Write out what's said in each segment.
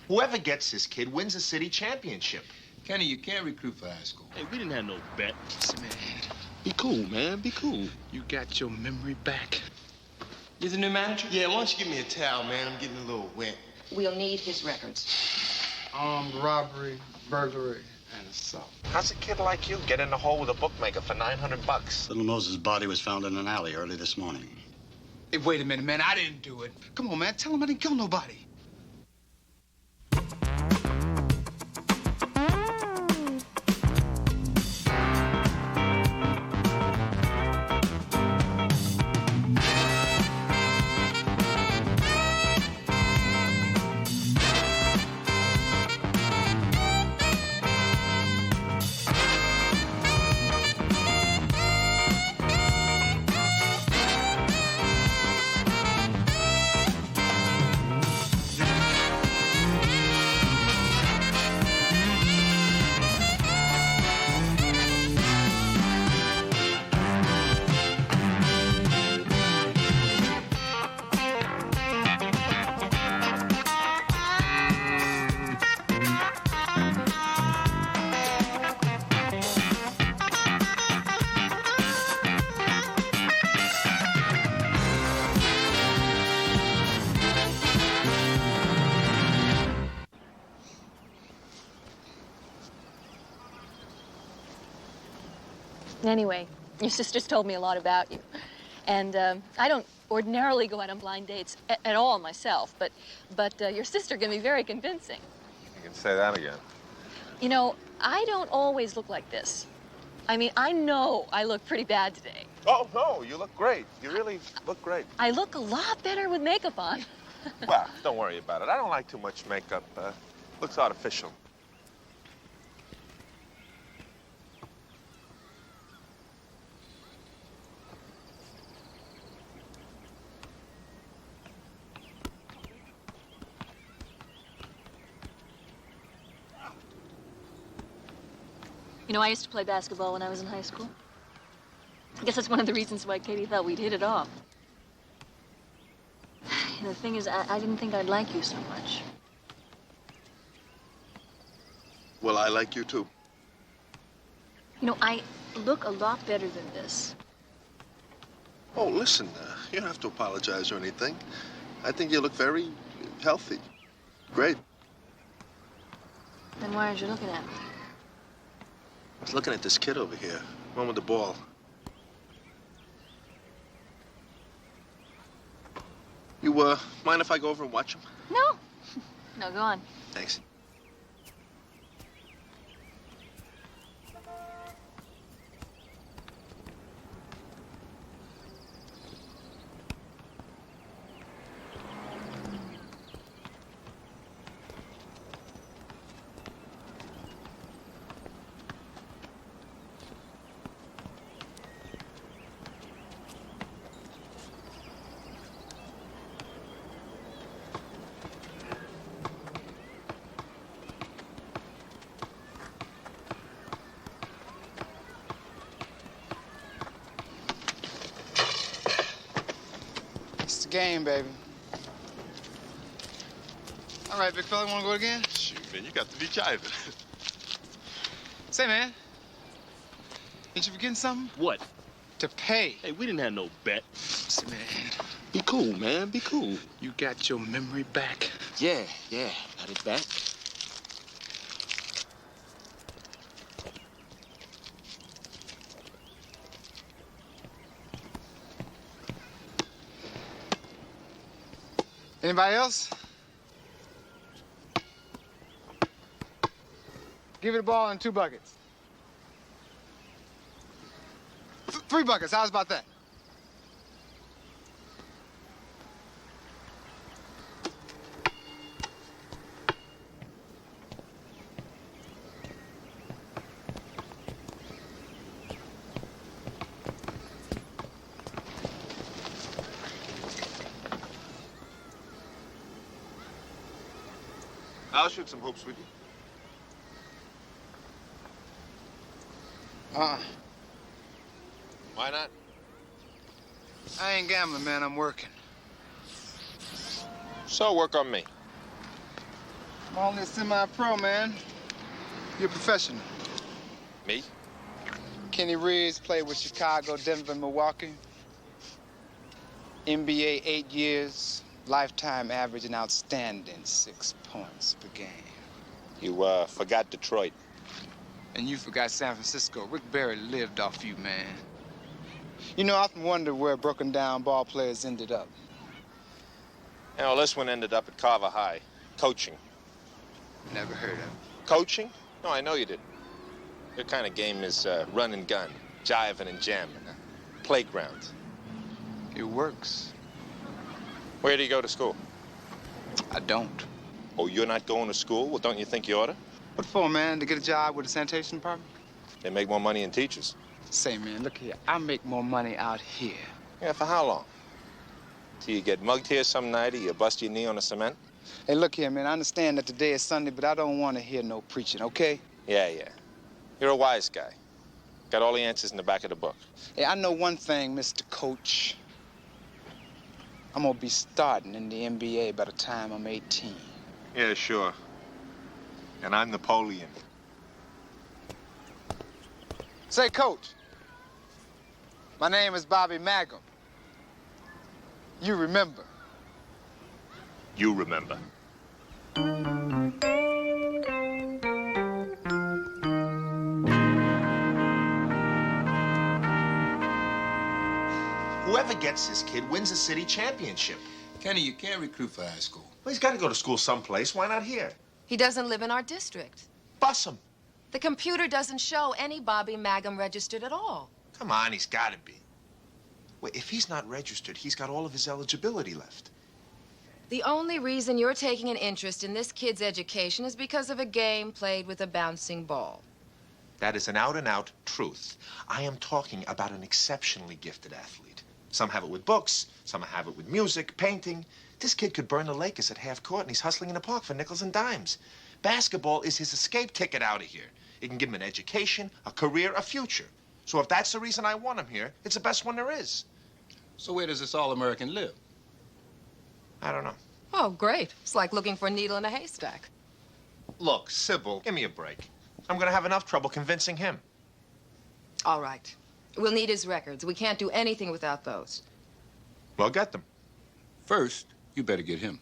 Whoever gets this kid wins the city championship. Kenny, you can't recruit for high school. Hey, we didn't have no bet. Listen, man, be cool, man. Be cool. You got your memory back. You're the new manager? Yeah, why don't you give me a towel, man? I'm getting a little wet. We'll need his records. Armed robbery, burglary, and assault. How's a kid like you get in the hole with a bookmaker for $900? Little Moses' body was found in an alley early this morning. Hey, wait a minute, man. I didn't do it. Come on, man. Tell him I didn't kill nobody. Anyway, your sister's told me a lot about you. And I don't ordinarily go out on blind dates at all myself, but your sister can be very convincing. You can say that again. You know, I don't always look like this. I mean, I know I look pretty bad today. Oh, no, you look great. You really look great. I look a lot better with makeup on. Well, don't worry about it. I don't like too much makeup. Looks artificial. You know, I used to play basketball when I was in high school. I guess that's one of the reasons why Katie thought we'd hit it off. You know, the thing is, I didn't think I'd like you so much. Well, I like you too. You know, I look a lot better than this. Oh, listen, you don't have to apologize or anything. I think you look very healthy. Great. Then why aren't you looking at me? I was looking at this kid over here, one with the ball. You, mind if I go over and watch him? No. No, go on. Thanks. It's the game, baby. All right, big fella, wanna go again? Shoot, man, you got to be jiving. Say, man, ain't you forgetting something? What? To pay. Hey, we didn't have no bet. Listen, man, be cool, man. Be cool. You got your memory back. Yeah, got it back. Anybody else? Give it a ball in 2 buckets. 3 buckets, how's about that? I'll shoot some hoops with you. Why not? I ain't gambling, man. I'm working. So work on me. I'm only a semi-pro, man. You're a professional. Me? Kenny Riggs played with Chicago, Denver, and Milwaukee. NBA 8 years, lifetime average and outstanding 6 points per game. You, forgot Detroit. And you forgot San Francisco. Rick Barry lived off you, man. You know, I often wonder where broken down ball players ended up. You know, this one ended up at Carver High. Coaching. Never heard of it. Coaching? No, I know you didn't. Your kind of game is run and gun, jiving and jamming. Playground. It works. Where do you go to school? I don't. Oh, you're not going to school? Well, don't you think you ought to? What for, man? To get a job with the sanitation department? They make more money than teachers. Say, man, look here. I make more money out here. Yeah, for how long? Till you get mugged here some night or you bust your knee on the cement? Hey, look here, man. I understand that today is Sunday, but I don't want to hear no preaching, okay? Yeah. You're a wise guy. Got all the answers in the back of the book. Hey, I know one thing, Mr. Coach. I'm gonna be starting in the NBA by the time I'm 18. Yeah, sure. And I'm Napoleon. Say, Coach, my name is Bobby Mangum. You remember. You remember. Whoever gets this kid wins the city championship. Kenny, you can't recruit for high school. Well, he's got to go to school someplace. Why not here? He doesn't live in our district. Bus him. The computer doesn't show any Bobby Mangum registered at all. Come on, he's got to be. Well, if he's not registered, he's got all of his eligibility left. The only reason you're taking an interest in this kid's education is because of a game played with a bouncing ball. That is an out-and-out truth. I am talking about an exceptionally gifted athlete. Some have it with books, some have it with music, painting. This kid could burn the Lakers at half court, and he's hustling in the park for nickels and dimes. Basketball is his escape ticket out of here. It can give him an education, a career, a future. So if that's the reason I want him here, it's the best one there is. So where does this All-American live? I don't know. Oh, great. It's like looking for a needle in a haystack. Look, Sybil, give me a break. I'm going to have enough trouble convincing him. All right. We'll need his records. We can't do anything without those. Well, get them. First, you better get him.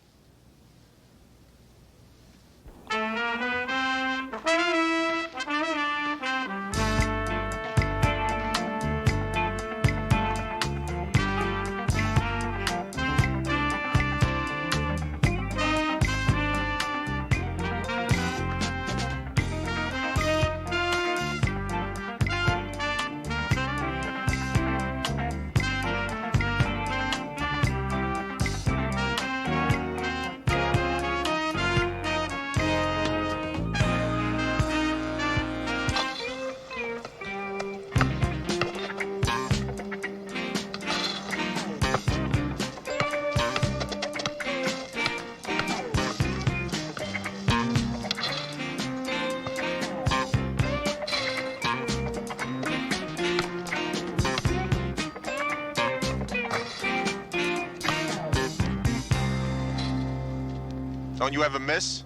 Don't you ever miss?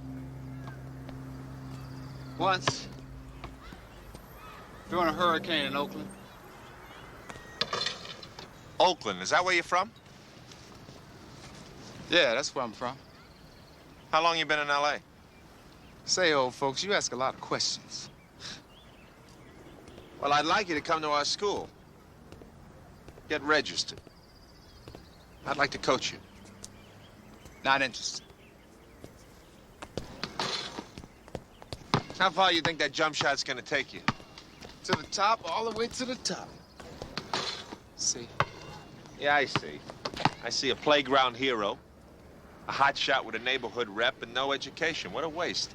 Once, during a hurricane in Oakland. Oakland, is that where you're from? Yeah, that's where I'm from. How long you been in L.A.? Say, old folks, you ask a lot of questions. Well, I'd like you to come to our school. Get registered. I'd like to coach you. Not interested. How far you think that jump shot's gonna take you? To the top, all the way to the top. See? Yeah, I see. I see a playground hero, a hot shot with a neighborhood rep, and no education. What a waste.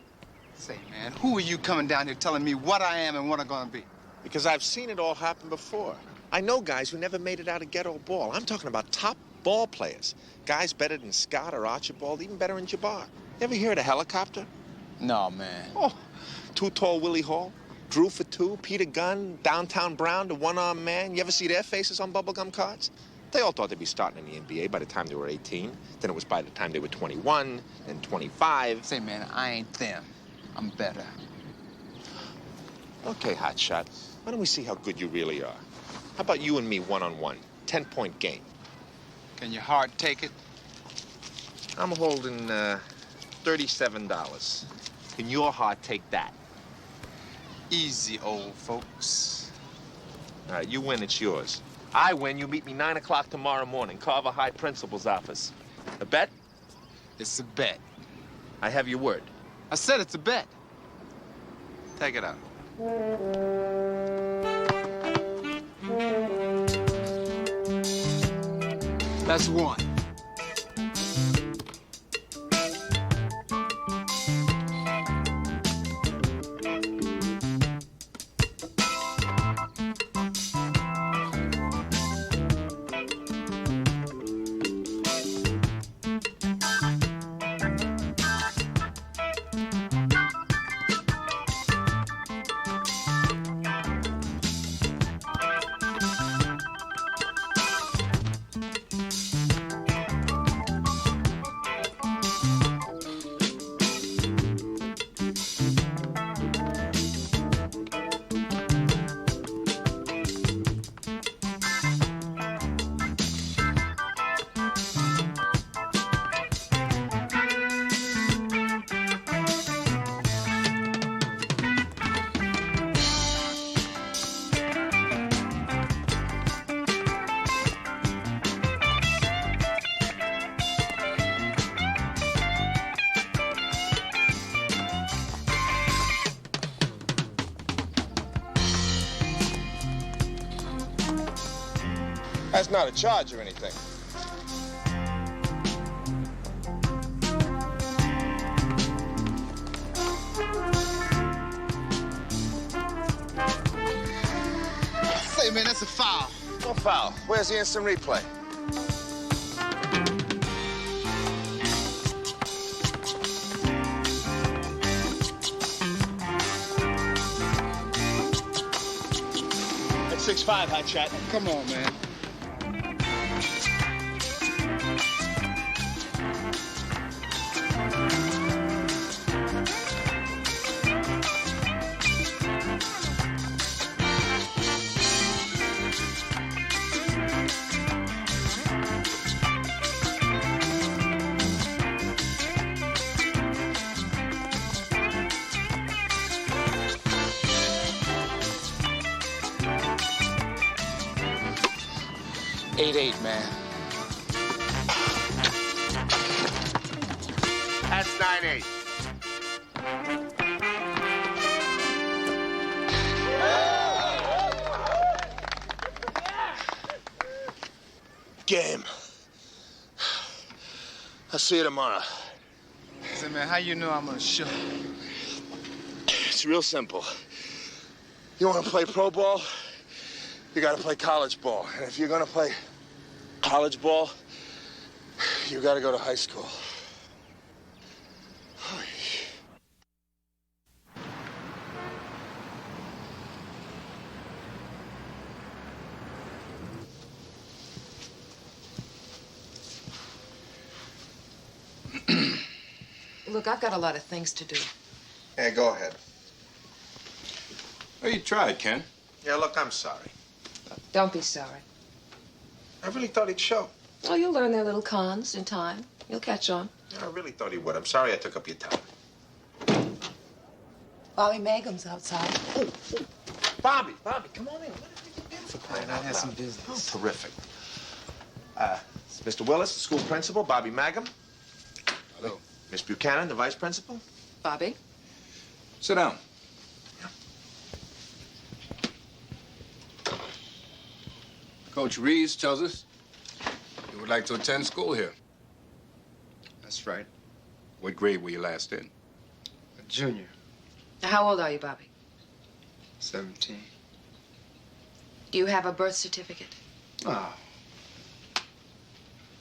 Say, man, who are you coming down here telling me what I am and what I'm gonna be? Because I've seen it all happen before. I know guys who never made it out of ghetto ball. I'm talking about top ball players. Guys better than Scott or Archibald, even better than Jabbar. You ever hear of the helicopter? No, man. Oh, Too Tall Willie Hall, Drew for Two, Peter Gunn, Downtown Brown, the one-armed man. You ever see their faces on bubblegum cards? They all thought they'd be starting in the NBA by the time they were 18. Then it was by the time they were 21, then 25. Say, man, I ain't them. I'm better. Okay, hotshot. Why don't we see how good you really are? How about you and me one-on-one? 10-point game. Can your heart take it? I'm holding $37. Can your heart take that? Easy, old folks. All right, you win, it's yours. I win, you meet me 9 o'clock tomorrow morning, Carver High Principal's office. A bet? It's a bet. I have your word. I said it's a bet. Take it out. That's one. That's not a charge or anything. Say, man, that's a foul. No foul. Where's the instant replay? That's 6'5", hotshot. Come on, man. Eight, man. That's 9-8. Game. I'll see you tomorrow. Say, man, how you know I'm gonna show? It's real simple. You want to play pro ball? You got to play college ball. And if you're going to play college ball, you got to go to high school. Look, I've got a lot of things to do. Yeah, go ahead. Well, you tried, Ken. Yeah, look, I'm sorry. Don't be sorry. I really thought he'd show. Oh, you'll learn their little cons in time. You'll catch on. I really thought he would. I'm sorry I took up your time. Bobby Magum's outside. Bobby, come on in. What have you been for crying out I had loud? some business. Oh, terrific. It's Mr. Willis, the school principal, Bobby Magum. Hello. Miss Buchanan, the vice principal. Bobby? Sit down. Coach Reeves tells us you would like to attend school here. That's right. What grade were you last in? A junior. How old are you, Bobby? 17. Do you have a birth certificate? Oh.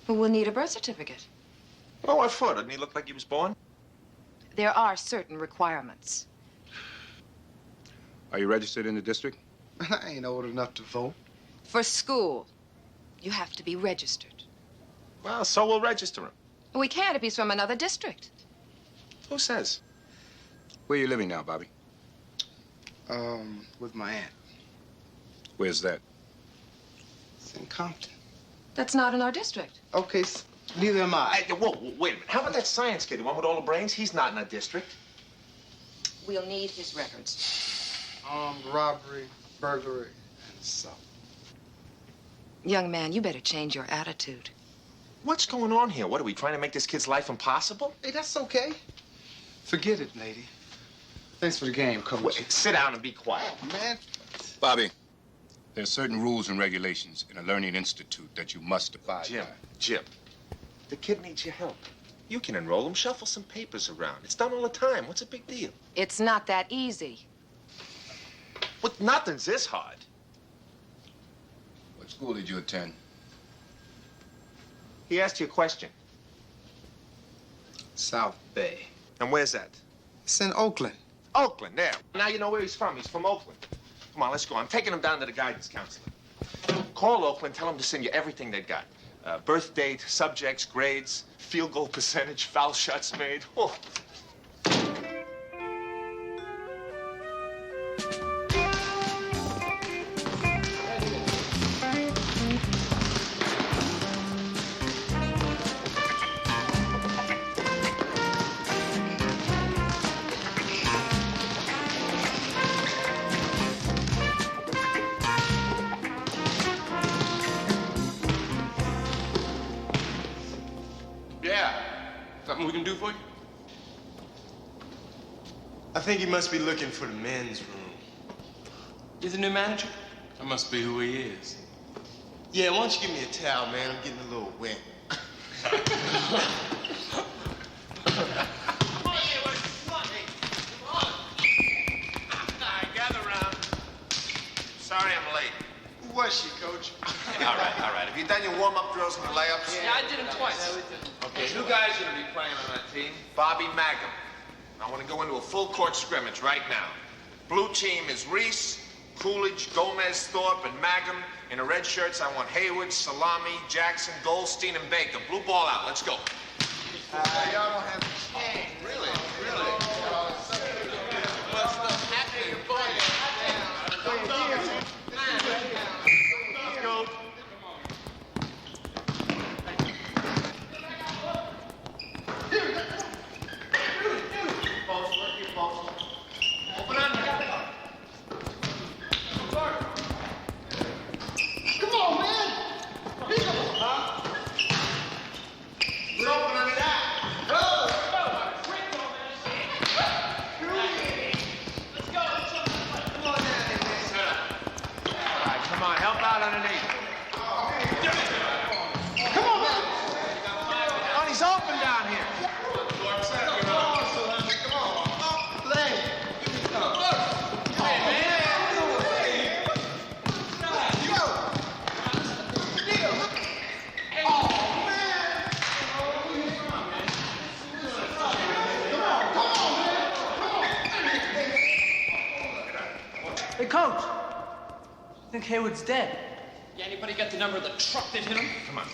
Well, we'll need a birth certificate. Oh, what for? Doesn't he look like he was born? There are certain requirements. Are you registered in the district? I ain't old enough to vote. For school. You have to be registered. Well, so we'll register him. We can't if he's from another district. Who says? Where you living now, Bobby? With my aunt. Where's that? It's in Compton. That's not in our district. Okay, neither am I. Hey, whoa, wait a minute. How about that science kid, the one with all the brains? He's not in our district. We'll need his records. Robbery, burglary, and assault. Young man, you better change your attitude. What's going on here? What, are we trying to make this kid's life impossible? Hey, that's okay. Forget it, lady. Thanks for the game, Coach. Wait, sit down and be quiet. Man. Bobby, there are certain rules and regulations in a learning institute that you must abide by. Jim, the kid needs your help. You can enroll him, shuffle some papers around. It's done all the time. What's a big deal? It's not that easy. Well, nothing's this hard. What school did you attend? He asked you a question. South Bay. And where's that? It's in Oakland. Oakland, there. Now you know where he's from. He's from Oakland. Come on, let's go. I'm taking him down to the guidance counselor. Call Oakland, tell him to send you everything they've got. Birth date, subjects, grades, field goal percentage, foul shots made. Oh. Yeah. Something we can do for you? I think he must be looking for the men's room. He's the new manager? That must be who he is. Yeah, why don't you give me a towel, man? I'm getting a little wet. Sorry I'm late. Who was she, Coach? All right. Have you done your warm-up drills and your layups? Yeah, I did them twice. Okay, who guys are going to be playing on that team? Bobby Mangum. I want to go into a full-court scrimmage right now. Blue team is Reese, Coolidge, Gomez, Thorpe, and Mangum. In the red shirts, I want Hayward, Salami, Jackson, Goldstein, and Baker. Blue ball out. Let's go. Y'all don't have to change. Really? What's the happening, boy? Let's go. Open up. Come on, man. We're open under that. Come on, help out underneath. Come on, man. Oh, he's open down here. Hey, Coach. I think Hayward's dead. Yeah, anybody got the number of the truck that hit him? Come on.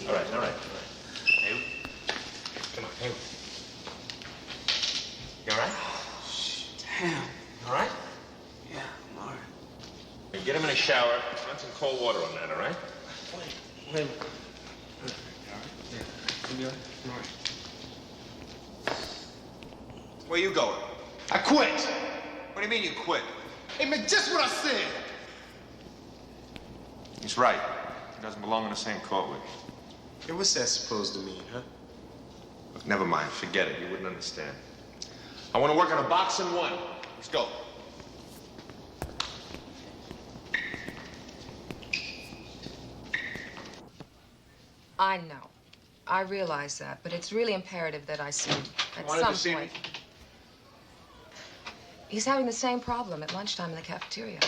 All right. Hayward. Come on, Hayward. You all right? Damn. All right? Yeah, I'm all right. Hey, get him in a shower. Run some cold water on that, all right? Wait. Where you going? I quit. What do you mean you quit? Hey, man, just what I said. He's right. He doesn't belong in the same court with you. Hey, what's that supposed to mean, huh? Look, never mind. Forget it. You wouldn't understand. I want to work on a boxing one. Let's go. I know. I realize that, but it's really imperative that I see him at Wanted some to see point. me? He's having the same problem at lunchtime in the cafeteria.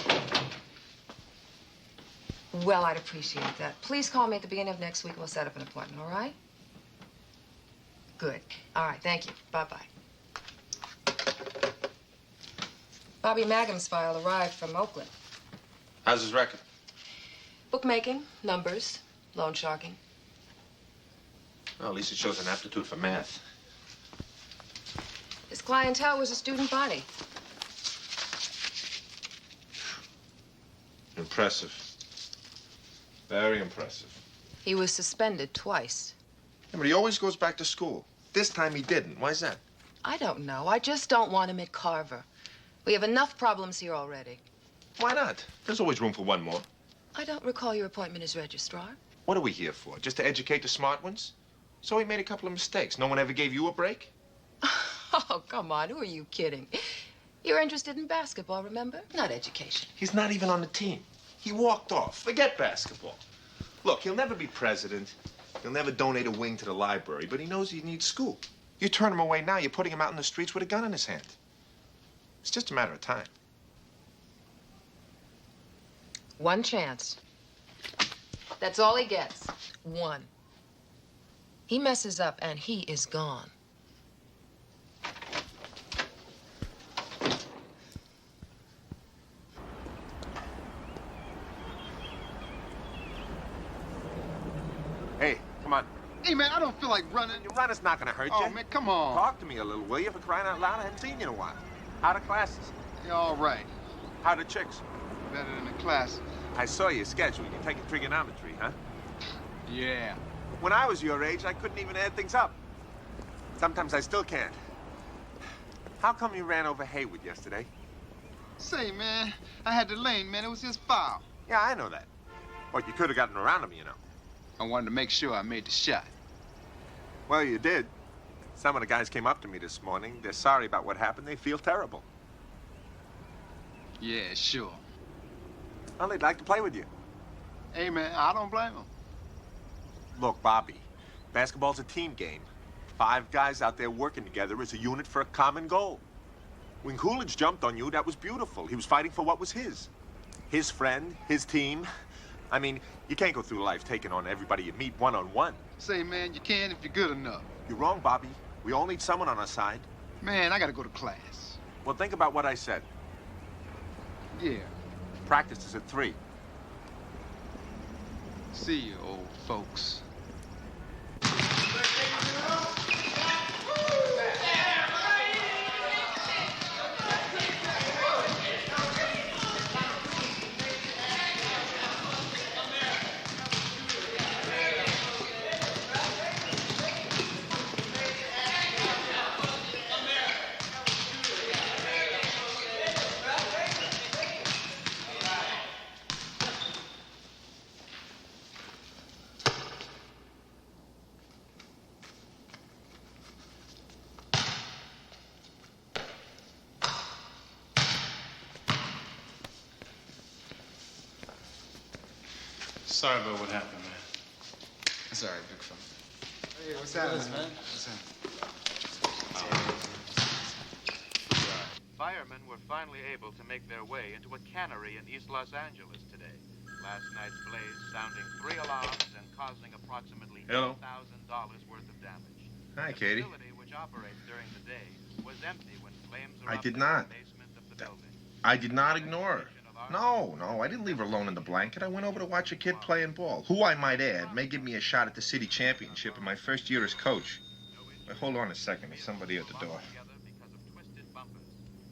Well, I'd appreciate that. Please call me at the beginning of next week and we'll set up an appointment, all right? Good. All right, thank you. Bye-bye. Bobby Maggum's file arrived from Oakland. How's his record? Bookmaking, numbers, loan sharking. Well, at least it shows an aptitude for math. His clientele was a student body. Impressive. Very impressive. He was suspended twice. Yeah, but he always goes back to school. This time he didn't. Why's that? I don't know. I just don't want him at Carver. We have enough problems here already. Why not? There's always room for one more. I don't recall your appointment as registrar. What are we here for? Just to educate the smart ones? So he made a couple of mistakes. No one ever gave you a break? Oh, come on. Who are you kidding? You're interested in basketball, remember? Not education. He's not even on the team. He walked off. Forget basketball. Look, he'll never be president. He'll never donate a wing to the library, but he knows he needs school. You turn him away now, you're putting him out in the streets with a gun in his hand. It's just a matter of time. One chance. That's all he gets. One. He messes up and he is gone. Hey, come on. Hey, man, I don't feel like running. Your run is not gonna hurt you. Oh, man, come on. Talk to me a little, will you? For crying out loud, I haven't seen you in a while. How the classes? You're all right. How the chicks? Better than the class. I saw your schedule. You're taking trigonometry, huh? Yeah. When I was your age, I couldn't even add things up. Sometimes I still can't. How come you ran over Haywood yesterday? Say, man, I had the lane, man. It was his foul. Yeah, I know that. Well, you could have gotten around him, you know. I wanted to make sure I made the shot. Well, you did. Some of the guys came up to me this morning. They're sorry about what happened. They feel terrible. Yeah, sure. Well, they'd like to play with you. Hey, man, I don't blame him. Look, Bobby, basketball's a team game. 5 guys out there working together as a unit for a common goal. When Coolidge jumped on you, that was beautiful. He was fighting for what was his. His friend, his team. I mean, you can't go through life taking on everybody you meet one-on-one. Say, man, you can if you're good enough. You're wrong, Bobby. We all need someone on our side. Man, I gotta go to class. Well, think about what I said. Yeah. Practice is at 3. See you, old folks. Sorry about what happened, man. That's all right, big fella. Hey, what's happening, man? What's happening? Firemen were finally able to make their way into a cannery in East Los Angeles today. Last night's blaze sounding 3 alarms and causing approximately Hello. $8,000 worth of damage. Hi, The Katie. facility, which operates during the day, was empty when flames I erupted did not. in the basement of the building. I did not ignore her. No, I didn't leave her alone in the blanket. I went over to watch a kid playing ball, who I might add may give me a shot at the city championship in my first year as coach. Wait, hold on a second. There's somebody at the door. Because of twisted bumpers.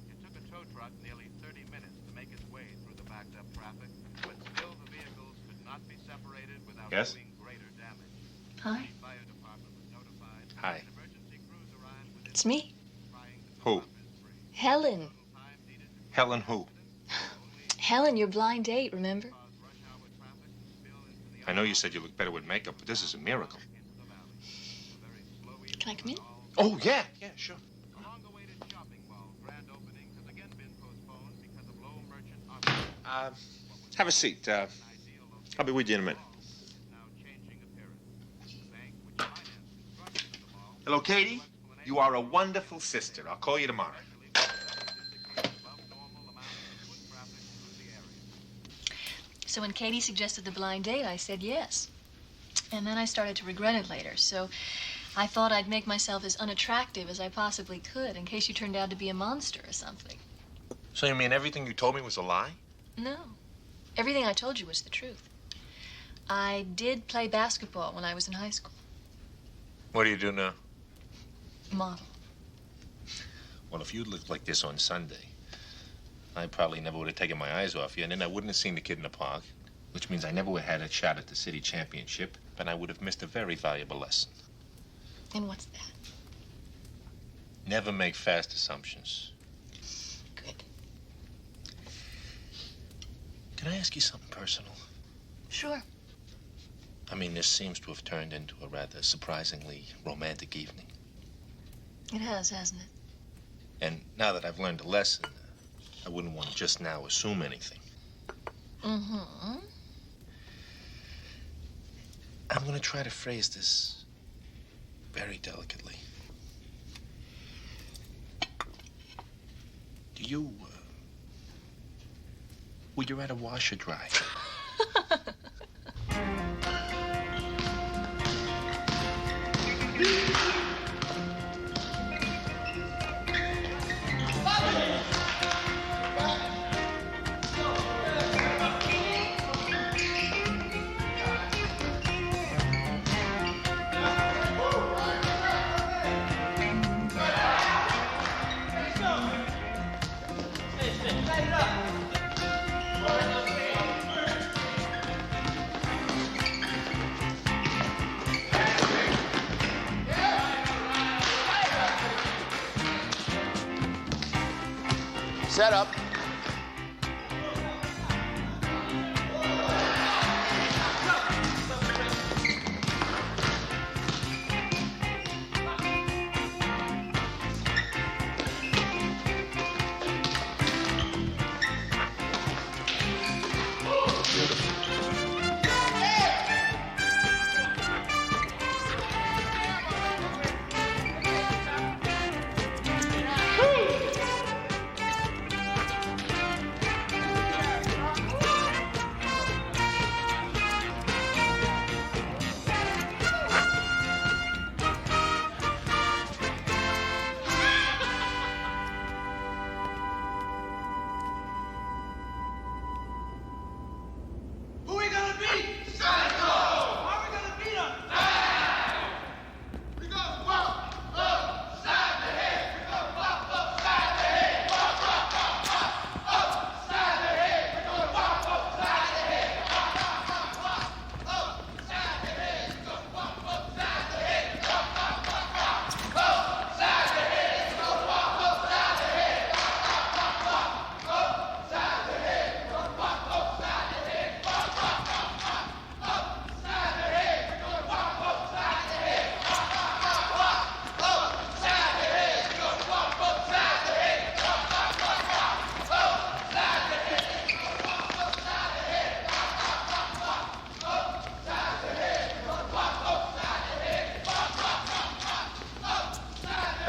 It took a tow truck nearly 30 minutes to make its way through the backed up traffic, but still the vehicles could not be separated without Yes? doing greater damage. Hi, The fire department was notified. Hi. An emergency crews arrived within it's me, trying to Who? Helen. Helen who? Helen, your blind date, remember? I know you said you look better with makeup, but this is a miracle. Can I come in? Oh, yeah, sure. long-awaited shopping mall grand openings has again been postponed because of low merchant occupancy. Have a seat. I'll be with you in a minute. Hello, Katie. You are a wonderful sister. I'll call you tomorrow. So when Katie suggested the blind date, I said yes. And then I started to regret it later, so I thought I'd make myself as unattractive as I possibly could in case you turned out to be a monster or something. So you mean everything you told me was a lie? No. Everything I told you was the truth. I did play basketball when I was in high school. What do you do now? Model. Well, if you'd lived like this on Sunday, I probably never would have taken my eyes off you, and then I wouldn't have seen the kid in the park, which means I never would have had a shot at the city championship, and I would have missed a very valuable lesson. And what's that? Never make fast assumptions. Good. Can I ask you something personal? Sure. I mean, this seems to have turned into a rather surprisingly romantic evening. It has, hasn't it? And now that I've learned a lesson, I wouldn't want to just now assume anything. Mm-hmm. I'm going to try to phrase this very delicately. Do you, would you rather wash or dry? Set up.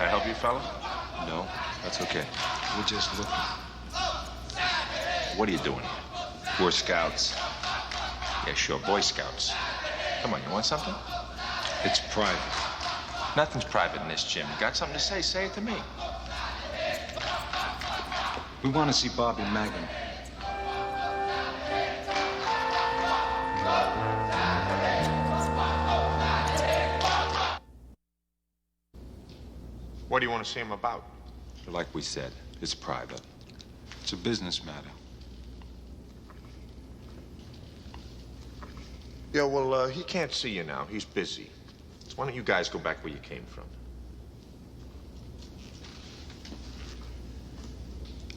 Can I help you, fella? No, that's okay. We're just looking. What are you doing here? We're scouts. Yeah, sure, Boy Scouts. Come on, you want something? It's private. Nothing's private in this gym. You got something to say? Say it to me. We want to see Bobby Magnum. What do you want to see him about? Like we said, it's private. It's a business matter. Yeah, well, he can't see you now. He's busy. So why don't you guys go back where you came from?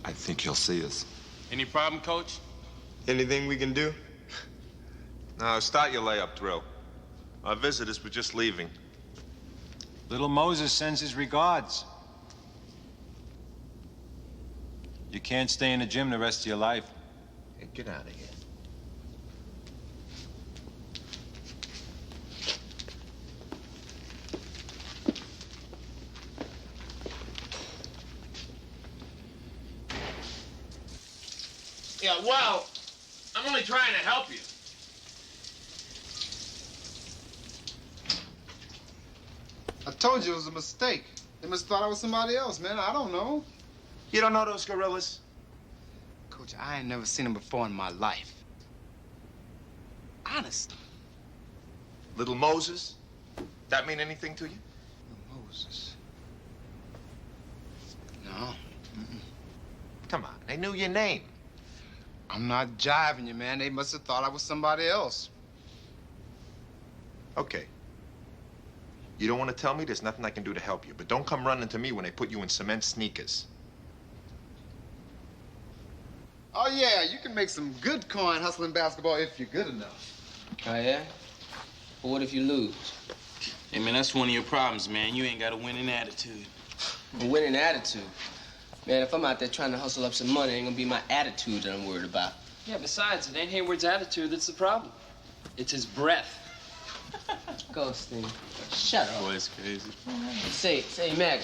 I think he'll see us. Any problem, Coach? Anything we can do? No, start your layup drill. Our visitors were just leaving. Little Moses sends his regards. You can't stay in the gym the rest of your life. Hey, get out of here. Yeah, well, I'm only trying to help you. I told you it was a mistake. They must have thought I was somebody else, man. I don't know. You don't know those gorillas? Coach. I ain't never seen him before in my life. Honest. Little Moses? That mean anything to you? Moses. No. Come on, they knew your name. I'm not jiving you, man. They must have thought I was somebody else. Okay. You don't want to tell me? There's nothing I can do to help you. But don't come running to me when they put you in cement sneakers. Oh, yeah, you can make some good coin hustling basketball if you're good enough. Oh, yeah? But what if you lose? Hey, man, that's one of your problems, man. You ain't got a winning attitude. A winning attitude? Man, if I'm out there trying to hustle up some money, it ain't gonna be my attitude that I'm worried about. Yeah, besides, it ain't Hayward's attitude that's the problem. It's his breath. Ghosting. Shut up. Boy, it's crazy. Say, Mag.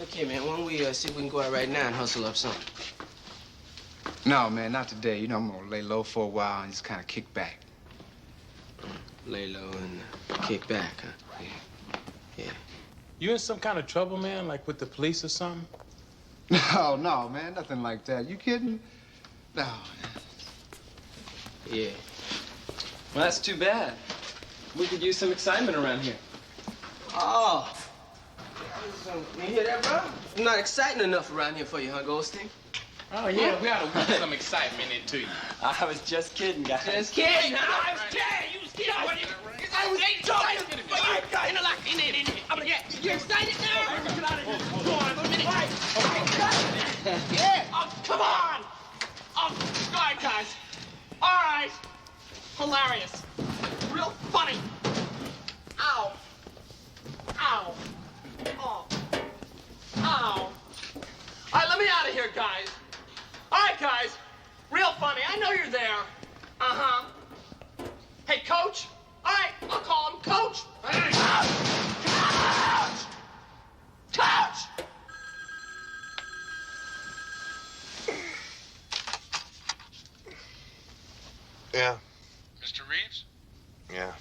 Okay, man, why don't we see if we can go out right now and hustle up something? No, man, not today. You know, I'm gonna lay low for a while and just kind of kick back. Lay low and kick back, huh? Yeah. You in some kind of trouble, man? Like with the police or something? No, man, nothing like that. You kidding? No, man. Yeah. Well, that's too bad. We could use some excitement around here. Oh. You hear that, bro? I'm not exciting enough around here for you, huh, Goldstein? Oh, yeah, we ought to put some excitement into you. I was just kidding, guys. Just kidding, huh? I was kidding. You was kidding. I was excited. You're excited now? Get out of here. Go on, for a minute. Yeah. Oh, come on! Oh, all right, guys. All right. Hilarious. Real funny. Ow. Ow. Oh. Ow. All right, let me out of here, guys. All right, guys. Real funny. I know you're there. Uh-huh. Hey, Coach. All right, I'll call him Coach. Hey. Coach! Coach! Yeah. Mr. Reeves? Yeah.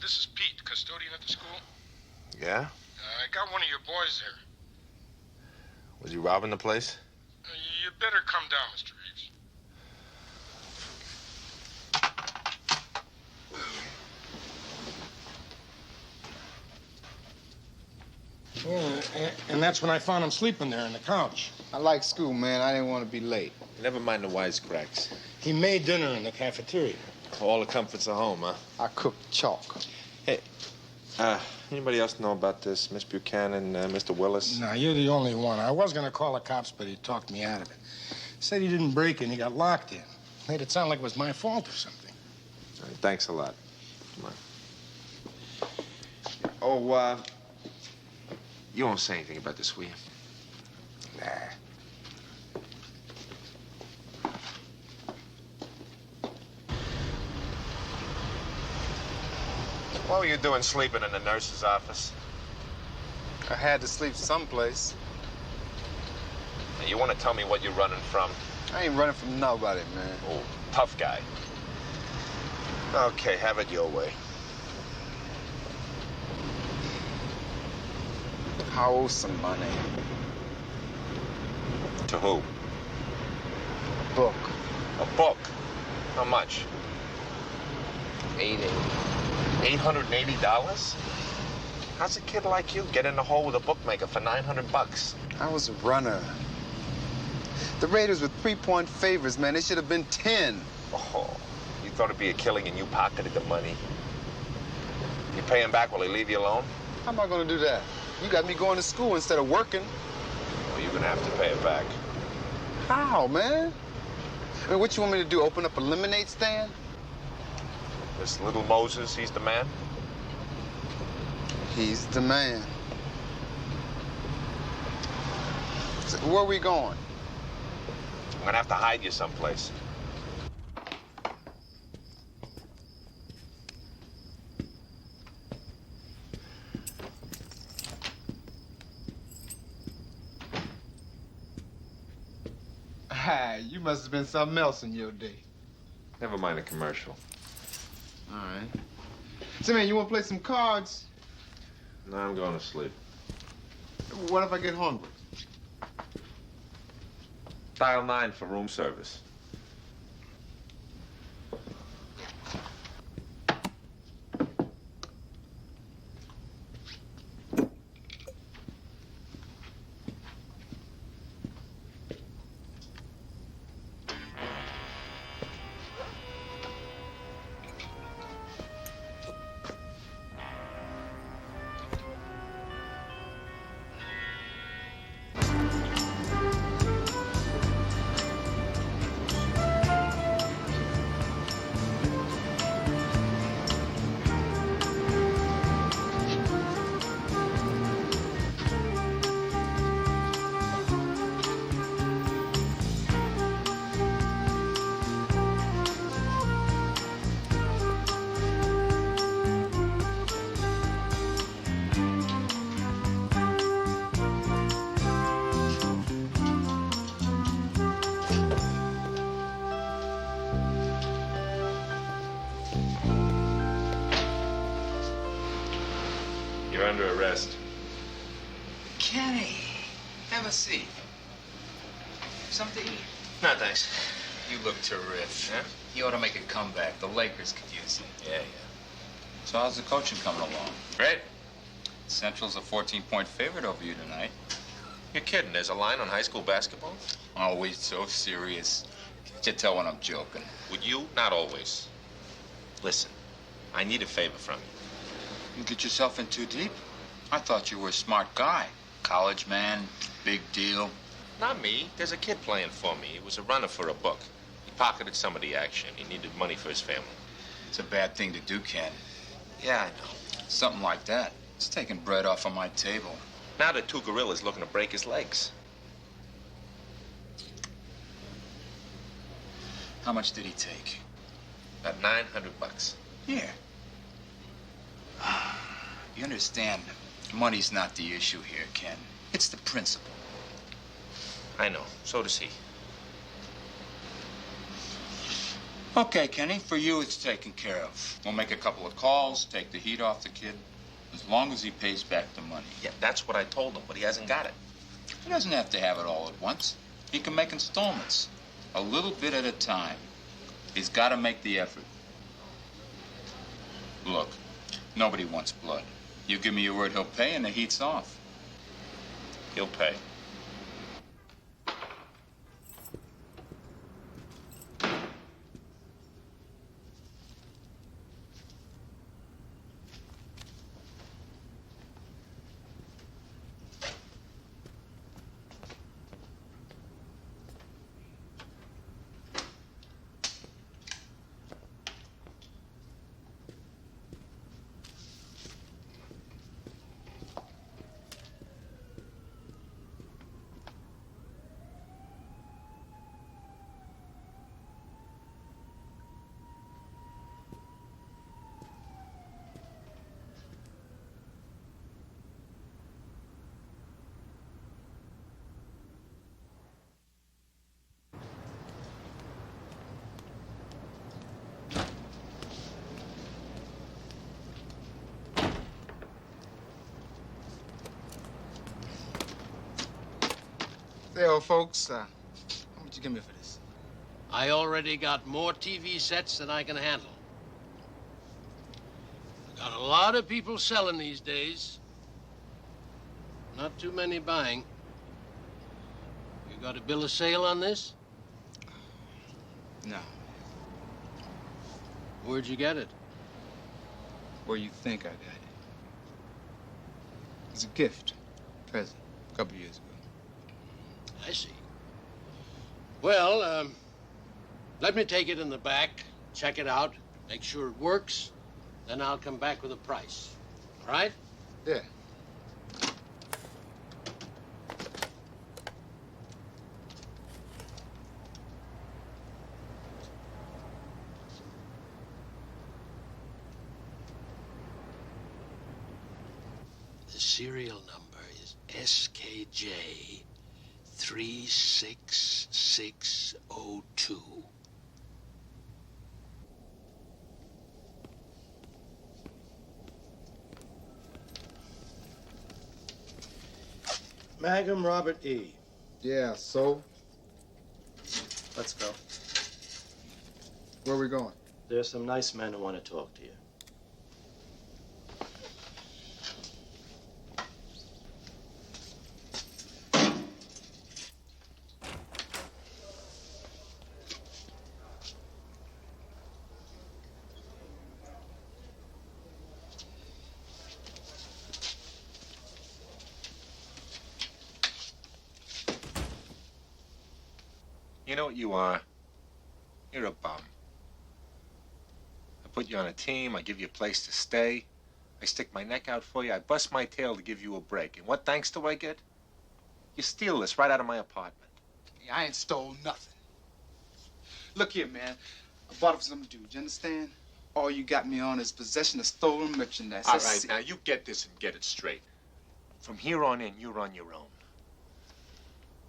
This is Pete, custodian at the school. Yeah? I got one of your boys there. Was you robbing the place? You better come down, Mr. Reeves. Yeah, and that's when I found him sleeping there on the couch. I like school, man. I didn't want to be late. Never mind the wisecracks. He made dinner in the cafeteria. All the comforts of home, huh? I cooked chalk. Hey, anybody else know about this? Miss Buchanan, Mr. Willis? No, you're the only one. I was going to call the cops, but he talked me out of it. Said he didn't break in, he got locked in. Made it sound like it was my fault or something. All right, thanks a lot. Come on. Oh, you won't say anything about this, will you? Nah. What were you doing sleeping in the nurse's office? I had to sleep someplace. Now, you want to tell me what you're running from? I ain't running from nobody, man. Oh, tough guy. Okay, have it your way. I owe some money. To who? Book. A book? How much? $880. $880? How's a kid like you get in the hole with a bookmaker for $900? I was a runner. The Raiders were 3-point favorites, man. They should have been 10. Oh, you thought it'd be a killing and you pocketed the money. You pay him back while they leave you alone? How am I going to do that? You got me going to school instead of working. Well, you're gonna have to pay it back. How, man? I mean, what you want me to do, open up a lemonade stand? This little Moses, he's the man? He's the man. So, where are we going? I'm gonna have to hide you someplace. You must have been something else in your day. Never mind the commercial. All right. So, man, you want to play some cards? No, I'm going to sleep. What if I get hungry? Dial 9 for room service. You're under arrest. Kenny, have a seat. Something to eat? No, thanks. You look terrific. Yeah? You ought to make a comeback. The Lakers could use it. Yeah. So how's the coaching coming along? Great. Central's a 14-point favorite over you tonight. You're kidding. There's a line on high school basketball? Always so serious. Can't you tell when I'm joking? Would you? Not always. Listen, I need a favor from you. You get yourself in too deep? I thought you were a smart guy. College man, big deal. Not me. There's a kid playing for me. He was a runner for a book. He pocketed some of the action. He needed money for his family. It's a bad thing to do, Ken. Yeah, I know. Something like that. It's taking bread off of my table. Now the two gorillas looking to break his legs. How much did he take? About $900. Here. You understand, money's not the issue here, Ken. It's the principle. I know. So does he. Okay, Kenny, for you it's taken care of. We'll make a couple of calls, take the heat off the kid, as long as he pays back the money. Yeah, that's what I told him, but he hasn't got it. He doesn't have to have it all at once. He can make installments, a little bit at a time. He's got to make the effort. Look, nobody wants blood. You give me your word he'll pay and the heat's off. He'll pay. Hey, old folks, how much you give me for this? I already got more TV sets than I can handle. Got a lot of people selling these days. Not too many buying. You got a bill of sale on this? No. Where'd you get it? Where you think I got it. It's a gift, present, a couple years ago. I see. Well, let me take it in the back, check it out, make sure it works, then I'll come back with a price. All right? Yeah. The serial number is SKJ 36602. Magnum Robert E. Yeah, so? Where are we going? There's some nice men who want to talk to you. You know what you are? You're a bum. I put you on a team, I give you a place to stay, I stick my neck out for you, I bust my tail to give you a break. And what thanks do I get? You steal this right out of my apartment. Hey, I ain't stole nothing. Look here, man. I bought it for some dude, you understand? All you got me on is possession of stolen merchandise. All right, now you get this and get it straight. From here on in, you're on your own.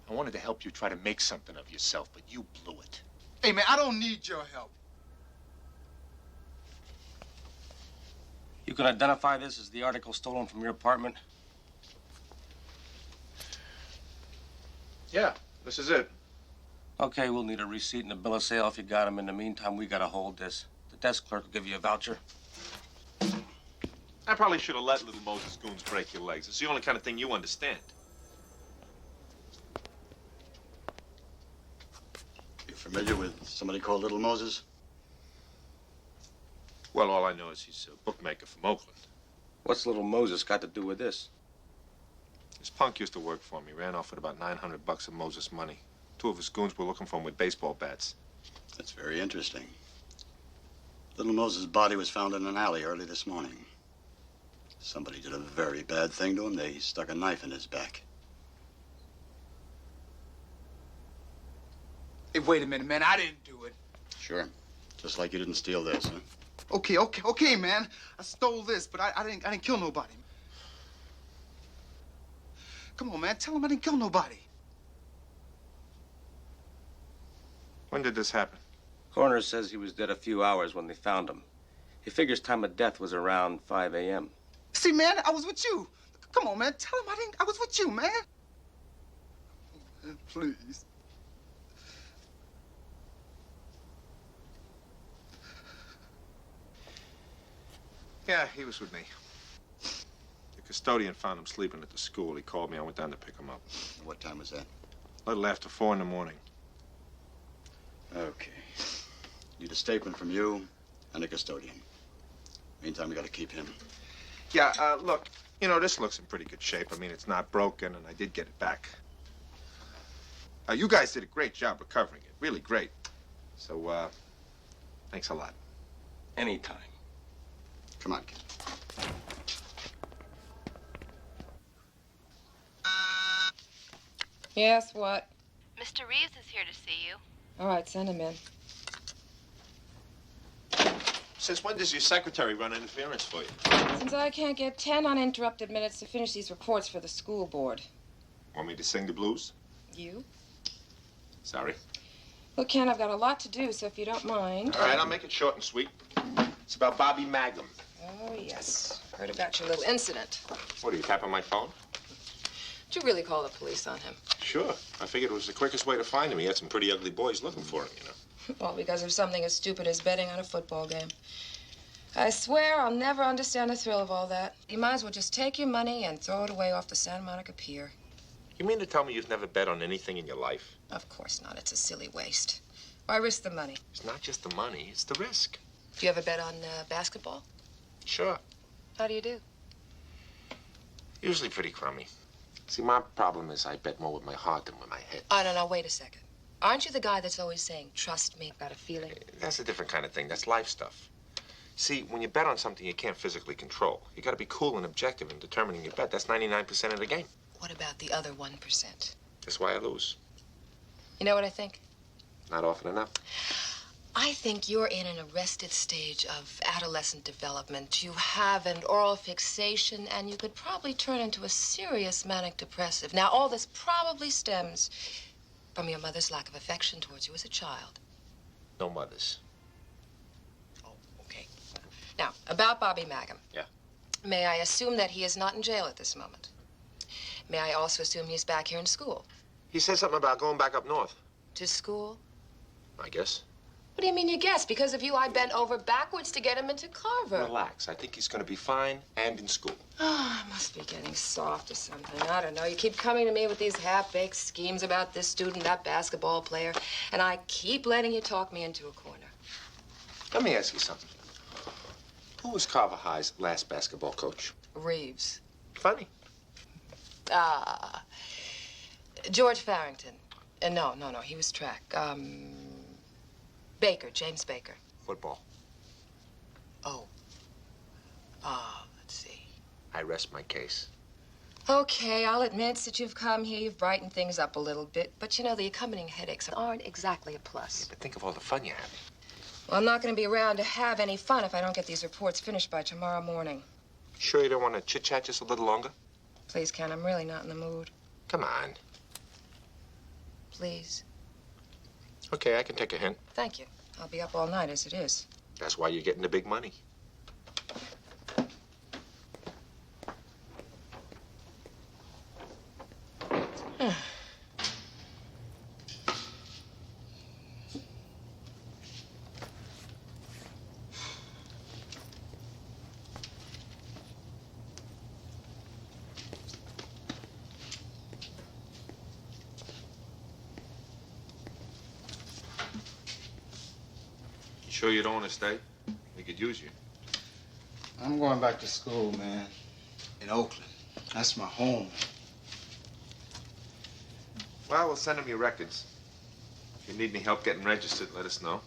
I wanted to help you try to make something of yourself, but you blew it. Hey, man, I don't need your help. You can identify this as the article stolen from your apartment? Yeah, this is it. Okay, we'll need a receipt and a bill of sale if you got them. In the meantime, we gotta hold this. The desk clerk will give you a voucher. I probably should have let Little Moses goons break your legs. It's the only kind of thing you understand. Familiar with somebody called Little Moses? Well, all I know is he's a bookmaker from Oakland. What's Little Moses got to do with this? This punk used to work for me. Ran off with about $900 of Moses money. Two of his goons were looking for him with baseball bats. That's very interesting. Little Moses' body was found in an alley early this morning. Somebody did a very bad thing to him. They stuck a knife in his back. Hey, wait a minute, man. I didn't do it. Sure. Just like you didn't steal this, huh? Okay, man. I stole this, but I didn't kill nobody. Come on, man. Tell him I didn't kill nobody. When did this happen? Coroner says he was dead a few hours when they found him. He figures time of death was around 5 a.m. See, man, I was with you. Come on, man. Tell him I was with you, man. Oh, man, please. Yeah, he was with me. The custodian found him sleeping at the school. He called me. I went down to pick him up. What time was that? A little after 4 in the morning. Okay. Need a statement from you and the custodian. Meantime, we gotta keep him. Yeah, look, you know, this looks in pretty good shape. I mean, it's not broken, and I did get it back. You guys did a great job recovering it. Really great. So, thanks a lot. Anytime. Come on, kid. Yes, what? Mr. Reeves is here to see you. All right, send him in. Since when does your secretary run interference for you? Since I can't get 10 uninterrupted minutes to finish these reports for the school board. Want me to sing the blues? You? Sorry. Look, Ken, I've got a lot to do, so if you don't mind. All right, I'll make it short and sweet. It's about Bobby Magnum. Oh, yes. Heard about your little incident. What, are you tapping my phone? Did you really call the police on him? Sure. I figured it was the quickest way to find him. He had some pretty ugly boys looking for him, you know. All because of something as stupid as betting on a football game. I swear I'll never understand the thrill of all that. You might as well just take your money and throw it away off the Santa Monica Pier. You mean to tell me you've never bet on anything in your life? Of course not. It's a silly waste. Why risk the money? It's not just the money, it's the risk. Do you ever bet on basketball? Sure. How do you do? Usually pretty crummy. See, my problem is I bet more with my heart than with my head. Oh, no, wait a second. Aren't you the guy that's always saying, trust me, got a feeling? That's a different kind of thing. That's life stuff. See, when you bet on something you can't physically control, you got to be cool and objective in determining your bet. That's 99% of the game. What about the other 1%? That's why I lose. You know what I think? Not often enough. I think you're in an arrested stage of adolescent development. You have an oral fixation, and you could probably turn into a serious manic depressive. Now, all this probably stems from your mother's lack of affection towards you as a child. No mothers. Oh, okay. Now, about Bobby Magnum. Yeah. May I assume that he is not in jail at this moment? May I also assume he's back here in school? He said something about going back up north. To school? I guess. What do you mean you guess? Because of you, I bent over backwards to get him into Carver. Relax. I think he's going to be fine and in school. Oh, I must be getting soft or something. I don't know. You keep coming to me with these half-baked schemes about this student, that basketball player, and I keep letting you talk me into a corner. Let me ask you something. Who was Carver High's last basketball coach? Reeves. Funny. George Farrington. No, he was track. Baker, James Baker. Football. Oh. Let's see. I rest my case. Okay, I'll admit that you've come here, you've brightened things up a little bit, but you know, the accompanying headaches aren't exactly a plus. But think of all the fun you're having. Well, I'm not going to be around to have any fun if I don't get these reports finished by tomorrow morning. Sure you don't want to chit-chat just a little longer? Please, Ken, I'm really not in the mood. Come on. Please. Okay, I can take a hint. Thank you. I'll be up all night as it is. That's why you're getting the big money. Sure you don't want to stay? We could use you. I'm going back to school, man. In Oakland. That's my home. Well, we'll send them your records. If you need any help getting registered, let us know.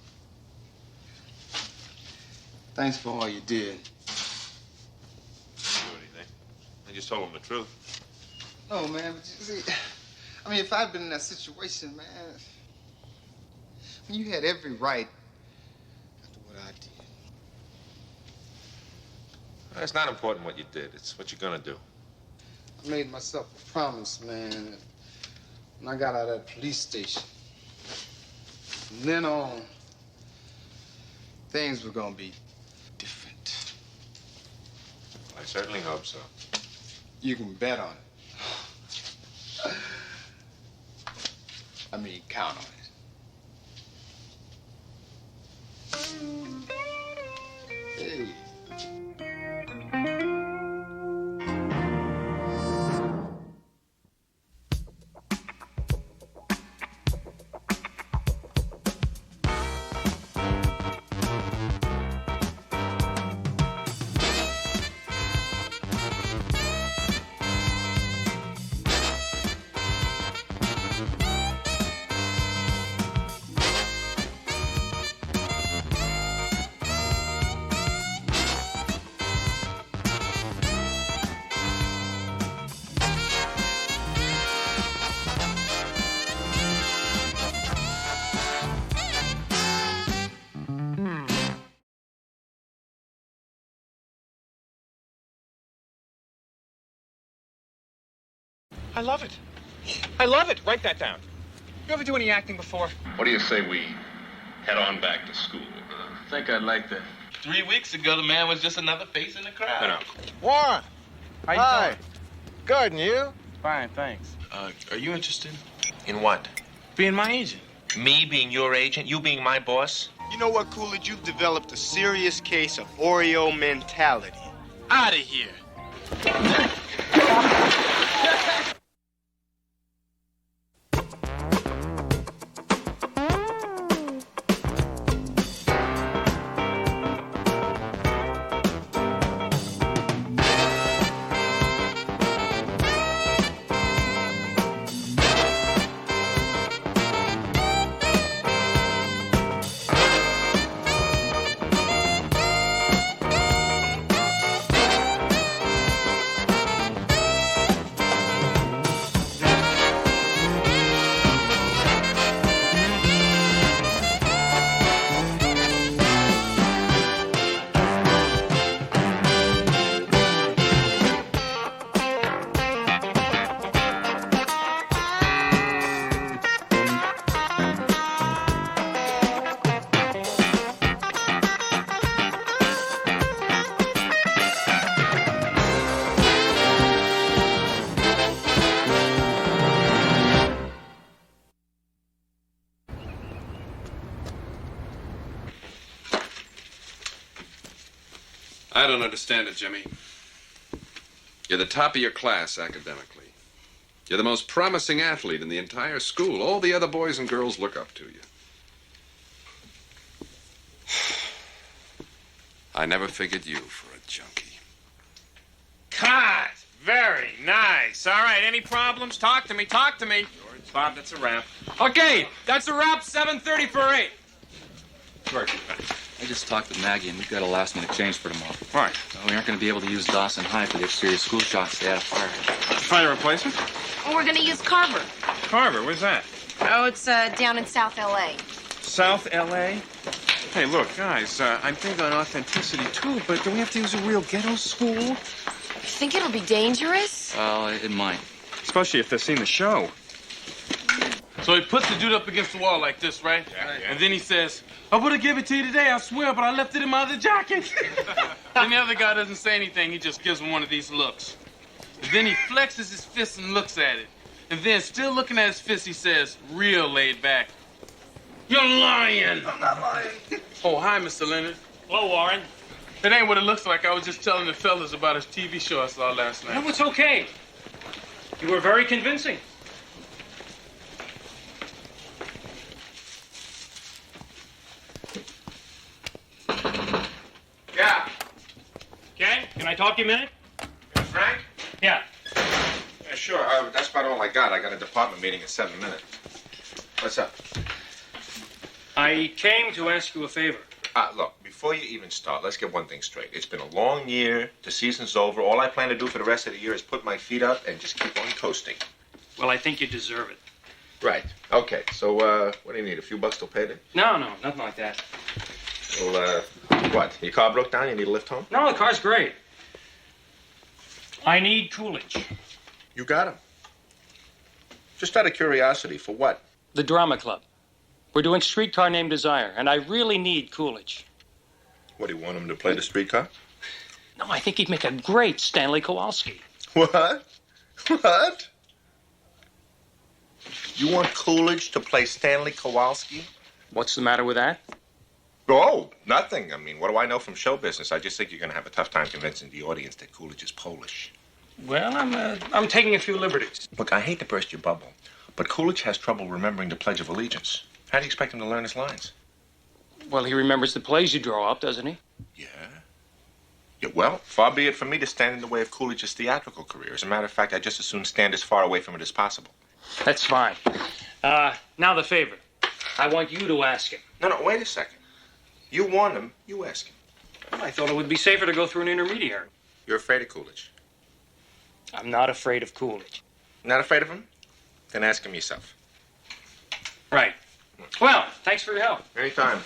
Thanks for all you did. Didn't do anything. I just told them the truth. No, man, but you see, I mean, if I'd been in that situation, man, you had every right after what I did. Well, it's not important what you did. It's what you're gonna do. I made myself a promise, man. When I got out of that police station, from then on, things were gonna be different. I certainly hope so. You can bet on it. I mean, count on it. Hey. I love it. I love it. Write that down. You ever do any acting before? What do you say we head on back to school? I think I'd like that. 3 weeks ago, the man was just another face in the crowd. Warren. How you Hi. doing? Good, and you? Fine, thanks. Are you interested? In what? Being my agent. Me being your agent? You being my boss? You know what, Coolidge? You've developed a serious case of Oreo mentality. Out of here. I don't understand it, Jimmy. You're the top of your class academically. You're the most promising athlete in the entire school. All the other boys and girls look up to you. I never figured you for a junkie. Cut! Very nice. All right, any problems? Talk to me, talk to me. George, Bob, that's a wrap. Okay, that's a wrap, 7:30 for 8. George, I just talked with Maggie, and we've got a last-minute change for tomorrow. All right. We aren't going to be able to use Dawson High for the exterior school shots. They had a fire. Find a replacement? We're gonna use Carver. Carver, where's that? Oh, it's down in South L.A. South L.A.? Hey, look, guys, I'm big on authenticity, too, but do we have to use a real ghetto school? You think it'll be dangerous? Well, it might. Especially if they've seen the show. So he puts the dude up against the wall like this, right? Yeah. And then he says, I would have given it to you today, I swear, but I left it in my other jacket. Then the other guy doesn't say anything. He just gives him one of these looks. And then he flexes his fist and looks at it. And then, still looking at his fist, he says, real laid back, "You're lying." I'm not lying. Oh, hi, Mr. Leonard. Hello, Warren. It ain't what it looks like. I was just telling the fellas about his TV show I saw last night. No, it's okay. You were very convincing. Yeah. Okay, can I talk to you a minute? Frank? Yeah. Yeah, sure. That's about all I got. I got a department meeting in 7 minutes. What's up? I came to ask you a favor. Look, before you even start, let's get one thing straight. It's been a long year. The season's over. All I plan to do for the rest of the year is put my feet up and just keep on coasting. Well, I think you deserve it. Right. Okay. So, what do you need? A few bucks till payday? No, nothing like that. Well, what? Your car broke down? You need a lift home? No, the car's great. I need Coolidge. You got him. Just out of curiosity, for what? The Drama Club. We're doing Streetcar Named Desire, and I really need Coolidge. What, do you want him to play the streetcar? No, I think he'd make a great Stanley Kowalski. What? What? You want Coolidge to play Stanley Kowalski? What's the matter with that? Oh, nothing. I mean, what do I know from show business? I just think you're going to have a tough time convincing the audience that Coolidge is Polish. Well, I'm taking a few liberties. Look, I hate to burst your bubble, but Coolidge has trouble remembering the Pledge of Allegiance. How do you expect him to learn his lines? Well, he remembers the plays you draw up, doesn't he? Yeah, well, far be it from me to stand in the way of Coolidge's theatrical career. As a matter of fact, I just as soon stand as far away from it as possible. That's fine. Now the favor. I want you to ask him. No, wait a second. You want him, you ask him. Well, I thought it would be safer to go through an intermediary. You're afraid of Coolidge? I'm not afraid of Coolidge. Not afraid of him? Then ask him yourself. Right. Well, thanks for your help. Anytime.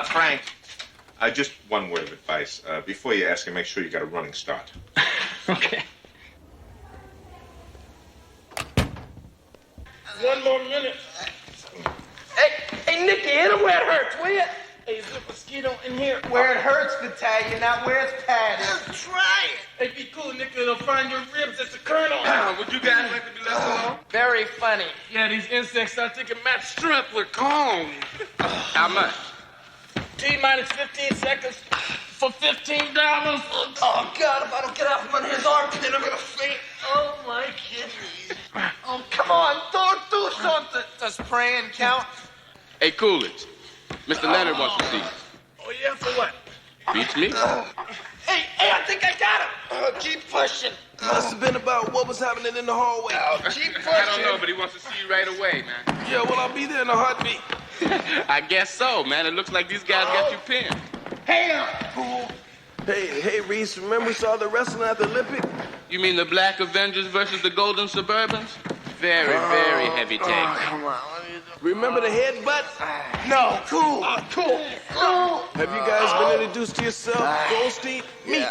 Frank, just one word of advice. Before you ask him, make sure you got a running start. Okay. One more minute. Hey, Nicky, hit him where it hurts, will you? Hey, is there a mosquito in here? Where it hurts, Natalia, not where it's padded. Try it. Hey, be cool, Nicky. It'll find your ribs. It's a kernel. Would you guys like to be left alone? Very funny. Yeah, these insects start taking Matt Strepler. Calm. How much? T-minus 15 seconds for $15. Oh, God, if I don't get out from under his armpit, I'm gonna faint. Oh, my kidneys. Oh, come on, Thor, do something. Does praying count? Hey, Coolidge. Mr. Leonard wants to see you. Oh, yeah, for what? Beats me? Hey, I think I got him. Keep pushing. Must have been about what was happening in the hallway. Keep pushing. I don't know, but he wants to see you right away, man. Yeah, well, I'll be there in a heartbeat. I guess so, man. It looks like these guys got you pinned. Hey, fool. Hey, Reese, remember we saw the wrestling at the Olympic? You mean the Black Avengers versus the Golden Suburbans? Very, very heavy take. Come on. Remember the headbutt? No, cool. Cool. Have you guys been introduced to yourself, Goldstein? Me. Yeah.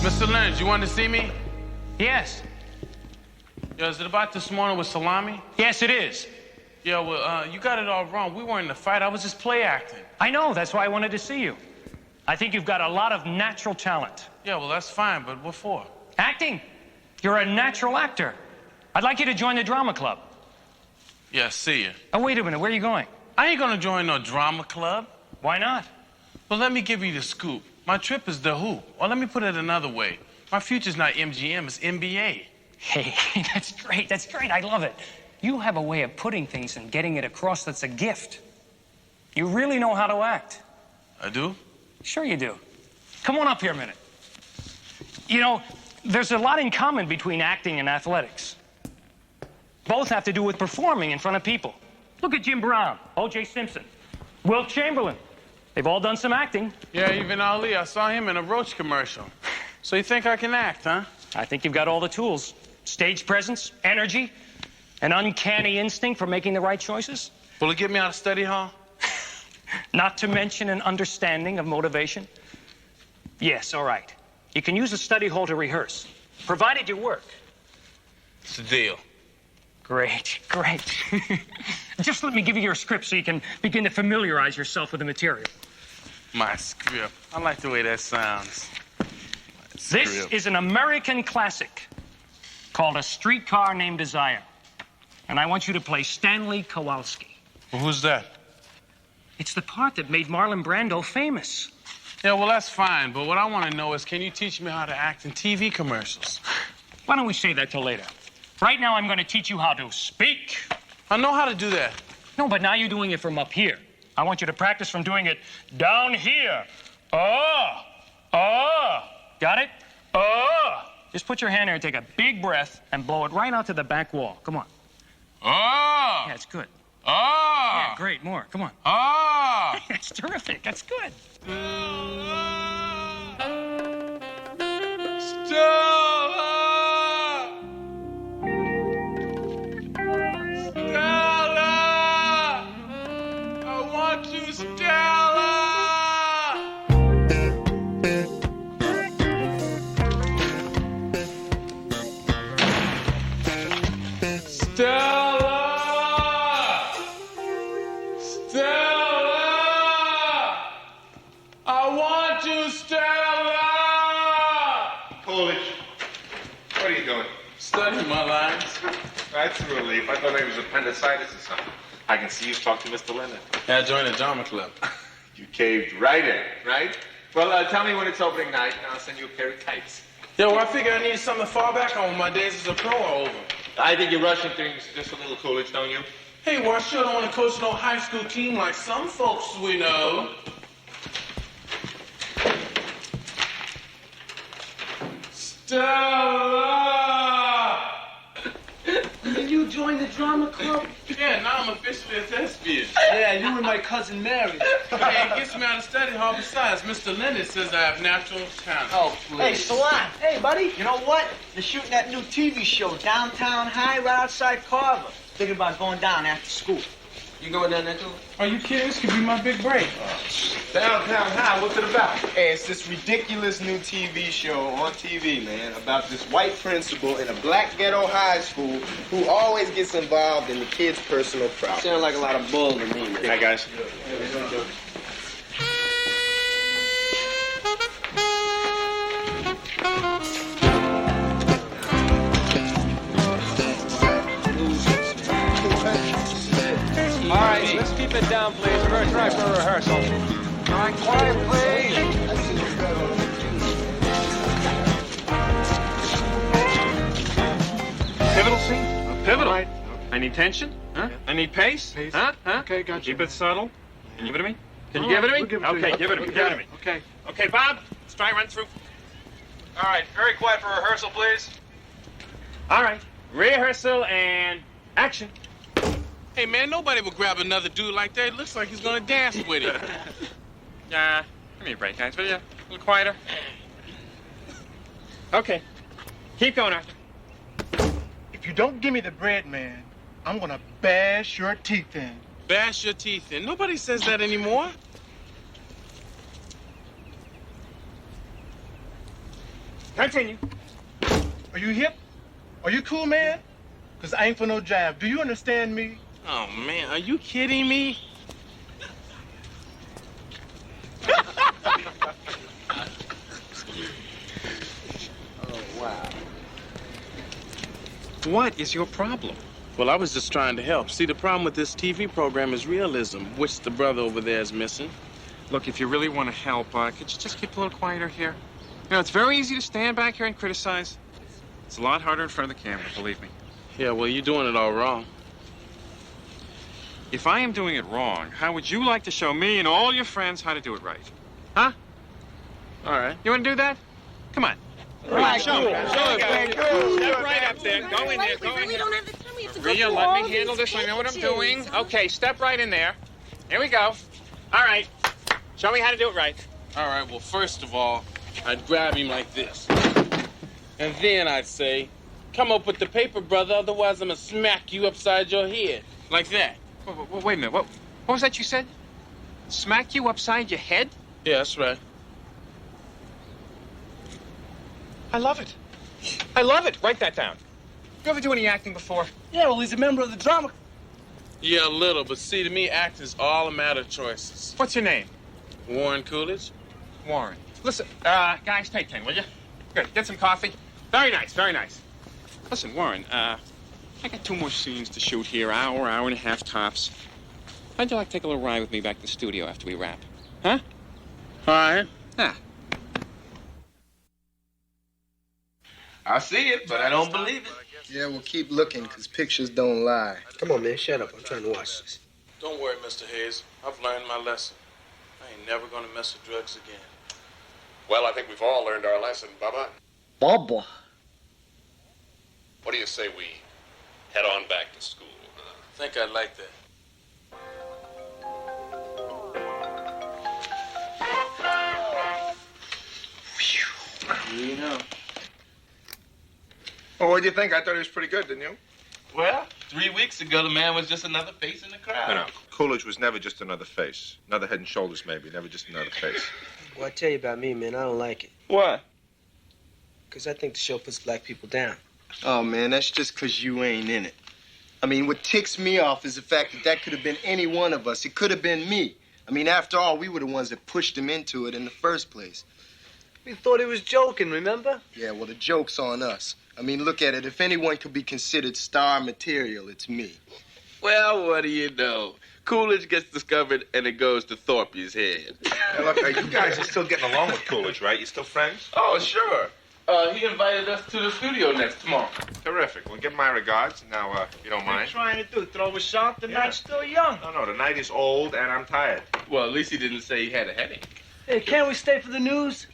Mr. Leonard, you wanted to see me? Yes. Yo, is it about this morning with Salami? Yes, it is. Yo, well, you got it all wrong. We weren't in a fight. I was just play acting. I know. That's why I wanted to see you. I think you've got a lot of natural talent. Yeah, well, that's fine, but what for? Acting. You're a natural actor. I'd like you to join the drama club. Yeah, see ya. Oh, wait a minute. Where are you going? I ain't gonna join no drama club. Why not? Well, let me give you the scoop. My trip is The Who. Or let me put it another way. My future's not MGM, it's NBA. Hey, that's great. That's great. I love it. You have a way of putting things and getting it across that's a gift. You really know how to act. I do? Sure you do. Come on up here a minute. You know, there's a lot in common between acting and athletics. Both have to do with performing in front of people. Look at Jim Brown, O.J. Simpson, Wilt Chamberlain. They've all done some acting. Yeah, even Ali. I saw him in a Roach commercial. So you think I can act, huh? I think you've got all the tools. Stage presence, energy, an uncanny instinct for making the right choices. Will it get me out of study hall? Not to mention an understanding of motivation. Yes, all right. You can use the study hall to rehearse, provided you work. It's a deal. Great, great. Just let me give you your script so you can begin to familiarize yourself with the material. My script. I like the way that sounds. This is an American classic called A Streetcar Named Desire. And I want you to play Stanley Kowalski. Well, who's that? It's the part that made Marlon Brando famous. Yeah, well, that's fine. But what I want to know is, can you teach me how to act in TV commercials? Why don't we save that till later? Right now, I'm going to teach you how to speak. I know how to do that. No, but now you're doing it from up here. I want you to practice from doing it down here. Got it? Just put your hand there and take a big breath and blow it right out to the back wall. Come on. Yeah, it's good. Yeah, great. More. Come on. That's terrific. That's good. Studying my lines. That's a relief. I thought maybe it was appendicitis or something. I can see you talk to Mr. Lennon. Yeah, I joined the drama club. You caved right in, right? Well, tell me when it's opening night, and I'll send you a pair of tights. Yeah, well, I figured I needed something to fall back on when my days as a pro are over. I think you're rushing things just a little, Coolidge, don't you? Hey, well, I sure don't want to coach no high school team like some folks we know. Stella! Did you join the drama club? Yeah, now I'm officially a thespian. Yeah, you and my cousin Mary. Hey, it gets me out of study hall. Besides, Mr. Lennon says I have natural talent. Oh, please. Hey, Salon. Hey, buddy. You know what? They're shooting that new TV show, Downtown High, right outside Carver. Thinking about going down after school. You going down there too? Are you kidding? This could be my big break. Downtown High, what's it about? Hey, it's this ridiculous new TV show on TV, man, about this white principal in a black ghetto high school who always gets involved in the kids' personal problems. Sounds like a lot of bull to me, man. Hi, guys. All right, let's keep it down, please. We're going to try for rehearsal. All right, quiet, please. Pivotal scene? Pivotal. Right. I need tension. Huh? I need pace. Huh? Okay, gotcha. Keep it subtle. Can you give it to me? Can you All give it to right, me? we'll give it to Okay, you. give it to me. We'll Give it get to me. it. Okay. Okay, Bob. Let's try run through. All right, very quiet for rehearsal, please. All right, rehearsal and action. Hey, man, nobody would grab another dude like that. It looks like he's going to dance with him. Give me a break, guys, will you? A little quieter. Okay, keep going, Arthur. If you don't give me the bread, man, I'm gonna bash your teeth in. Bash your teeth in. Nobody says that anymore. Continue. Are you hip? Are you cool, man? Because I ain't for no jive. Do you understand me? Oh, man, are you kidding me? What is your problem? Well, I was just trying to help. See, the problem with this TV program is realism, which the brother over there is missing. Look, if you really want to help, could you just keep a little quieter here? You know, it's very easy to stand back here and criticize. It's a lot harder in front of the camera, believe me. Yeah, well, you're doing it all wrong. If I am doing it wrong, how would you like to show me and all your friends how to do it right? Huh? All right. You want to do that? Come on. All right, show cool. it. Show it, man. Step right up there. Go in there. Go in there. Maria, let me handle this. I know what I'm doing. Okay, step right in there. Here we go. All right. Show me how to do it right. All right, well, first of all, I'd grab him like this. And then I'd say, come up with the paper, brother, otherwise I'm gonna smack you upside your head. Like that. Wait a minute. What was that you said? Smack you upside your head? Yeah, that's right. I love it. I love it. Write that down. You ever do any acting before? Yeah, well, he's a member of the drama. Yeah, a little, but see, to me, acting's all a matter of choices. What's your name? Warren Coolidge. Warren. Listen, guys, take 10, will you? Good. Get some coffee. Very nice, very nice. Listen, Warren, I got 2 more scenes to shoot here, hour and a half tops. How'd you like to take a little ride with me back to the studio after we wrap? Huh? All right. Ah. I see it, but I don't believe it. Yeah, well, keep looking, because pictures don't lie. Come on, man, shut up. I'm trying to watch this. Don't worry, Mr. Hayes. I've learned my lesson. I ain't never gonna mess with drugs again. Well, I think we've all learned our lesson, Bubba. Bubba? What do you say we head on back to school? I think I'd like that. You know. Well, what do you think? I thought he was pretty good, didn't you? Well, 3 weeks ago, the man was just another face in the crowd. No. Coolidge was never just another face. Another head and shoulders, maybe. Never just another face. Well, I tell you about me, man. I don't like it. Why? Because I think the show puts black people down. Oh, man, that's just because you ain't in it. I mean, what ticks me off is the fact that that could have been any one of us. It could have been me. I mean, after all, we were the ones that pushed him into it in the first place. We thought he was joking, remember? Yeah, well, the joke's on us. I mean, look at it. If anyone could be considered star material, it's me. Well, what do you know? Coolidge gets discovered, and it goes to Thorpe's head. Hey, look, you guys are still getting along with Coolidge, right? You still friends? Oh, sure. He invited us to the studio next month. Terrific. Well, give my regards. Now, if you don't What are mind. you trying to do? Throw us off? The night's still young. No, the night is old, and I'm tired. Well, at least he didn't say he had a headache. Hey, can't we stay for the news?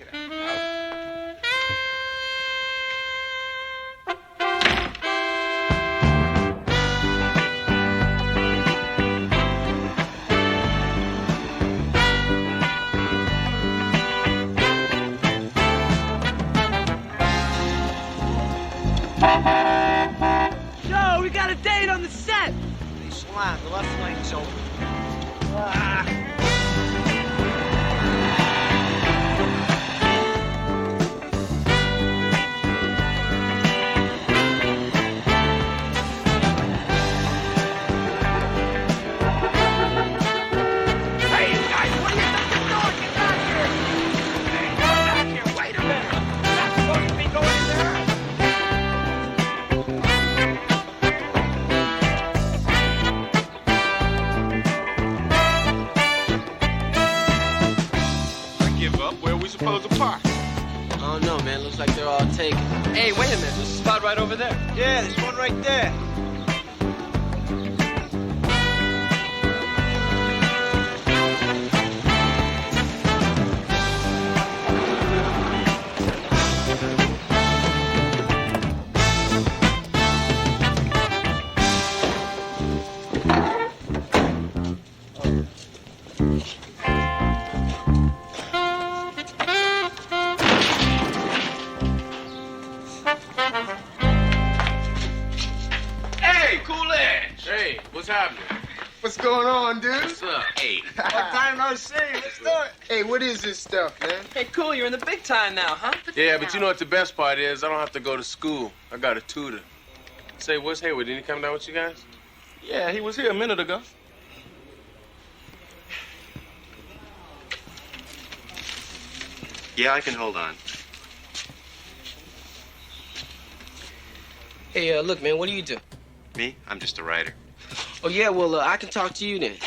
Yo, we got a date on the set. Hey, Slam, the left lane's open. Hey, you guys, what do you think you're doing? Get back here! Hey, get back here! Wait a minute! You're not supposed to be going there! I give up. Where are we supposed to park? I don't know, man. Looks like they're all taken. Hey, wait a minute. There's a spot right over there. Yeah, there's one right there. Hey, Coolidge! Hey, what's happening? What's going on, dude? What's up? Hey. Long time no see. Let's do it. Hey, what is this stuff, man? Hey, cool. You're in the big time now, huh? Yeah, but you know what the best part is? I don't have to go to school. I got a tutor. Say, where's Hayward? Did he come down with you guys? Yeah, he was here a minute ago. Yeah, I can hold on. Hey, look, man, what do you do? Me? I'm just a writer. Oh, yeah, well, I can talk to you then.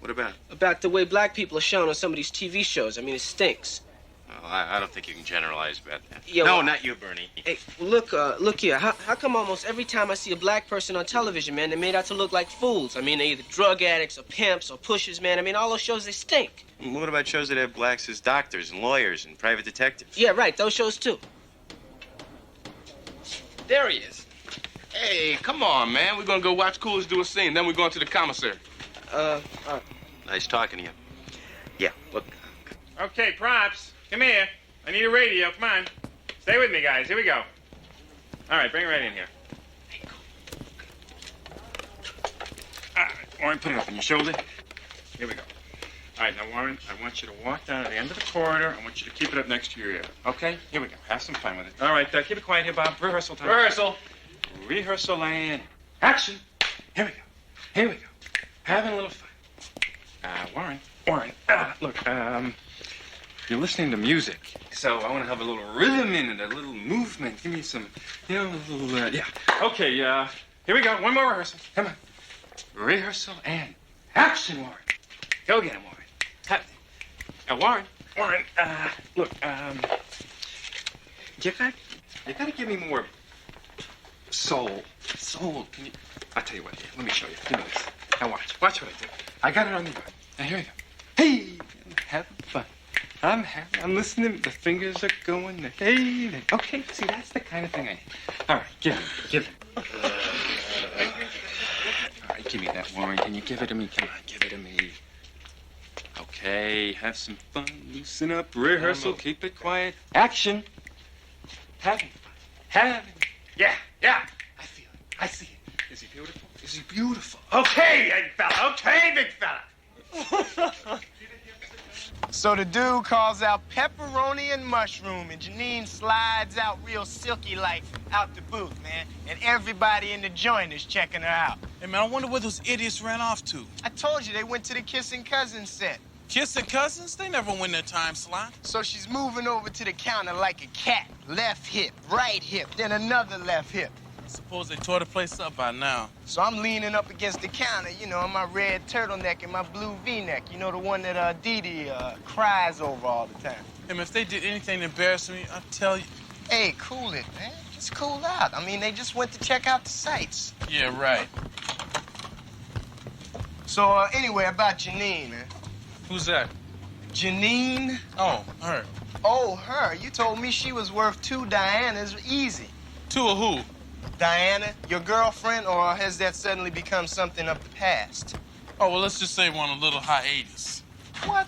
What about? About the way black people are shown on some of these TV shows. I mean, it stinks. Oh, I don't think you can generalize about that. Yeah, no, well, not you, Bernie. Hey, look here. How come almost every time I see a black person on television, man, they're made out to look like fools? I mean, they're either drug addicts or pimps or pushers, man. I mean, all those shows, they stink. What about shows that have blacks as doctors and lawyers and private detectives? Yeah, right. Those shows, too. There he is. Hey, come on, man. We're gonna go watch Coolidge do a scene. Then we're going to the commissary. Nice talking to you. Yeah, look. Okay, props. Come here. I need a radio. Come on. Stay with me, guys. Here we go. All right, bring it right in here. All right, Warren, put it up on your shoulder. Here we go. All right, now, Warren, I want you to walk down to the end of the corridor. I want you to keep it up next to your ear. Okay? Here we go. Have some fun with it. All right, keep it quiet here, Bob. Rehearsal time. Rehearsal. Rehearsal and action. Here we go. Here we go. Having a little fun. Warren, look, you're listening to music, so I want to have a little rhythm in it, a little movement. Give me some, a little, yeah. Okay, here we go. One more rehearsal. Come on. Rehearsal and action, Warren. Go get him, Warren. Warren, look, you gotta give me more soul. Soul, can you? I'll tell you what, let me show you. Give me this. Now watch what I do. I got it on the yard. Now here we go. Hey, I'm having fun. I'm listening. The fingers are going. Hey, okay. See, that's the kind of thing I need. All right, give it. All right, give me that, Warren. Can you give it to me? Come on, give it to me. Okay, have some fun. Loosen up. Rehearsal. Keep it quiet. Action. Having fun. Yeah. I feel it. I see it. Is he beautiful? Is he beautiful? Okay, big fella. Okay, big fella. So the dude calls out pepperoni and mushroom, and Janine slides out real silky-like out the booth, man. And everybody in the joint is checking her out. Hey, man, I wonder where those idiots ran off to. I told you, they went to the Kissing Cousins set. Kissing Cousins? They never win their time slot. So she's moving over to the counter like a cat. Left hip, right hip, then another left hip. Suppose they tore the place up by now. So I'm leaning up against the counter, in my red turtleneck and my blue V-neck. The one that Dee Dee cries over all the time. Hey, man, if they did anything to embarrass me, I'll tell you. Hey, cool it, man. Just cool out. I mean, they just went to check out the sights. Yeah, right. So, anyway, about Janine, man. Who's that? Janine. Oh, her. Oh, her. You told me she was worth 2 Dianas easy. 2 of who? Diana, your girlfriend, or has that suddenly become something of the past? Oh, well, let's just say we're on a little hiatus. What?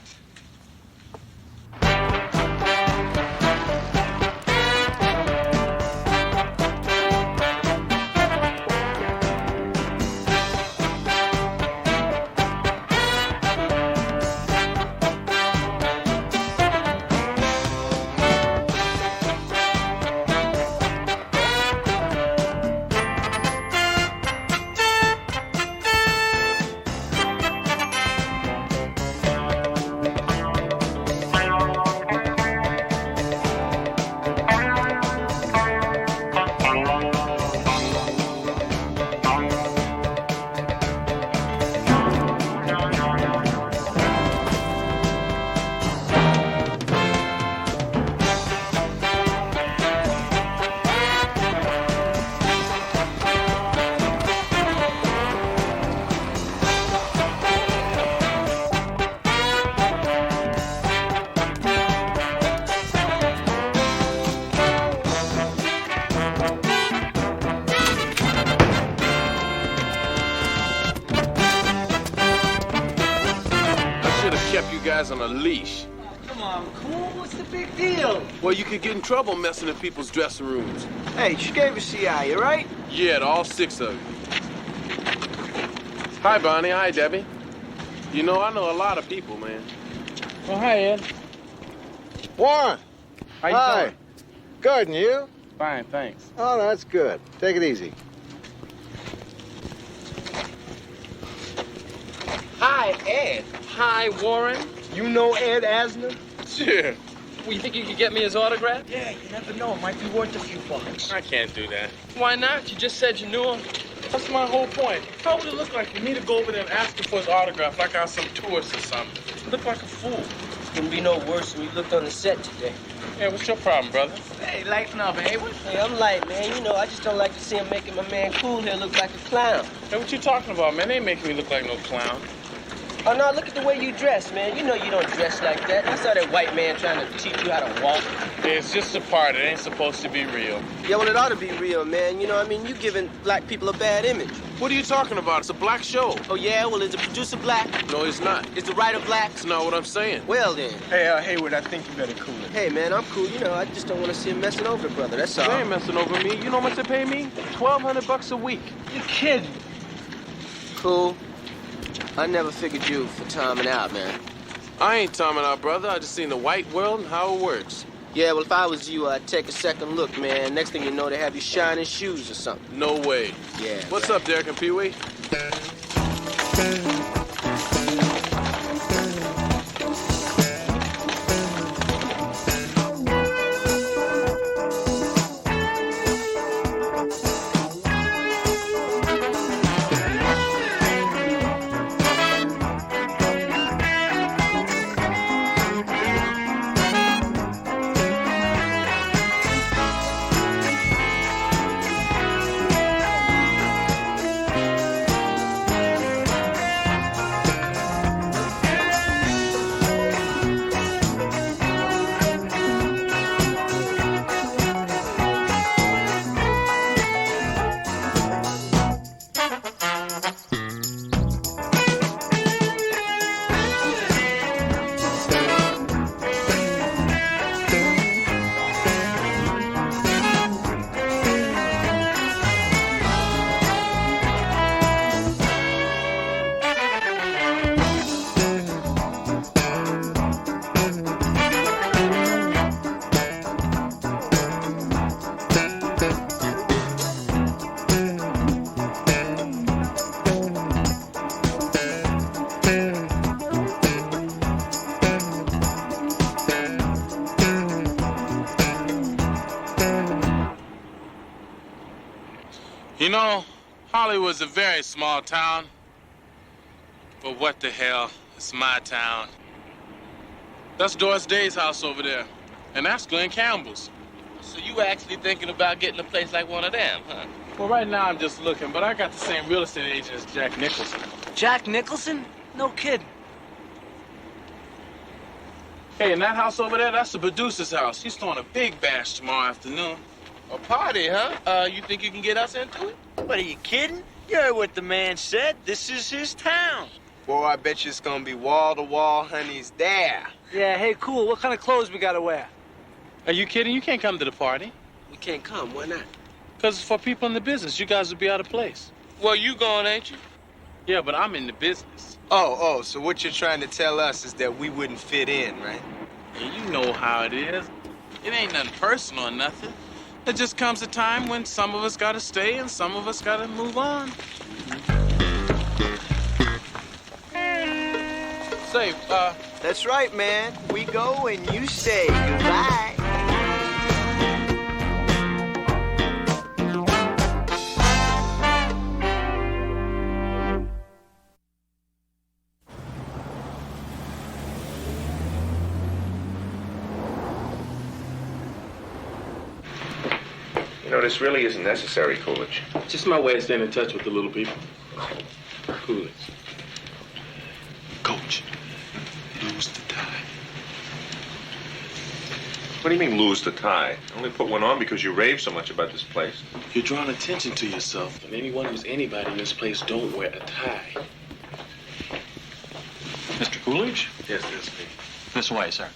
On a leash. Come on, cool. What's the big deal? Well, you could get in trouble messing in people's dressing rooms. Hey, she gave us CI, you right? Yeah, to all 6 of you. Hi, Bonnie. Hi, Debbie. I know a lot of people, man. Oh, hi, Ed. Warren. How you Hi. doing? Good, and you? Fine, thanks. Oh, that's good. Take it easy. Hi, Ed. Hi, Warren. You know Ed Asner? Yeah. Well, you think you could get me his autograph? Yeah, you never know. It might be worth a few bucks. I can't do that. Why not? You just said you knew him. That's my whole point. How would it look like for me to go over there and ask him for his autograph like I was some tourist or something? I look like a fool. Couldn't be no worse than you looked on the set today. Hey, what's your problem, brother? Hey, lighten up, Hayward. Hey, I'm light, man. You know, I just don't like to see him making my man Cool here look like a clown. Hey, what you talking about, man? They ain't making me look like no clown. Oh, no, look at the way you dress, man. You know you don't dress like that. I saw that white man trying to teach you how to walk. Yeah, it's just a part. It ain't supposed to be real. Yeah, well, it ought to be real, man. You know, I mean, you giving black people a bad image. What are you talking about? It's a black show. Oh, yeah? Well, is the producer black? No, he's not. Is the writer black? That's not what I'm saying. Well, then. Hey, Hayward, I think you better cool it. Hey, man, I'm cool. You know, I just don't want to see him messing over the brother. That's all. They ain't messing over me. You know how much they pay me? $1,200 a week. You kidding? Cool. I never figured you for timing out, man. I ain't timing out, brother. I just seen the white world and how it works. Yeah, well, if I was you, I'd take a second look, man. Next thing you know, they have you shining shoes or something. No way. Yeah. What's up, Derek and Pee-wee? You know, Hollywood's a very small town. But what the hell? It's my town. That's Doris Day's house over there. And that's Glenn Campbell's. So you actually thinking about getting a place like one of them, huh? Well, right now I'm just looking, but I got the same real estate agent as Jack Nicholson. Jack Nicholson? No kidding. Hey, and that house over there, that's the producer's house. He's throwing a big bash tomorrow afternoon. A party, huh? You think you can get us into it? What, are you kidding? You heard what the man said. This is his town. Boy, I bet you it's gonna be wall-to-wall honeys there. Yeah, hey, cool. What kind of clothes we gotta wear? Are you kidding? You can't come to the party. We can't come. Why not? Because it's for people in the business. You guys will be out of place. Well, you going, ain't you? Yeah, but I'm in the business. Oh, so what you're trying to tell us is that we wouldn't fit in, right? And you know how it is. It ain't nothing personal or nothing. There just comes a time when some of us gotta stay and some of us gotta move on. Say, That's right, man. We go and you stay. Goodbye. You know, this really isn't necessary, Coolidge. just my way of staying in touch with the little people. Coolidge. Coach, lose the tie. What do you mean, lose the tie? I only put one on because you rave so much about this place. You're drawing attention to yourself, and anyone who's anybody in this place don't wear a tie. Mr. Coolidge? Yes, this me. This way, sir.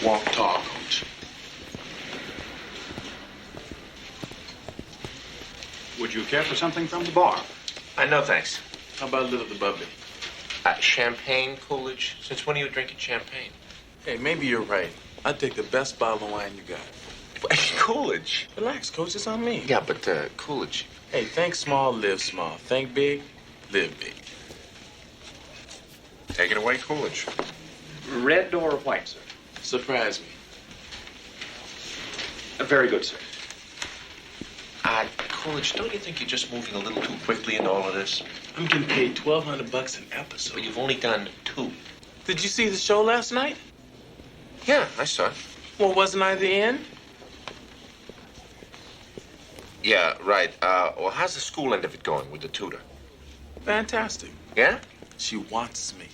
Walk tall, Coach. Would you care for something from the bar? No, thanks. How about a little of the bubbly? Champagne, Coolidge? Since when are you drinking champagne? Hey, maybe you're right. I'd take the best bottle of wine you got. Coolidge. Relax, Coach. It's on me. Yeah, but Coolidge. Hey, think small, live small. Think big, live big. Take it away, Coolidge. Red or white, sir? Surprise me. Very good, sir. Coolidge, don't you think you're just moving a little too quickly in all of this? I'm getting paid $1,200 an episode. But you've only done 2. Did you see the show last night? Yeah, I saw it. Well, wasn't I the end? Yeah, right. Well, how's the school end of it going with the tutor? Fantastic. Yeah? She wants me.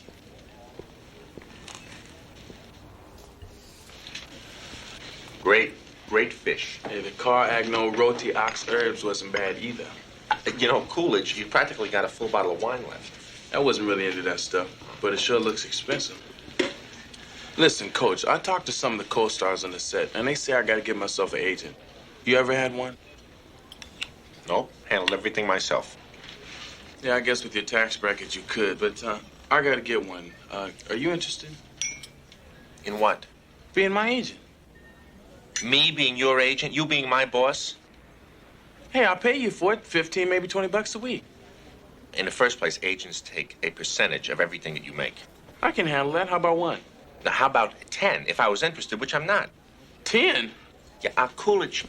Great fish. Hey, the car agno roti ox herbs wasn't bad either. You know, Coolidge, you practically got a full bottle of wine left. I wasn't really into that stuff, but it sure looks expensive. Listen, Coach, I talked to some of the co-stars on the set, and they say I gotta get myself an agent. You ever had one? Nope, handled everything myself. Yeah, I guess with your tax bracket you could, but I gotta get one. Are you interested? In what? Being my agent. Me being your agent, you being my boss? Hey, I'll pay you for it. 15, maybe $20 a week. In the first place, agents take a percentage of everything that you make. I can handle that. How about 1? Now, how about 10 if I was interested, which I'm not? 10? Yeah, Coolidge,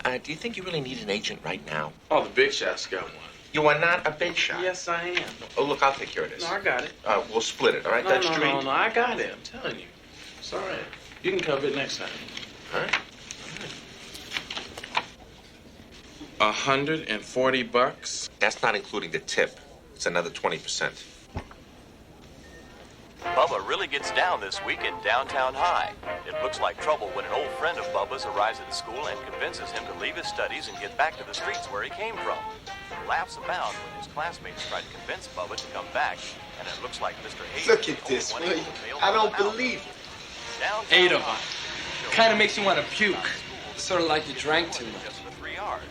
do you think you really need an agent right now? Oh, the big shot's got one. You are not a big shot. Yes, I am. Oh, look, I'll take care of this. No, I got it. We'll split it, all right? No, That's no, treat. no, I got it. I'm telling you. It's all right. You can cover it next time. All right. $140. That's not including the tip. It's another 20%. Bubba really gets down this week in Downtown High. It looks like trouble when an old friend of Bubba's arrives at the school and convinces him to leave his studies and get back to the streets where he came from. Laughs abound when his classmates try to convince Bubba to come back, and it looks like Mr. Hayes. Look at this, will you? I don't believe it. Eight of them. Kind of makes you want to puke. Sort of like you drank too much. Just for 3 hours.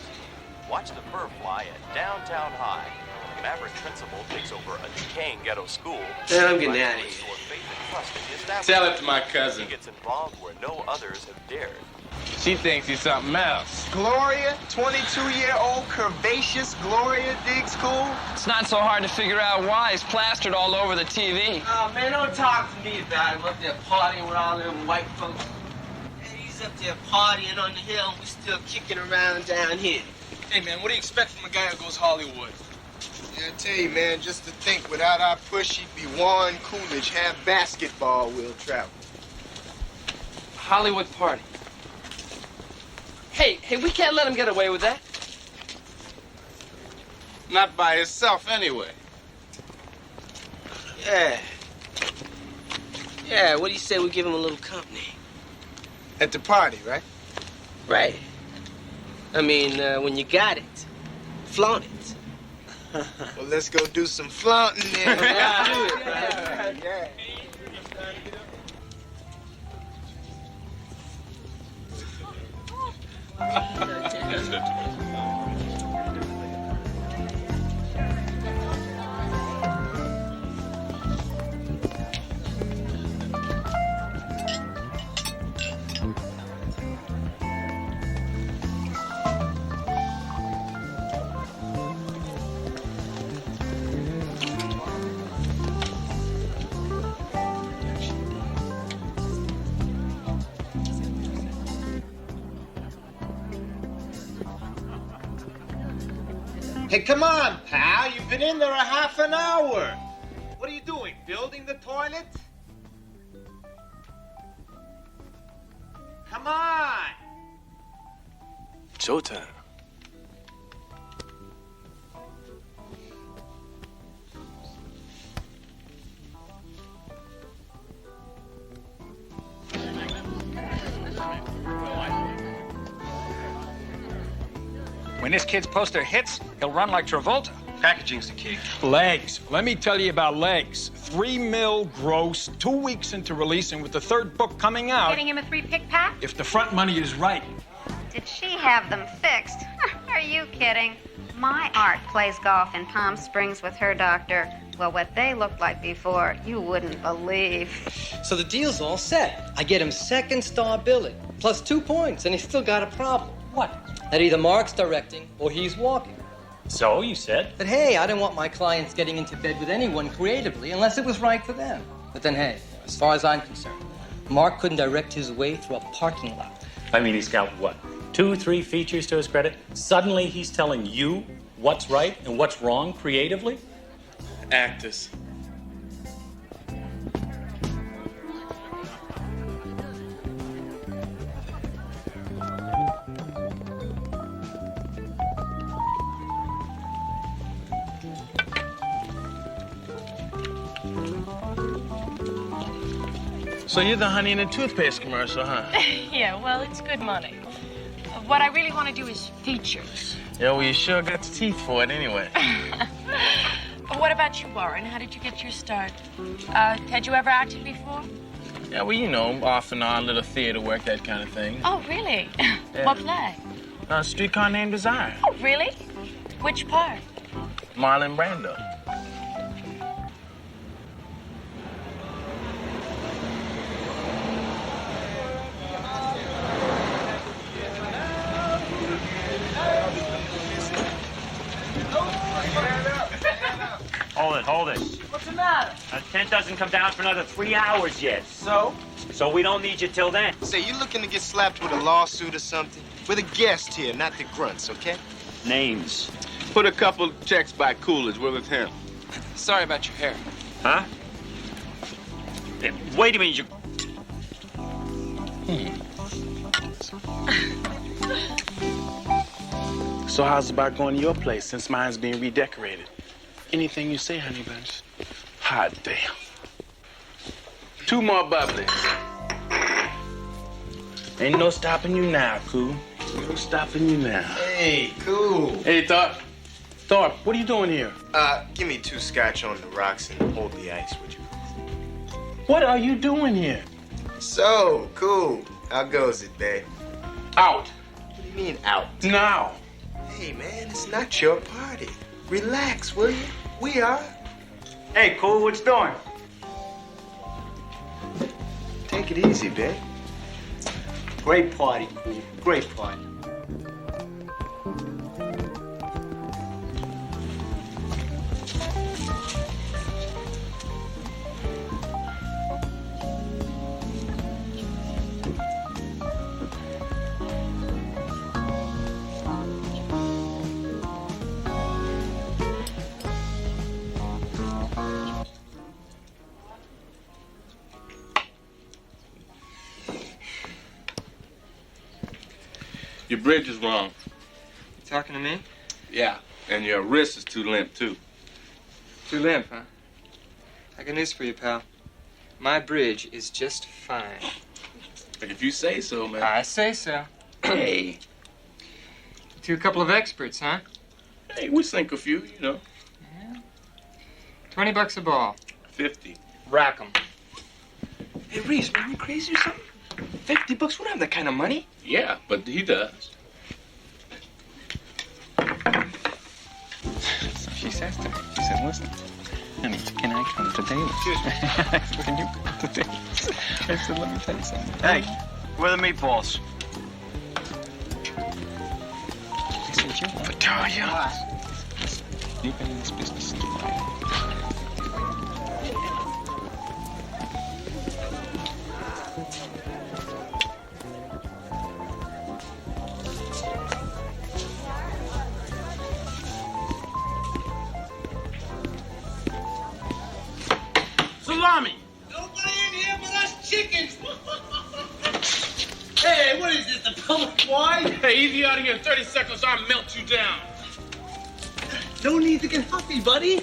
Watch the fur fly at Downtown High. The maverick principal takes over a decaying ghetto school. Man, I'm getting out of here. Tell it to my cousin. He gets involved where no others have dared. She thinks he's something else. Gloria, 22-year-old curvaceous Gloria digs cool. It's not so hard to figure out why. It's plastered all over the TV. Oh, man, don't talk to me about him up there partying with all them white folks. Hey, he's up there partying on the hill, and we still kicking around down here. Hey, man, what do you expect from a guy who goes Hollywood? Yeah, I tell you, man, just to think without our push, he'd be Warren Coolidge, half basketball will travel. Hollywood party. Hey, we can't let him get away with that. Not by himself, anyway. Yeah. Yeah, what do you say we give him a little company? At the party, right? Right. I mean, when you got it, flaunt it. Well, let's go do some flaunting then. Let's do it, right? Yeah. Hey, come on, pal. You've been in there a half an hour. What are you doing? Building the toilet? Come on. Showtime. When this kid's poster hits, he'll run like Travolta. Packaging's the key. Legs. Let me tell you about Legs. $3 million gross, 2 weeks into releasing with the 3rd book coming out. Getting him a 3-pick pack? If the front money is right. Did she have them fixed? Are you kidding? My Art plays golf in Palm Springs with her doctor. Well, what they looked like before, you wouldn't believe. So the deal's all set. I get him 2nd star billing, plus 2 points, and he's still got a problem. What? That either Mark's directing or he's walking. So, you said? But hey, I didn't want my clients getting into bed with anyone creatively unless it was right for them. But then hey, as far as I'm concerned, Mark couldn't direct his way through a parking lot. I mean, he's got what? 2, 3 features to his credit? Suddenly he's telling you what's right and what's wrong creatively? Actors. So you're the honey in the toothpaste commercial, huh? Yeah, well, it's good money. What I really want to do is features. Yeah, well, you sure got the teeth for it anyway. What about you, Warren? How did you get your start? Had you ever acted before? Yeah, well, you know, off and on, little theater work, that kind of thing. Oh, really? Yeah. What play? Streetcar Named Desire. Oh, really? Which part? Marlon Brando. Hold it. What's the matter? Tent doesn't come down for another 3 hours yet. So? So we don't need you till then. Say, you looking to get slapped with a lawsuit or something? We're the guests here, not the grunts, okay? Names. Put a couple checks by Coolidge. We're with him. Sorry about your hair. Huh? Wait a minute, you... So how's about going to your place since mine's being redecorated? Anything you say, honey bunch. Hot damn. 2 more bubblies. Ain't no stopping you now, Cool. No stopping you now. Hey, Cool. Hey, Thorpe. Thorpe, what are you doing here? Give me 2 scotch on the rocks and hold the ice, would you? What are you doing here? So, Cool. How goes it, babe? Out. What do you mean, out? Now. Hey, man, it's not your party. Relax, will you? We are. Hey, Cool, what you doing? Take it easy, babe. Great party, Cool. Great party. Your bridge is wrong. You talking to me? Yeah, and your wrist is too limp, too. Too limp, huh? I got news for you, pal. My bridge is just fine. Like if you say so, man. I say so. Hey. To a couple of experts, huh? Hey, we sink a few, you know. Yeah. $20 a ball. 50. Rack 'em. Hey, Reese, man, you crazy or something? $50? We don't have that kind of money. Yeah, but he does. So she says to me, she said, listen, honey, can I come to Davis? I said, can you come to Davis? I said, let me tell you something. Hey, where are the meatballs? I said, you Victoria. You've been in this business too long. Salami! Nobody in here but us chickens. Hey, what is this, the public wine? Hey, easy out of here. 30 seconds, I'll melt you down. No need to get huffy, buddy.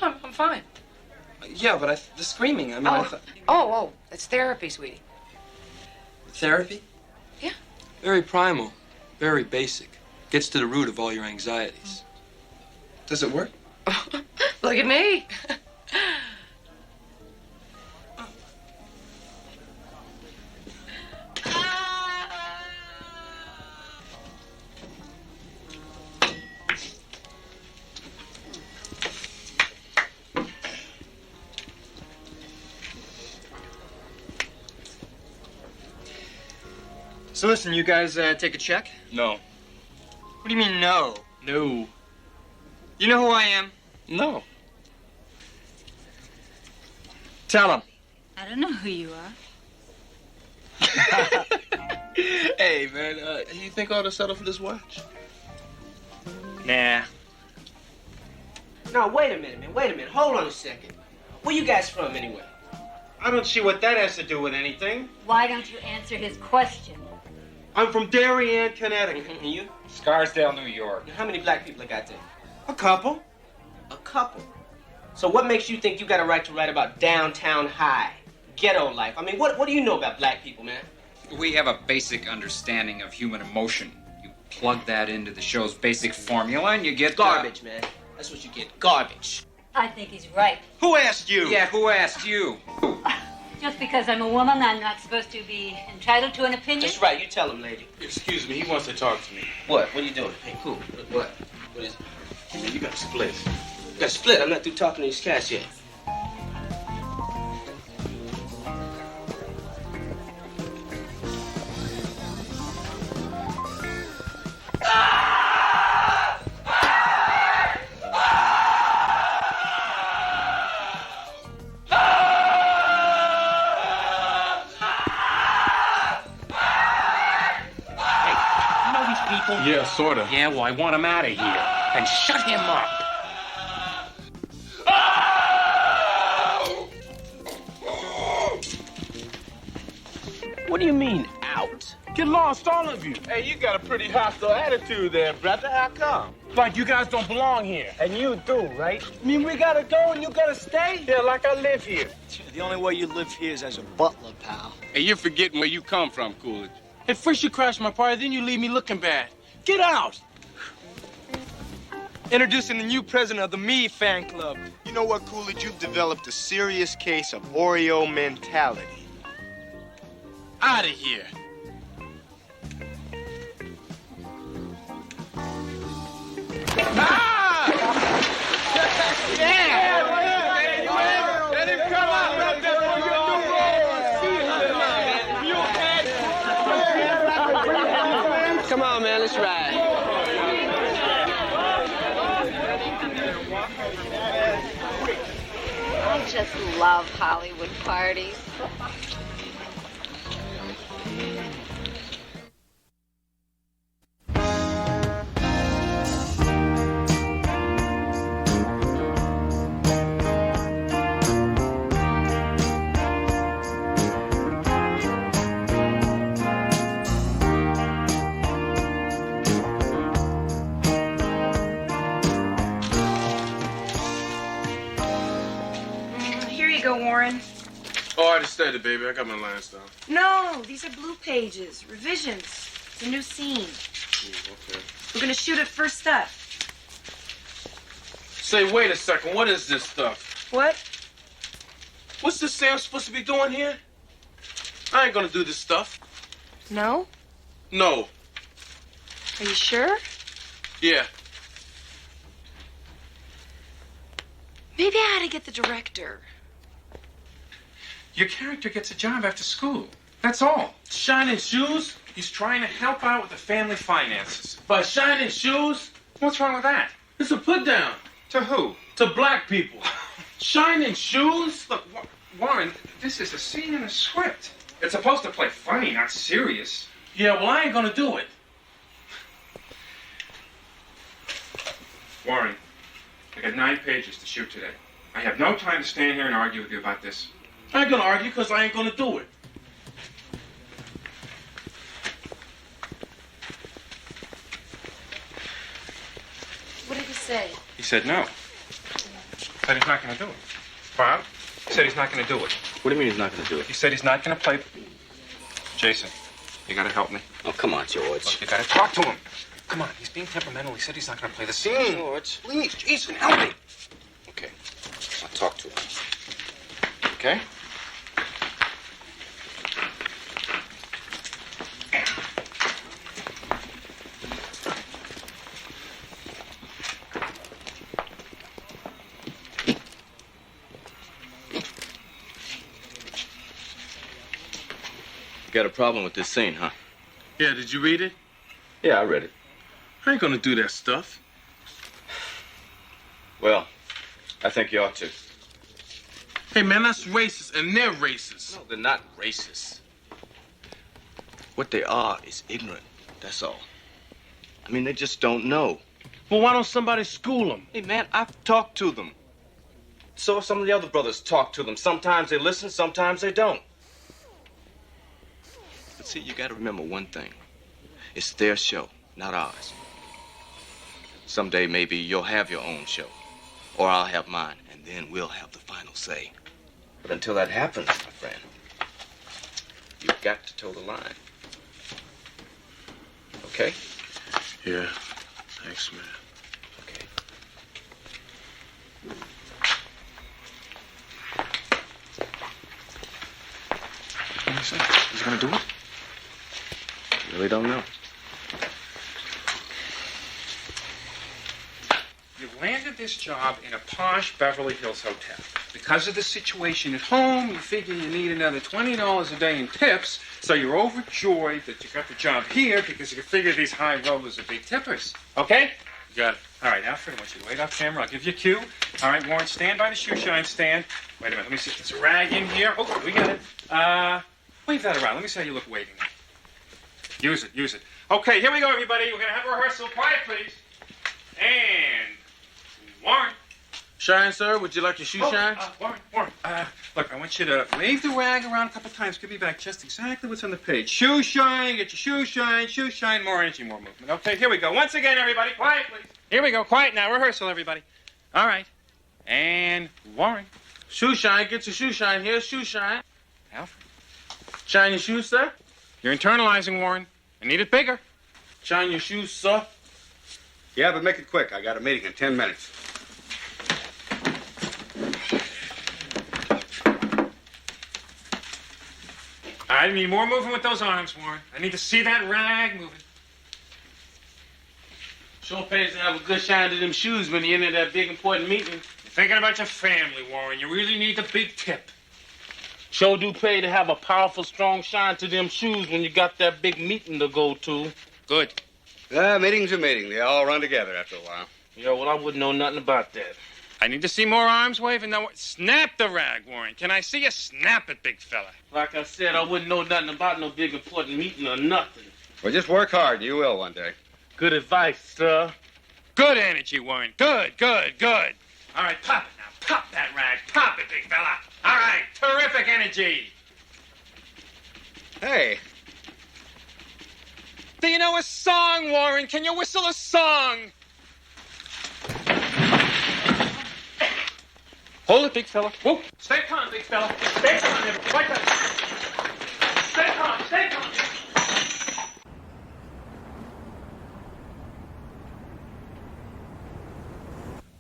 I'm fine. Yeah, but the screaming, I mean, I thought... Oh, it's therapy, sweetie. Therapy? Yeah. Very primal, very basic. Gets to the root of all your anxieties. Does it work? Look at me. So listen, you guys take a check? No. What do you mean, no? No. You know who I am? No. Tell him. I don't know who you are. Hey, man, you think I ought to settle for this watch? Nah. No, wait a minute, man. Wait a minute. Hold on a second. Where you guys from, anyway? I don't see what that has to do with anything. Why don't you answer his question? I'm from Darien, Connecticut. And you? Scarsdale, New York. How many black people I got there? A couple. A couple. So what makes you think you got a right to write about downtown high, ghetto life? I mean, what do you know about black people, man? We have a basic understanding of human emotion. You plug that into the show's basic formula and you get garbage, man. That's what you get. Garbage. I think he's right. Who asked you? Yeah, who asked you? Just because I'm a woman, I'm not supposed to be entitled to an opinion? That's right. You tell him, lady. Excuse me, he wants to talk to me. What? What are you doing? Hey, cool. What? What is it? Hey, man, you got a split. You got a split? I'm not through talking to these cats yet. Yeah, sorta. Yeah, well, I want him out of here. And shut him up. What do you mean, out? Get lost, all of you. Hey, you got a pretty hostile attitude there, brother. How come? Like you guys don't belong here. And you do, right? I mean, we gotta go and you gotta stay? Yeah, like I live here. The only way you live here is as a butler, pal. Hey, you're forgetting where you come from, Coolidge. At first you crash my party, then you leave me looking bad. Get out! Introducing the new president of the Me fan club. You know what, Coolidge? You've developed a serious case of Oreo mentality. Out of here. Let him come out right there for your new role. Come on, man. Let's ride. I just love Hollywood parties. Warren. Oh, I just studied, baby. I got my lines down. No, these are blue pages, revisions. It's a new scene. Okay. We're gonna shoot it first up. Say, wait a second. What is this stuff? What? What's this Sam supposed to be doing here? I ain't gonna do this stuff. No? No. Are you sure? Yeah. Maybe I ought to get the director. Your character gets a job after school. That's all. Shining shoes? He's trying to help out with the family finances. By shining shoes? What's wrong with that? It's a put down. To who? To black people. Shining shoes? Look, Warren, this is a scene in a script. It's supposed to play funny, not serious. Yeah, well, I ain't gonna do it. Warren, I got 9 pages to shoot today. I have no time to stand here and argue with you about this. I ain't gonna argue because I ain't gonna do it. What did he say? He said no. Said he's not going to do it. Bob? He said he's not going to do it. What do you mean he's not going to do it? He said he's not going to play... Jason, you got to help me. Oh, come on, George. Look, you got to talk to him. Come on, he's being temperamental. He said he's not going to play the scene. George. Please, Jason, help me. Okay, I'll talk to him. Okay? You got a problem with this scene, huh? Yeah, did you read it? Yeah, I read it. I ain't gonna do that stuff. Well, I think you ought to. Hey, man, that's racist, and they're racist. No, they're not racist. What they are is ignorant. That's all. I mean, they just don't know. Well, why don't somebody school them? Hey, man, I've talked to them. So have some of the other brothers talked to them. Sometimes they listen, sometimes they don't. But see, you gotta remember one thing. It's their show, not ours. Someday, maybe you'll have your own show. Or I'll have mine, and then we'll have the final say. But until that happens, my friend, you've got to toe the line. Okay? Yeah. Thanks, man. Okay. What do you say? He's gonna do it? Really don't know. You landed this job in a posh Beverly Hills hotel. Because of the situation at home, you figure you need another $20 a day in tips, so you're overjoyed that you got the job here because you can figure these high rollers are big tippers. Okay? You got it. All right, Alfred, I want you to wait off camera. I'll give you a cue. All right, Warren, stand by the shoe shine stand. Wait a minute, let me see if there's a rag in here. Oh, we got it. Wave that around. Let me see how you look waving it. Use it, use it. Okay, here we go, everybody. We're going to have a rehearsal. Quiet, please. And Warren. Shine, sir, would you like your shoe shine? Warren, look, I want you to wave the rag around a couple times. Give me back just exactly what's on the page. Shoe shine, get your shoe shine, more energy, more movement. Okay, here we go. Once again, everybody, quiet, please. Here we go, quiet now, rehearsal, everybody. All right. And Warren. Shoe shine, get your shoe shine. Here's shoe shine. Alfred. Shine your shoes, sir. You're internalizing, Warren. I need it bigger. Shine your shoes, sir. Yeah, but make it quick. I got a meeting in 10 minutes. I need more movement with those arms, Warren. I need to see that rag moving. Sure pays to have a good shine to them shoes when you're in that big important meeting. You're thinking about your family, Warren. You really need the big tip. Sure do pay to have a powerful, strong shine to them shoes when you got that big meeting to go to. Good. Meeting's a meeting. They all run together after a while. Yeah, well, I wouldn't know nothing about that. I need to see more arms waving. Now, snap the rag, Warren. Can I see you snap it, big fella? Like I said, I wouldn't know nothing about no big important meeting or nothing. Well, just work hard. You will one day. Good advice, sir. Good energy, Warren. Good, good, good. All right, pop it now. Pop that rag. Pop it, big fella. All right, terrific energy. Hey. Do you know a song, Warren? Can you whistle a song? Hold it, big fella. Whoa. Stay calm, big fella. Stay calm, everybody. Right there. Stay calm, stay calm.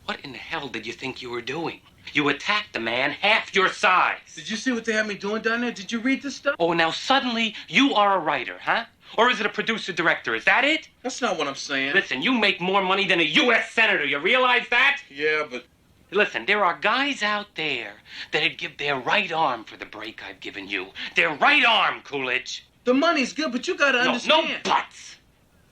What in the hell did you think you were doing? You attacked a man half your size. Did you see what they had me doing down there? Did you read the stuff? Oh, now suddenly you are a writer, huh? Or is it a producer-director? Is that it? That's not what I'm saying. Listen, you make more money than a U.S. senator. You realize that? Yeah, but... Listen, there are guys out there that'd give their right arm for the break I've given you. Their right arm, Coolidge. The money's good, but you gotta understand. No buts.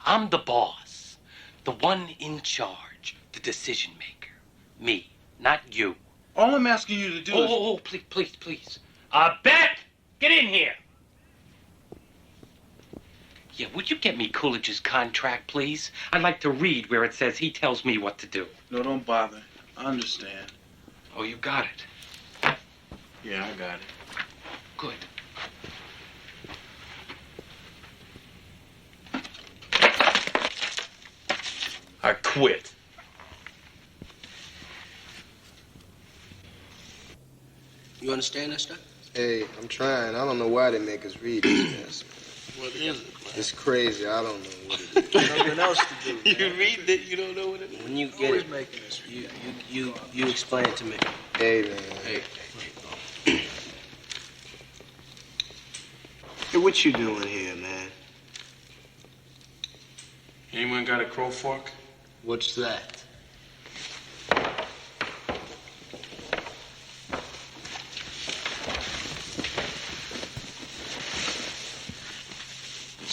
I'm the boss. The one in charge. The decision maker. Me, not you. All I'm asking you to do is... Oh, please. Beth, get in here. Yeah, would you get me Coolidge's contract, please? I'd like to read where it says he tells me what to do. No, don't bother. I understand. Oh, you got it? Yeah, I got it. Good. I quit. You understand that stuff? Hey, I'm trying. I don't know why they make us read this mess. What is it? It's crazy. I don't know what it is. Nothing else to do. You read it, you don't know what it is. When you get it, you explain it to me. Hey, man. Hey. Hey, what you doing here, man? Anyone got a crow fork? What's that?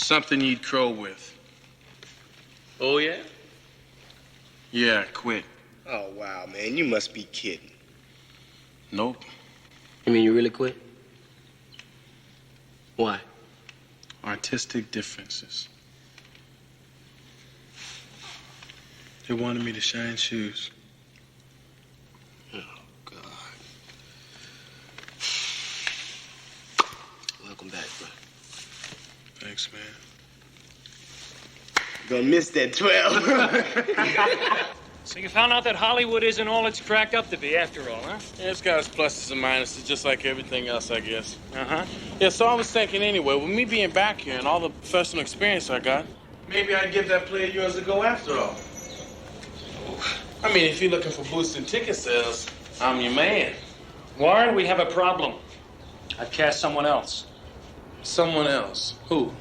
Something you'd crow with. Oh, yeah? Yeah, I quit. Oh, wow, man. You must be kidding. Nope. You mean you really quit? Why? Artistic differences. They wanted me to shine shoes. Oh, God. Welcome back, bro. Thanks, man. Gonna miss that 12. So you found out that Hollywood isn't all it's cracked up to be after all, huh? Yeah, it's got its pluses and minuses, just like everything else, I guess. Uh-huh. Yeah, so I was thinking anyway, with me being back here and all the professional experience I got, maybe I'd give that play of yours a go after all. I mean, if you're looking for boosting ticket sales, I'm your man. Warren, we have a problem. I've cast someone else. Someone else? Who?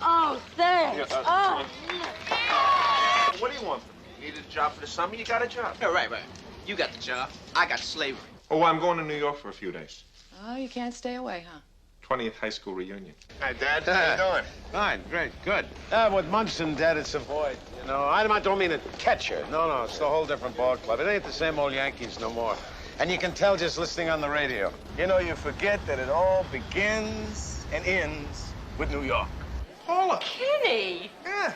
Oh, thanks. What do you want from me? You needed a job for the summer, you got a job. Yeah, right. You got the job. I got slavery. Oh, I'm going to New York for a few days. Oh, you can't stay away, huh? 20th high school reunion. Hi, Dad. How you doing? Fine, great, good. With Munson, Dad, it's a void. You know, I don't mean a catcher. No, it's a whole different ball club. It ain't the same old Yankees no more. And you can tell just listening on the radio. You know, you forget that it all begins and ends with New York. Paula. Kenny! Yeah.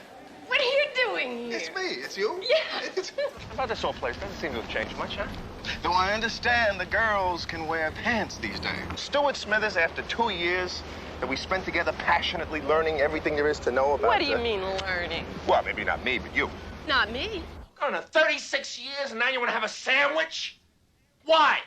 What are you doing here? It's me. It's you. Yeah. How about this old place? Doesn't seem to have changed much, huh? Though I understand the girls can wear pants these days. Stuart Smithers, after 2 years that we spent together passionately learning everything there is to know about... What do you mean, learning? Well, maybe not me, but you. Not me. Going to 36 years and now you want to have a sandwich? Why?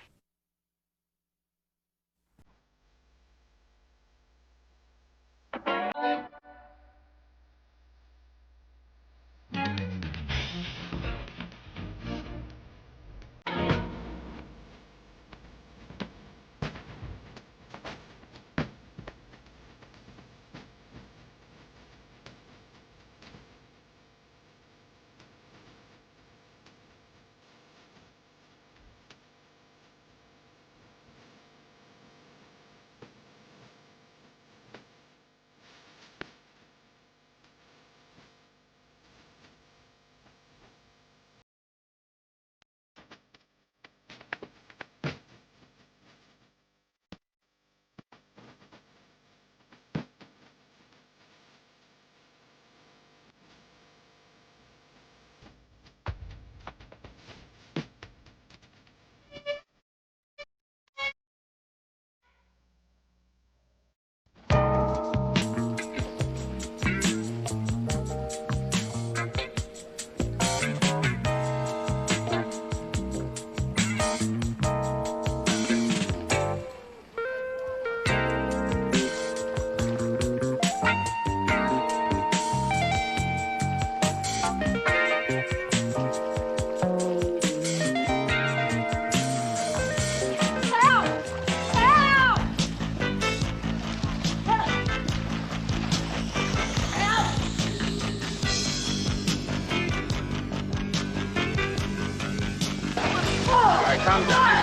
Calm down.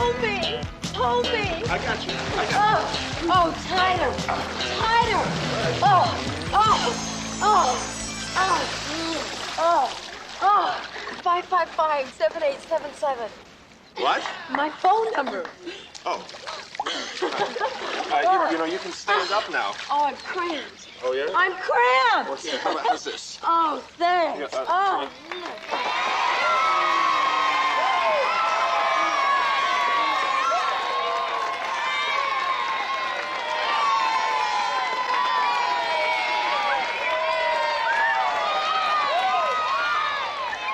Hold me! Hold me! I got you. Oh, tighter! Tighter! Oh! 555-7877. What? My phone number. Oh. You can stand up now. Oh, I'm cramped. Oh, yeah? I'm cramped. How about this? Oh, thanks. Yeah,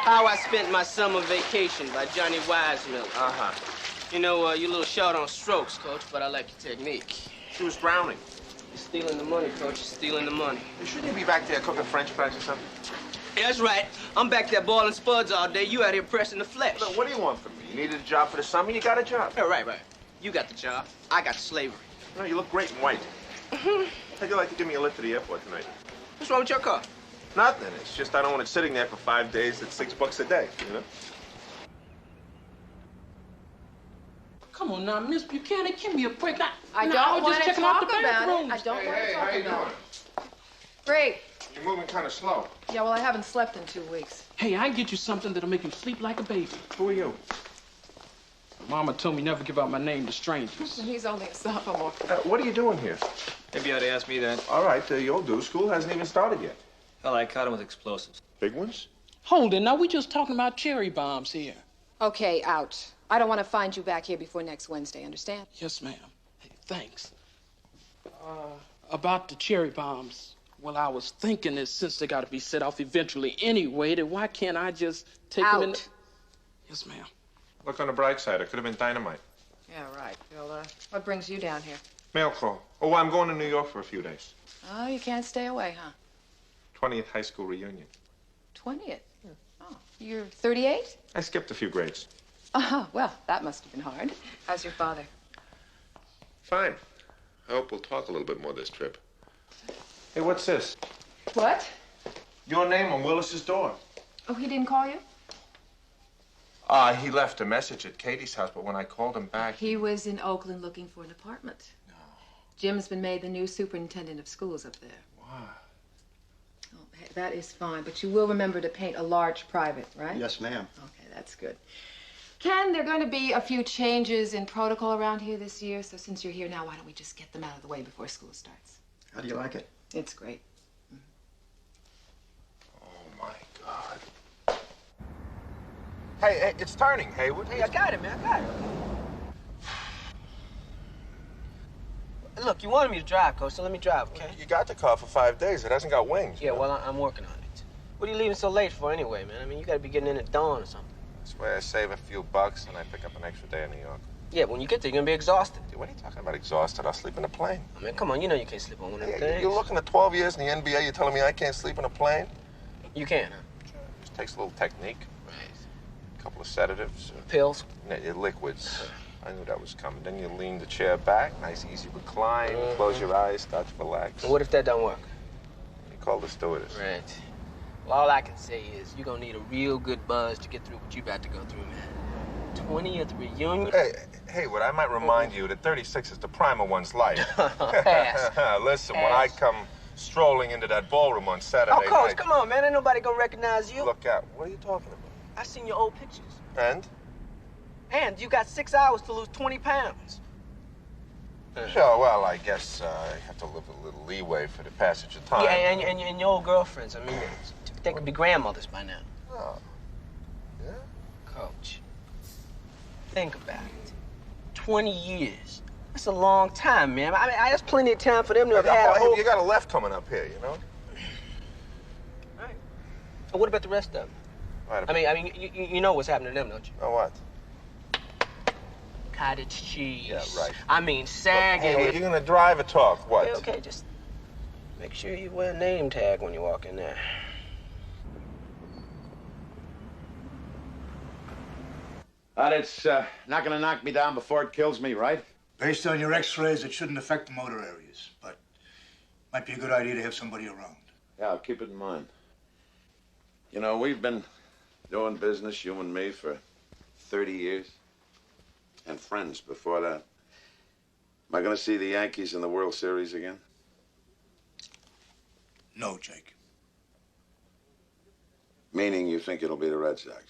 How I Spent My Summer Vacation by Johnny Weissmuller. Uh-huh. You know, you're a little short on strokes, Coach, but I like your technique. She was drowning. You're stealing the money, Coach. You're stealing the money. Shouldn't you be back there cooking French fries or something? Yeah, that's right. I'm back there boiling spuds all day. You out here pressing the flesh. Look, what do you want from me? You needed a job for the summer, you got a job. Yeah, right. You got the job. I got the slavery. No, you look great in white. How'd you like to give me a lift to the airport tonight? What's wrong with your car? Nothing. It's just I don't want it sitting there for 5 days at $6 a day, you know? Come on now, Miss Buchanan, give me a break. I was don't want just to checking out talk the about it. bathrooms. I don't want to Hey, talk how you about doing? it. Great. You're moving kind of slow. Yeah, well, I haven't slept in 2 weeks. Hey, I can get you something that'll make you sleep like a baby. Who are you? Mama told me never give out my name to strangers. He's only a sophomore. What are you doing here? Maybe you ought to ask me that. All right, you'll do. School hasn't even started yet. Well, I caught him with explosives. Big ones? Hold it, now we just talking about cherry bombs here. Okay, out. I don't want to find you back here before next Wednesday, understand? Yes, ma'am. Hey, thanks. About the cherry bombs, well, I was thinking that since they got to be set off eventually anyway, that why can't I just take them in the... Yes, ma'am. Look on the bright side. It could have been dynamite. Yeah, right. Well, what brings you down here? Mail call. Oh, I'm going to New York for a few days. Oh, you can't stay away, huh? 20th high school reunion. 20th? Oh, you're 38? I skipped a few grades. Uh-huh. Well, that must have been hard. How's your father? Fine. I hope we'll talk a little bit more this trip. Hey, what's this? What? Your name on Willis's door. Oh, he didn't call you? He left a message at Katie's house, but when I called him back... He was in Oakland looking for an apartment. No. Jim's been made the new superintendent of schools up there. Wow. Oh, hey, that is fine, but you will remember to paint a large private, right? Yes, ma'am. Okay, that's good. Ken, there are going to be a few changes in protocol around here this year, so since you're here now, why don't we just get them out of the way before school starts? How do you like it? It's great. Oh, my God. Hey, it's turning, Haywood. Hey, I got it, man. I got it. Look, you wanted me to drive, Coach, so let me drive, okay? You got the car for 5 days. It hasn't got wings. Yeah, well, I'm working on it. What are you leaving so late for anyway, man? I mean, you gotta be getting in at dawn or something. That's where I save a few bucks and I pick up an extra day in New York. Yeah, but when you get there, you're gonna be exhausted. Dude, what are you talking about exhausted? I'll sleep in a plane. I mean, come on, you know you can't sleep on one of them things. You're looking at 12 years in the NBA, you're telling me I can't sleep in a plane? You can, huh? Just takes a little technique. Right. A couple of sedatives. Pills? Liquids. I knew that was coming. Then you lean the chair back, nice easy recline, close your eyes, start to relax. And what if that don't work? You call the stewardess. Right. Well, all I can say is you're gonna need a real good buzz to get through what you about to go through, man. 20th reunion. Hey, what I might remind you that 36 is the prime of one's life. Pass. Listen, when I come strolling into that ballroom on Saturday Oh, Coach, night... come on, man. Ain't nobody gonna recognize you. Look out. What are you talking about? I seen your old pictures. And? And you got 6 hours to lose 20 pounds. Sure, well, I guess I have to live a little leeway for the passage of time. Yeah, and your old girlfriends, I mean, they could be grandmothers by now. Oh. Yeah? Coach, think about it. 20 years. That's a long time, man. I mean, that's plenty of time for them to have had a whole... You got a left coming up here, you know? Right. And what about the rest of them? Right. I mean, you know what's happening to them, don't you? Oh, what? Cottage cheese. Yeah, right. I mean, sagging. Hey, you're gonna drive or talk? What? Okay, just make sure you wear a name tag when you walk in there. It's not gonna knock me down before it kills me, right? Based on your x-rays, it shouldn't affect the motor areas, but might be a good idea to have somebody around. Yeah, I'll keep it in mind. You know, we've been doing business, you and me, for 30 years. And friends before that. Am I going to see the Yankees in the World Series again? No, Jake. Meaning you think it'll be the Red Sox?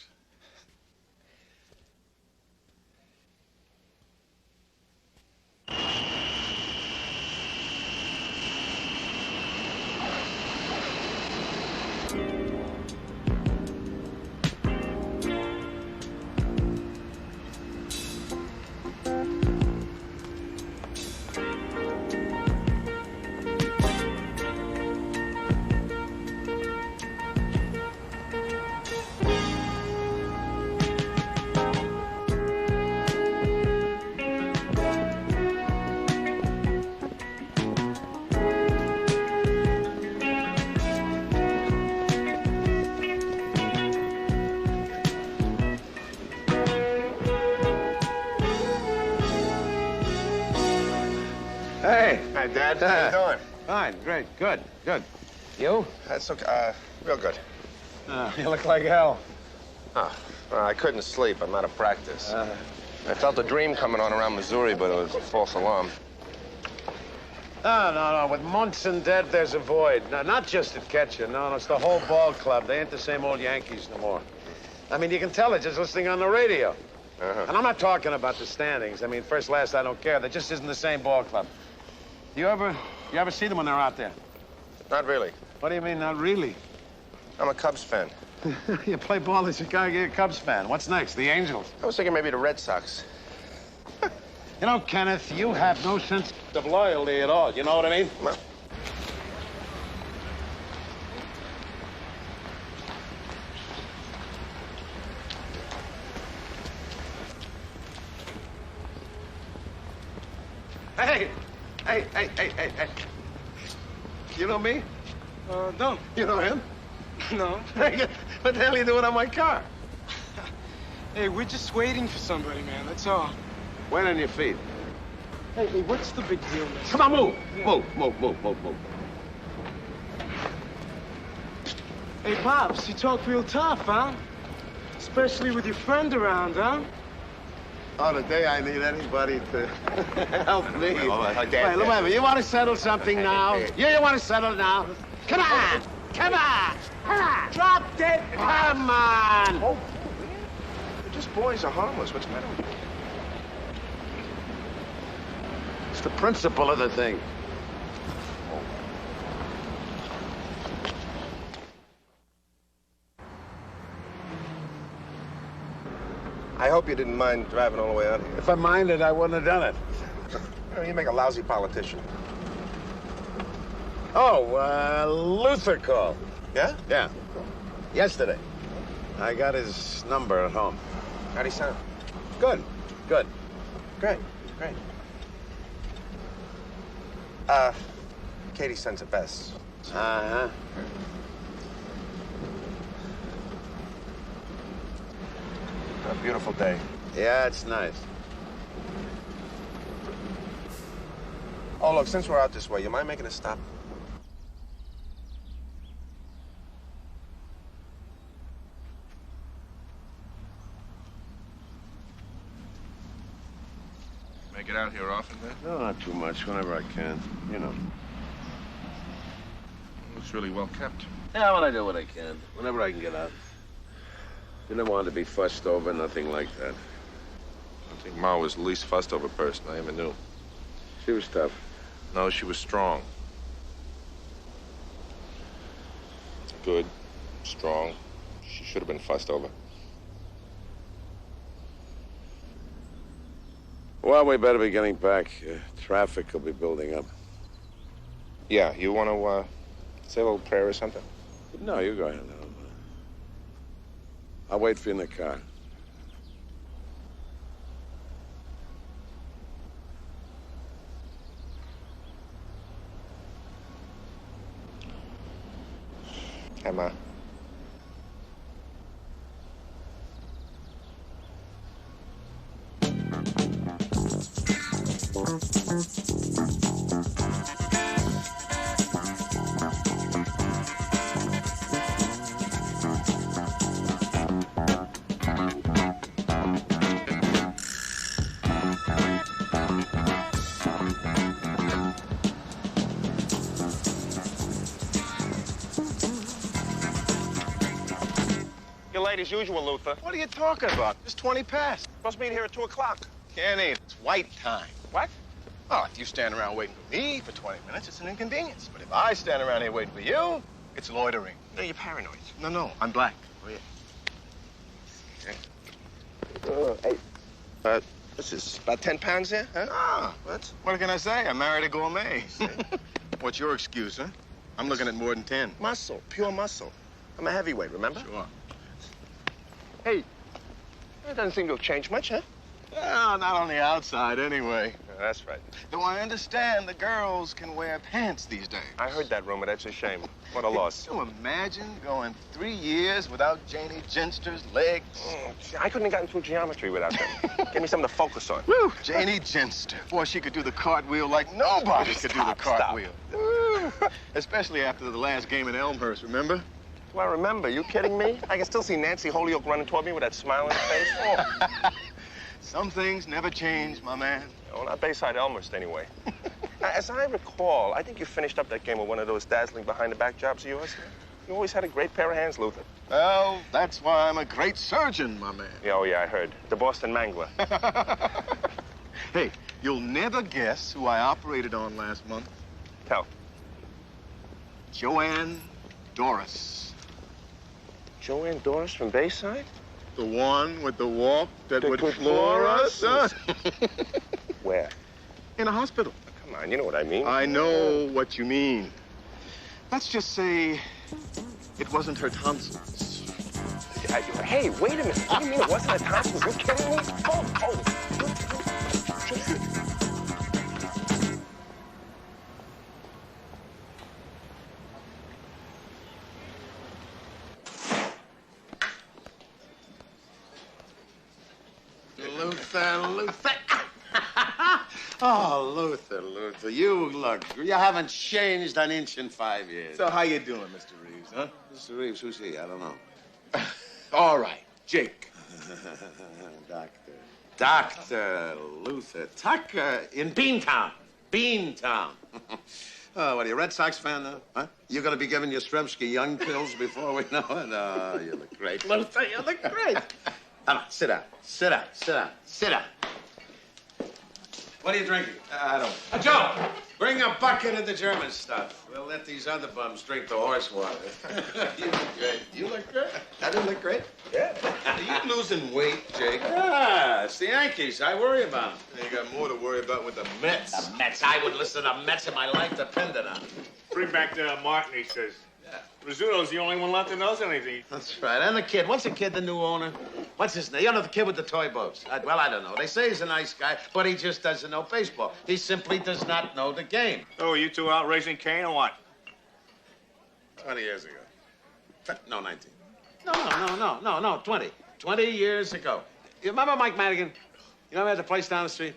Hey. Hi, Dad. How you doing? Fine, great, good. You? That's okay. Real good. You look like hell. Oh, well, I couldn't sleep. I'm out of practice. I felt a dream coming on around Missouri, but it was a false alarm. No. With Munson dead, there's a void. No, not just at catcher. No, it's the whole ball club. They ain't the same old Yankees no more. I mean, you can tell it just listening on the radio. And I'm not talking about the standings. I mean, first, last, I don't care. There just isn't the same ball club. You ever see them when they're out there? Not really. What do you mean, not really? I'm a Cubs fan. You play ball in Chicago, you're a Cubs fan. What's next, the Angels? I was thinking maybe the Red Sox. You know, Kenneth, you have no sense of loyalty at all. You know what I mean? Well. Hey. You know me? No. You know him? No. What the hell are you doing on my car? Hey, we're just waiting for somebody, man. That's all. Wait on your feet. Hey, what's the big deal, man? Come on, move. Move. Hey, Pops, you talk real tough, huh? Especially with your friend around, huh? Oh, the day I need anybody to help me. Dad, Hey, look, wait, you want to settle something now? You want to settle now? Come on! Drop dead! Come on! Oh, they're just boys are harmless. What's the matter with you? It's the principle of the thing. I hope you didn't mind driving all the way out here. If I minded, I wouldn't have done it. You make a lousy politician. Oh, Luther called. Yeah? Yeah. Yesterday. I got his number at home. How'd he sound? Good. Great. Katie sends it best. Uh-huh. A beautiful day. Yeah, it's nice. Oh, look, since we're out this way, you mind making a stop? Make it out here often, then? No, not too much. Whenever I can. You know. Looks really well kept. Yeah, when I do what I can. Whenever I can get out. Didn't want to be fussed over, nothing like that. I think Ma was the least fussed over person I ever knew. She was tough. No, she was strong. Good, strong. She should have been fussed over. Well, we better be getting back. Traffic will be building up. Yeah, you want to say a little prayer or something? No, you go ahead. I'll wait for you in the car. Hi, Ma. late as usual, Luther. What are you talking about? It's 20 past. Supposed to be in here at 2 o'clock. Can't eat. It's white time. What? Oh, if you stand around waiting for me for 20 minutes, it's an inconvenience. But if I stand around here waiting for you, it's loitering. No, you're paranoid. No, I'm black. Oh, yeah. Hey, this is about 10 pounds there, huh? Ah, what can I say? I married a gourmet. What's your excuse, huh? I'm looking at more than 10. Muscle, pure muscle. I'm a heavyweight, remember? Sure. Hey, that doesn't seem to have changed much, huh? Well, not on the outside, anyway. That's right. Though I understand the girls can wear pants these days. I heard that rumor. That's a shame. What a loss. Can you imagine going 3 years without Janie Genster's legs? I couldn't have gotten through geometry without them. Give me something to focus on. Woo! Janie Genster. Boy, she could do the cartwheel like nobody could do the cartwheel. Woo! Especially after the last game in Elmhurst, remember? Do I remember? You kidding me? I can still see Nancy Holyoke running toward me with that smile on her face. Oh. Some things never change, my man. Oh, not Bayside Elmhurst, anyway. Now, as I recall, I think you finished up that game with one of those dazzling behind-the-back jobs of yours. You always had a great pair of hands, Luther. Well, that's why I'm a great surgeon, my man. Yeah, oh, yeah, I heard. The Boston Mangler. Hey, you'll never guess who I operated on last month. Tell. Joanne Doris. Joanne Doris from Bayside? The one with the walk that would floor us? Huh? Where? In a hospital. Come on, you know what I mean. I know what you mean. Let's just say it wasn't her tonsils. Hey, wait a minute. What do you mean it wasn't her tonsils? You kidding me? Oh. Luther. Oh, Luther, you haven't changed an inch in 5 years. So how you doing, Mr. Reeves, huh? Mr. Reeves, who's he? I don't know. All right, Jake. Dr. Luther Tucker in Beantown. Beantown. Oh, what are you, Red Sox fan now? Huh? You're going to be giving your Stremski Young pills before we know it? Oh, you look great. Luther, you look great. Come on, sit down. Sit down. What are you drinking? I don't. Joe, bring a bucket of the German stuff. We'll let these other bums drink the horse water. You look great. You look great. I didn't look great? Yeah. Are you losing weight, Jake? Yeah, it's the Yankees. I worry about them. You got more to worry about with the Mets. The Mets. I would listen to Mets if my life depended on it. Bring back Martin, he says. Rizzuto's the only one left that knows anything. That's right. And the kid. What's the kid, the new owner? What's his name? You know, the kid with the toy boats. Well, I don't know. They say he's a nice guy, but he just doesn't know baseball. He simply does not know the game. Oh, you two out raising Cain or what? 20 years ago. No, 19. No, 20. 20 years ago. You remember Mike Madigan? You know, we had the place down the street?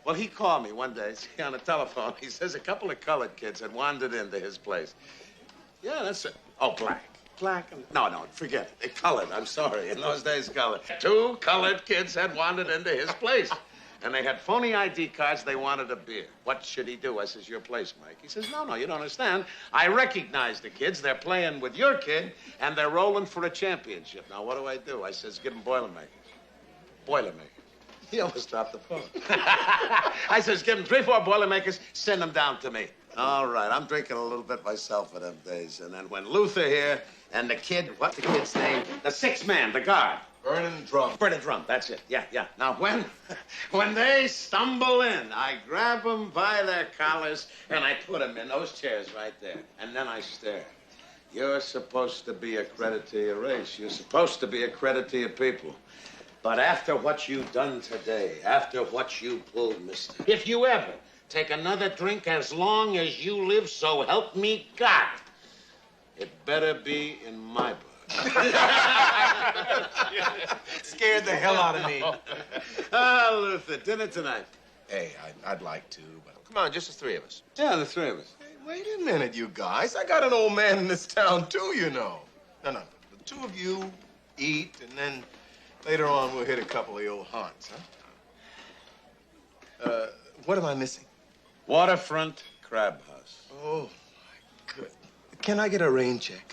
Well, he called me one day on the telephone. He says a couple of colored kids had wandered into his place. Yeah, that's it. Oh, black. No, forget it. They colored. I'm sorry. In those days, colored. 2 colored kids had wandered into his place. And they had phony ID cards. They wanted a beer. What should he do? I says, your place, Mike. He says, no, you don't understand. I recognize the kids. They're playing with your kid, and they're rolling for a championship. Now, what do? I says, give them Boilermakers. Boilermakers. He almost dropped the phone. I says, give them 3, 4 Boilermakers. Send them down to me. All right, I'm drinking a little bit myself for them days. And then when Luther here and the kid, what's the kid's name? The 6th man, the guard. Vernon Drum, that's it. Yeah. Now, when they stumble in, I grab them by their collars and I put them in those chairs right there. And then I stare. You're supposed to be a credit to your race. You're supposed to be a credit to your people. But after what you've done today, after what you pulled, mister, if you ever take another drink as long as you live, so help me God, it better be in my blood. Scared the hell out of me. Luther, dinner tonight. Hey, I'd like to, but... Come on, just the 3 of us. Yeah, the 3 of us. Hey, wait a minute, you guys. I got an old man in this town, too, you know. No. The 2 of you eat, and then later on we'll hit a couple of the old haunts, huh? What am I missing? Waterfront Crab House. Oh, my goodness. Can I get a rain check?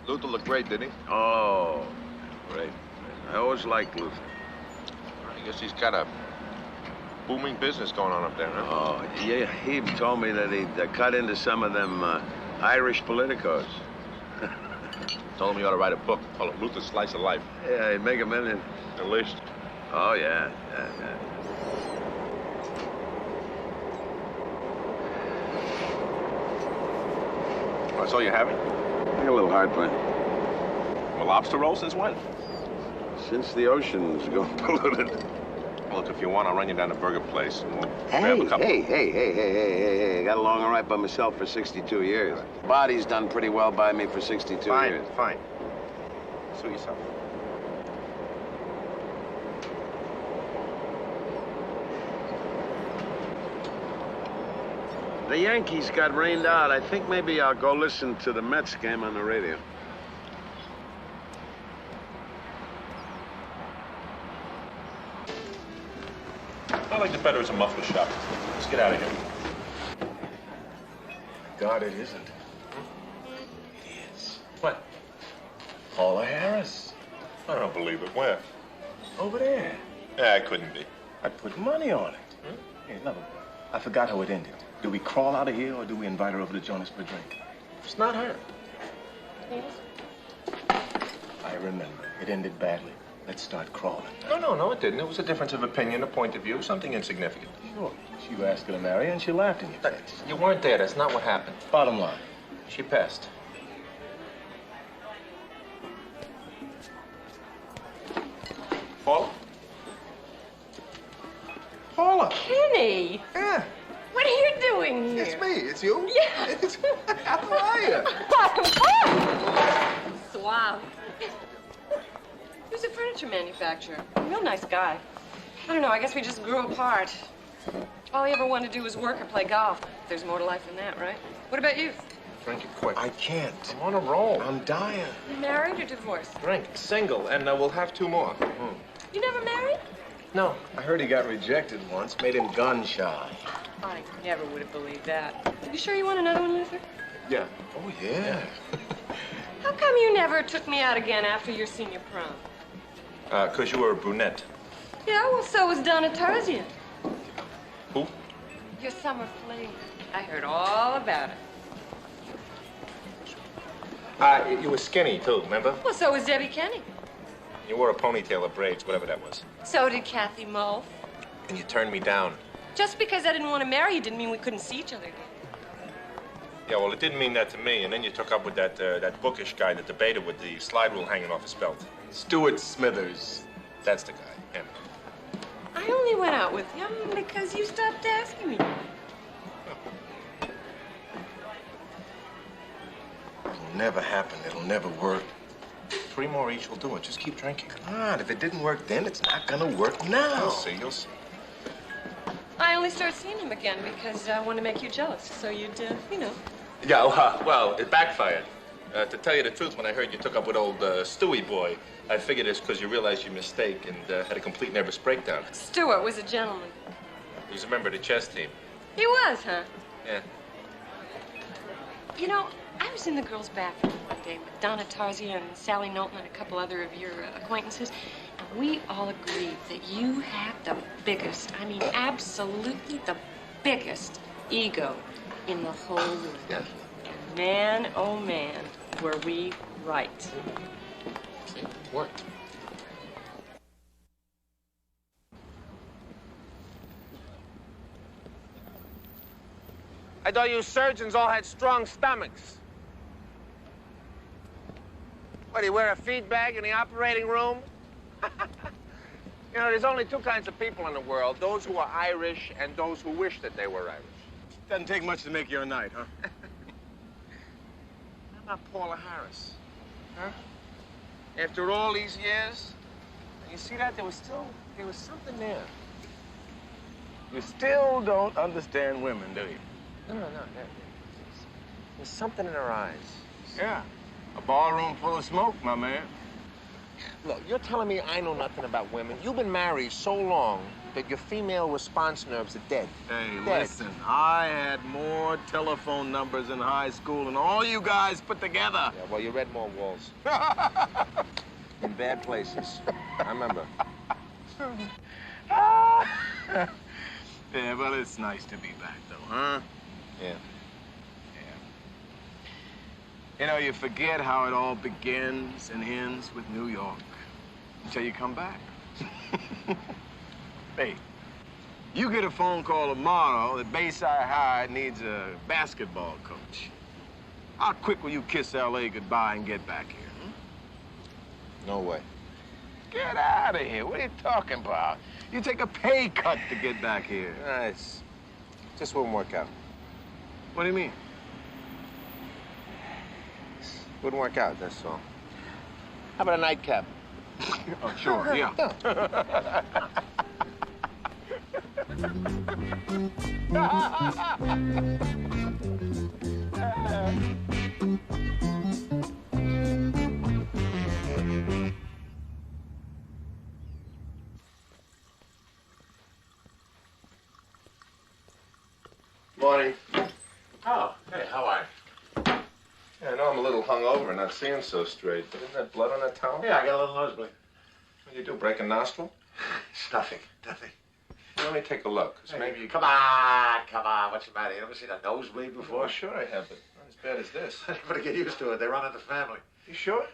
Luther looked great, didn't he? Oh, great. I always liked Luther. I guess he's got a booming business going on up there, huh? Oh, yeah, he told me that he'd cut into some of them Irish politicos. Told him he ought to write a book called Luther's Slice of Life. Yeah, he'd make $1 million. At least. Oh, yeah. That's all you're having? A little heartburn. A lobster roll since when? Since the ocean's gone polluted. Look, if you want, I'll run you down to Burger Place and we'll grab a couple. Hey. I got along all right by myself for 62 years. Body's done pretty well by me for 62 years. Fine. Suit yourself. The Yankees got rained out. I think maybe I'll go listen to the Mets game on the radio. I like the better as a muffler shop. Let's get out of here. God, it isn't. It is. What? Paula Harris. I don't believe it. Where? Over there. Yeah, it couldn't be. I'd put money on it. Hey, look, I forgot how it ended. Do we crawl out of here or do we invite her over to join us for a drink? It's not her. I remember. It ended badly. Let's start crawling. No, it didn't. It was a difference of opinion, a point of view, something insignificant. Sure. You asked her to marry and she laughed in your face. You weren't there. That's not what happened. Bottom line. She passed. Paula? Paula! Kenny! Yeah. What are you doing here? It's me. It's you? Yeah. How are you? Suave. He was a furniture manufacturer. Real nice guy. I don't know, I guess we just grew apart. All he ever wanted to do was work or play golf. There's more to life than that, right? What about you? Drink it quick. I can't. I'm on a roll. I'm dying. You married or divorced? Drink. Single, and we'll have 2 more. You never married? No. I heard he got rejected once. Made him gun shy. I never would have believed that. You sure you want another one, Luther? Yeah. Oh, yeah. How come you never took me out again after your senior prom? 'Cause you were a brunette. Yeah, well, so was Donna Tarzian. Who? Your summer fling. I heard all about it. You were skinny, too, remember? Well, so was Debbie Kenny. You wore a ponytail or braids, whatever that was. So did Kathy Moe. And you turned me down. Just because I didn't want to marry you didn't mean we couldn't see each other again. Yeah, well, it didn't mean that to me. And then you took up with that bookish guy, the debater with the slide rule hanging off his belt. Stuart Smithers. That's the guy, him. I only went out with him because you stopped asking me. It'll never happen. It'll never work. 3 more each will do it. Just keep drinking. Come on. If it didn't work then, it's not gonna work now. You'll see. I only started seeing him again because I wanted to make you jealous. So you'd, Yeah, well, it backfired. To tell you the truth, when I heard you took up with old Stewie boy, I figured it's because you realized your mistake and had a complete nervous breakdown. Stuart was a gentleman. He's a member of the chess team. He was, huh? Yeah. You know, I was in the girls' bathroom one day with Donna Tarzian and Sally Knowlton and a couple other of your acquaintances, and we all agreed that you had the biggest, I mean, absolutely the biggest ego in the whole room. Yeah. And man, oh man, were we right. See, it worked. I thought you surgeons all had strong stomachs. What, do you wear a feed bag in the operating room? You know, there's only 2 kinds of people in the world, those who are Irish and those who wish that they were Irish. Doesn't take much to make your night, huh? How about Paula Harris? Huh? After all these years, you see that? There was something there. You still don't understand women, do you? No. There's something in her eyes. Yeah. A ballroom full of smoke, my man. Look, you're telling me I know nothing about women. You've been married so long. that your female response nerves are dead. Hey, Dead. listen, I had more telephone numbers in high school than all you guys put together. Yeah, well, you read more walls. In bad places. I remember. Yeah, well, it's nice to be back, though, huh? Yeah. You know, you forget how it all begins and ends with New York until you come back. Hey, you get a phone call tomorrow that Bayside High needs a basketball coach. How quick will you kiss L.A. goodbye and get back here? No way. Get out of here. What are you talking about? You take a pay cut to get back here. Nice. Just wouldn't work out. What do you mean? Wouldn't work out, that's all. How about a nightcap? Oh, sure, yeah. Morning. Oh, hey, how are you? Yeah, I know I'm a little hungover, not seeing so straight, but isn't that blood on that towel? Yeah, I got a little nosebleed. What do you do, break a nostril? It's nothing, nothing. Let me take a look, 'cause maybe you... Come on. What's the matter? You ever seen a nosebleed before? Oh, sure I have, but not as bad as this. You better get used to it. They run in the family. You sure?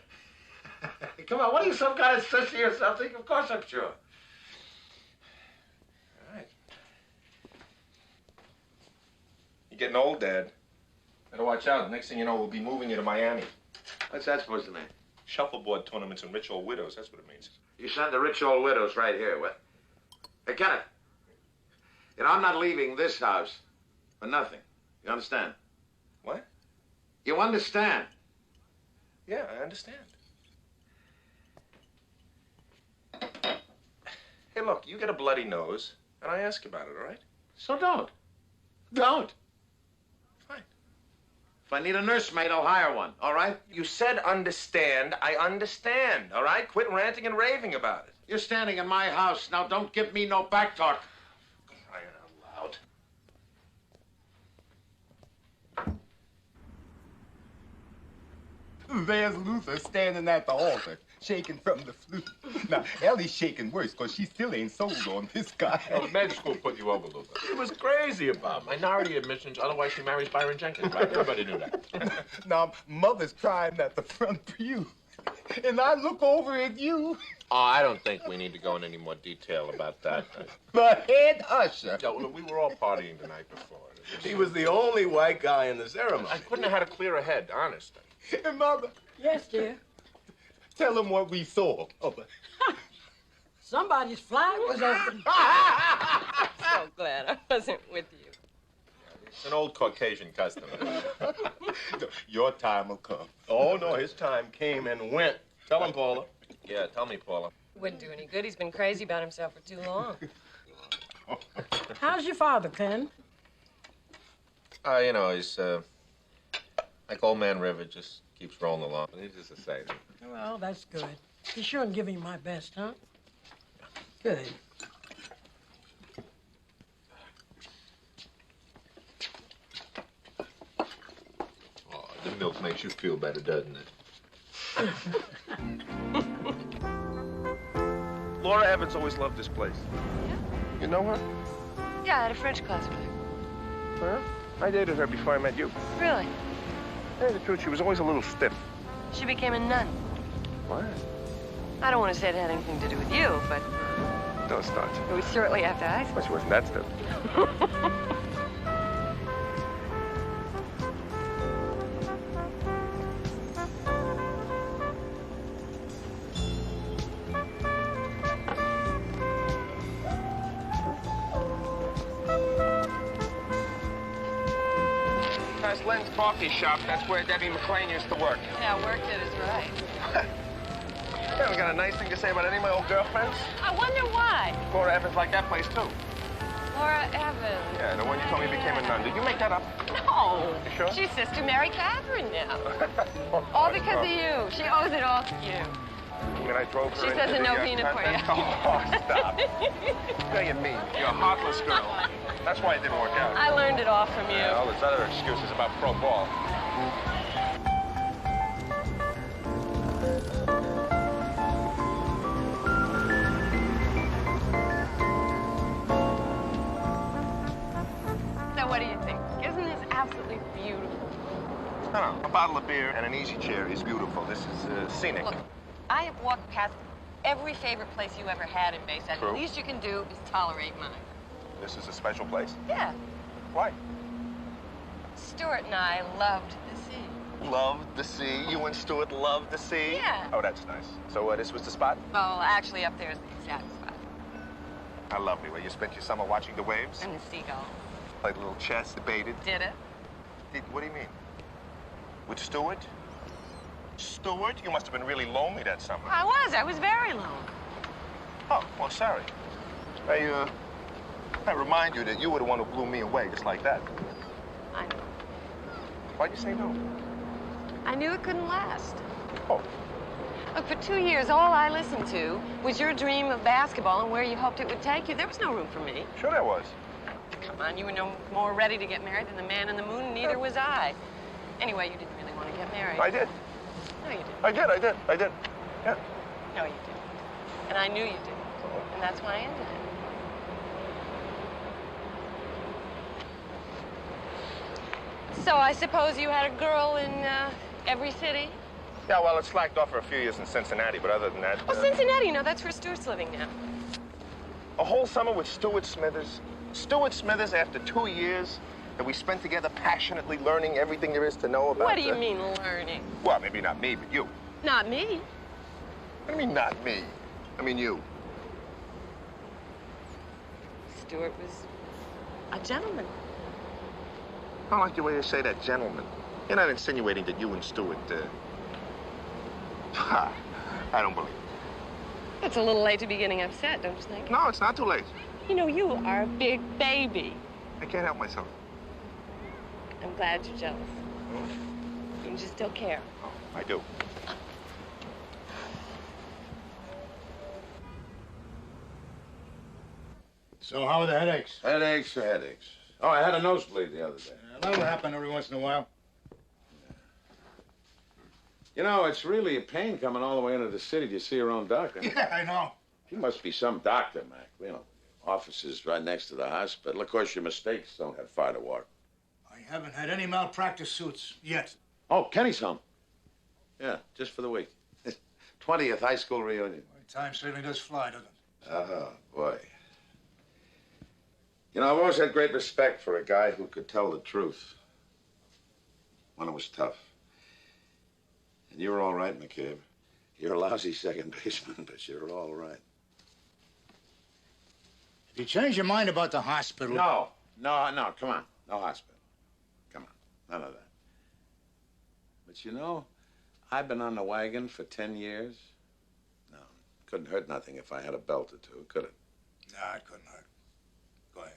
Come on, what are you, some kind of sissy or something? Of course I'm sure. All right. You're getting old, Dad. Better watch out. The next thing you know, we'll be moving you to Miami. What's that supposed to mean? Shuffleboard tournaments and rich old widows. That's what it means. You send the rich old widows right here. What? Hey, Kenneth. You know, I'm not leaving this house for nothing. You understand? What? You understand? Yeah, I understand. Hey, look, you get a bloody nose, and I ask about it, all right? So don't. Don't. Fine. If I need a nursemaid, I'll hire one, all right? You said understand. I understand, all right? Quit ranting and raving about it. You're standing in my house. Now, don't give me no back talk. Crying out loud. There's Luther standing at the altar, shaking from the flu. Now, Ellie's shaking worse, because she still ain't sold on this guy. Oh, med school put you over, Luther. He was crazy about minority admissions, otherwise she marries Byron Jenkins, right? Everybody knew that. Now, Mother's crying at the front pew, and I look over at you. Oh, I don't think we need to go in any more detail about that. The head usher. Yeah, well, we were all partying the night before. He was the only white guy in the ceremony. I couldn't have had a clearer head, honest. Hey, Mother. Yes, dear. Tell them what we saw. Mother. Somebody's flag was open. So glad I wasn't with you. It's an old Caucasian custom. Your time will come. Oh, no, his time came and went. Tell him, Paula. Yeah, tell me, Paula. Wouldn't do any good. He's been crazy about himself for too long. How's your father, Ken? You know, he's, like old man River, just keeps rolling along. He's just a saint. Well, that's good. Be sure and give him my best, huh? Good. Oh, the milk makes you feel better, doesn't it? Laura Evans always loved this place. Yeah? You know her? Yeah, I had a French class with her. Well, I dated her before I met you. Really? Tell you the truth, she was always a little stiff. She became a nun. What? I don't want to say it had anything to do with you, but Don't start. it was shortly after high school. Well, she wasn't that stiff. That's Lynn's coffee shop. That's where Debbie McClain used to work. Yeah, worked it is right. You haven't got a nice thing to say about any of my old girlfriends? I wonder why. Laura Evans liked that place, too. Laura Evans. Yeah, the one you told me became a nun. Did you make that up? No. You sure? She's Sister Mary Catherine now. All because of you. She owes it all to you. I mean, I drove her She into says the, no peanut for you. Oh, stop. What do you mean? You're a heartless girl. That's why it didn't work out. I learned it all from you. All those other excuses about pro ball. So what do you think? Isn't this absolutely beautiful? No, a bottle of beer and an easy chair is beautiful. This is scenic. Look, I have walked past every favorite place you ever had in Bayside. True. The least you can do is tolerate mine. This is a special place. Yeah. Why? Stuart and I loved the sea. Loved the sea. You and Stuart loved the sea? Yeah. Oh, that's nice. So this was the spot? Well, actually, up there is the exact spot. How lovely. Where you spent your summer watching the waves? And the seagull. Played a little chess, debated. Did it? What do you mean? With Stuart? Stuart? You must have been really lonely that summer. I was very lonely. Oh, well, sorry. I remind you that you were the one who blew me away just like that. I know. Why'd you say no? I knew it couldn't last. Oh. Look, for 2 years, all I listened to was your dream of basketball and where you hoped it would take you. There was no room for me. Sure there was. Come on, you were no more ready to get married than the man in the moon, and neither was I. Anyway, you didn't really want to get married. I did. No, you didn't. I did. Yeah. No, you didn't. And I knew you didn't. And that's why I ended it. So I suppose you had a girl in every city? Yeah, well, it slacked off for a few years in Cincinnati, but other than that... Oh, Cincinnati, you know, that's where Stuart's living now. A whole summer with Stuart Smithers. Stuart Smithers after 2 years that we spent together passionately learning everything there is to know about... What do you mean, learning? Well, maybe not me, but you. Not me. What do you mean, not me? I mean, you. Stuart was a gentleman. I don't like the way you say that, gentleman. You're not insinuating that you and Stuart, I don't believe it. It's a little late to be getting upset, don't you think? No, it's not too late. You know, you are a big baby. I can't help myself. I'm glad you're jealous. Means you still care. Oh, I do. So how are the headaches? Headaches are headaches. Oh, I had a nosebleed the other day. That'll happen every once in a while. You know, it's really a pain coming all the way into the city to see your own doctor. Yeah, I know. He must be some doctor, Mac. You know, offices right next to the hospital. Of course, your mistakes don't have far to walk. I haven't had any malpractice suits yet. Oh, Kenny's home. Yeah, just for the week. 20th high school reunion. Time certainly does fly, doesn't it? Oh, boy. You know, I've always had great respect for a guy who could tell the truth when it was tough. And you were all right, McCabe. You're a lousy second baseman, but you're all right. If you change your mind about the hospital... No, come on. No hospital. Come on, none of that. But you know, I've been on the wagon for 10 years. No, couldn't hurt nothing if I had a belt or two, could it? Nah, it couldn't hurt. Go ahead.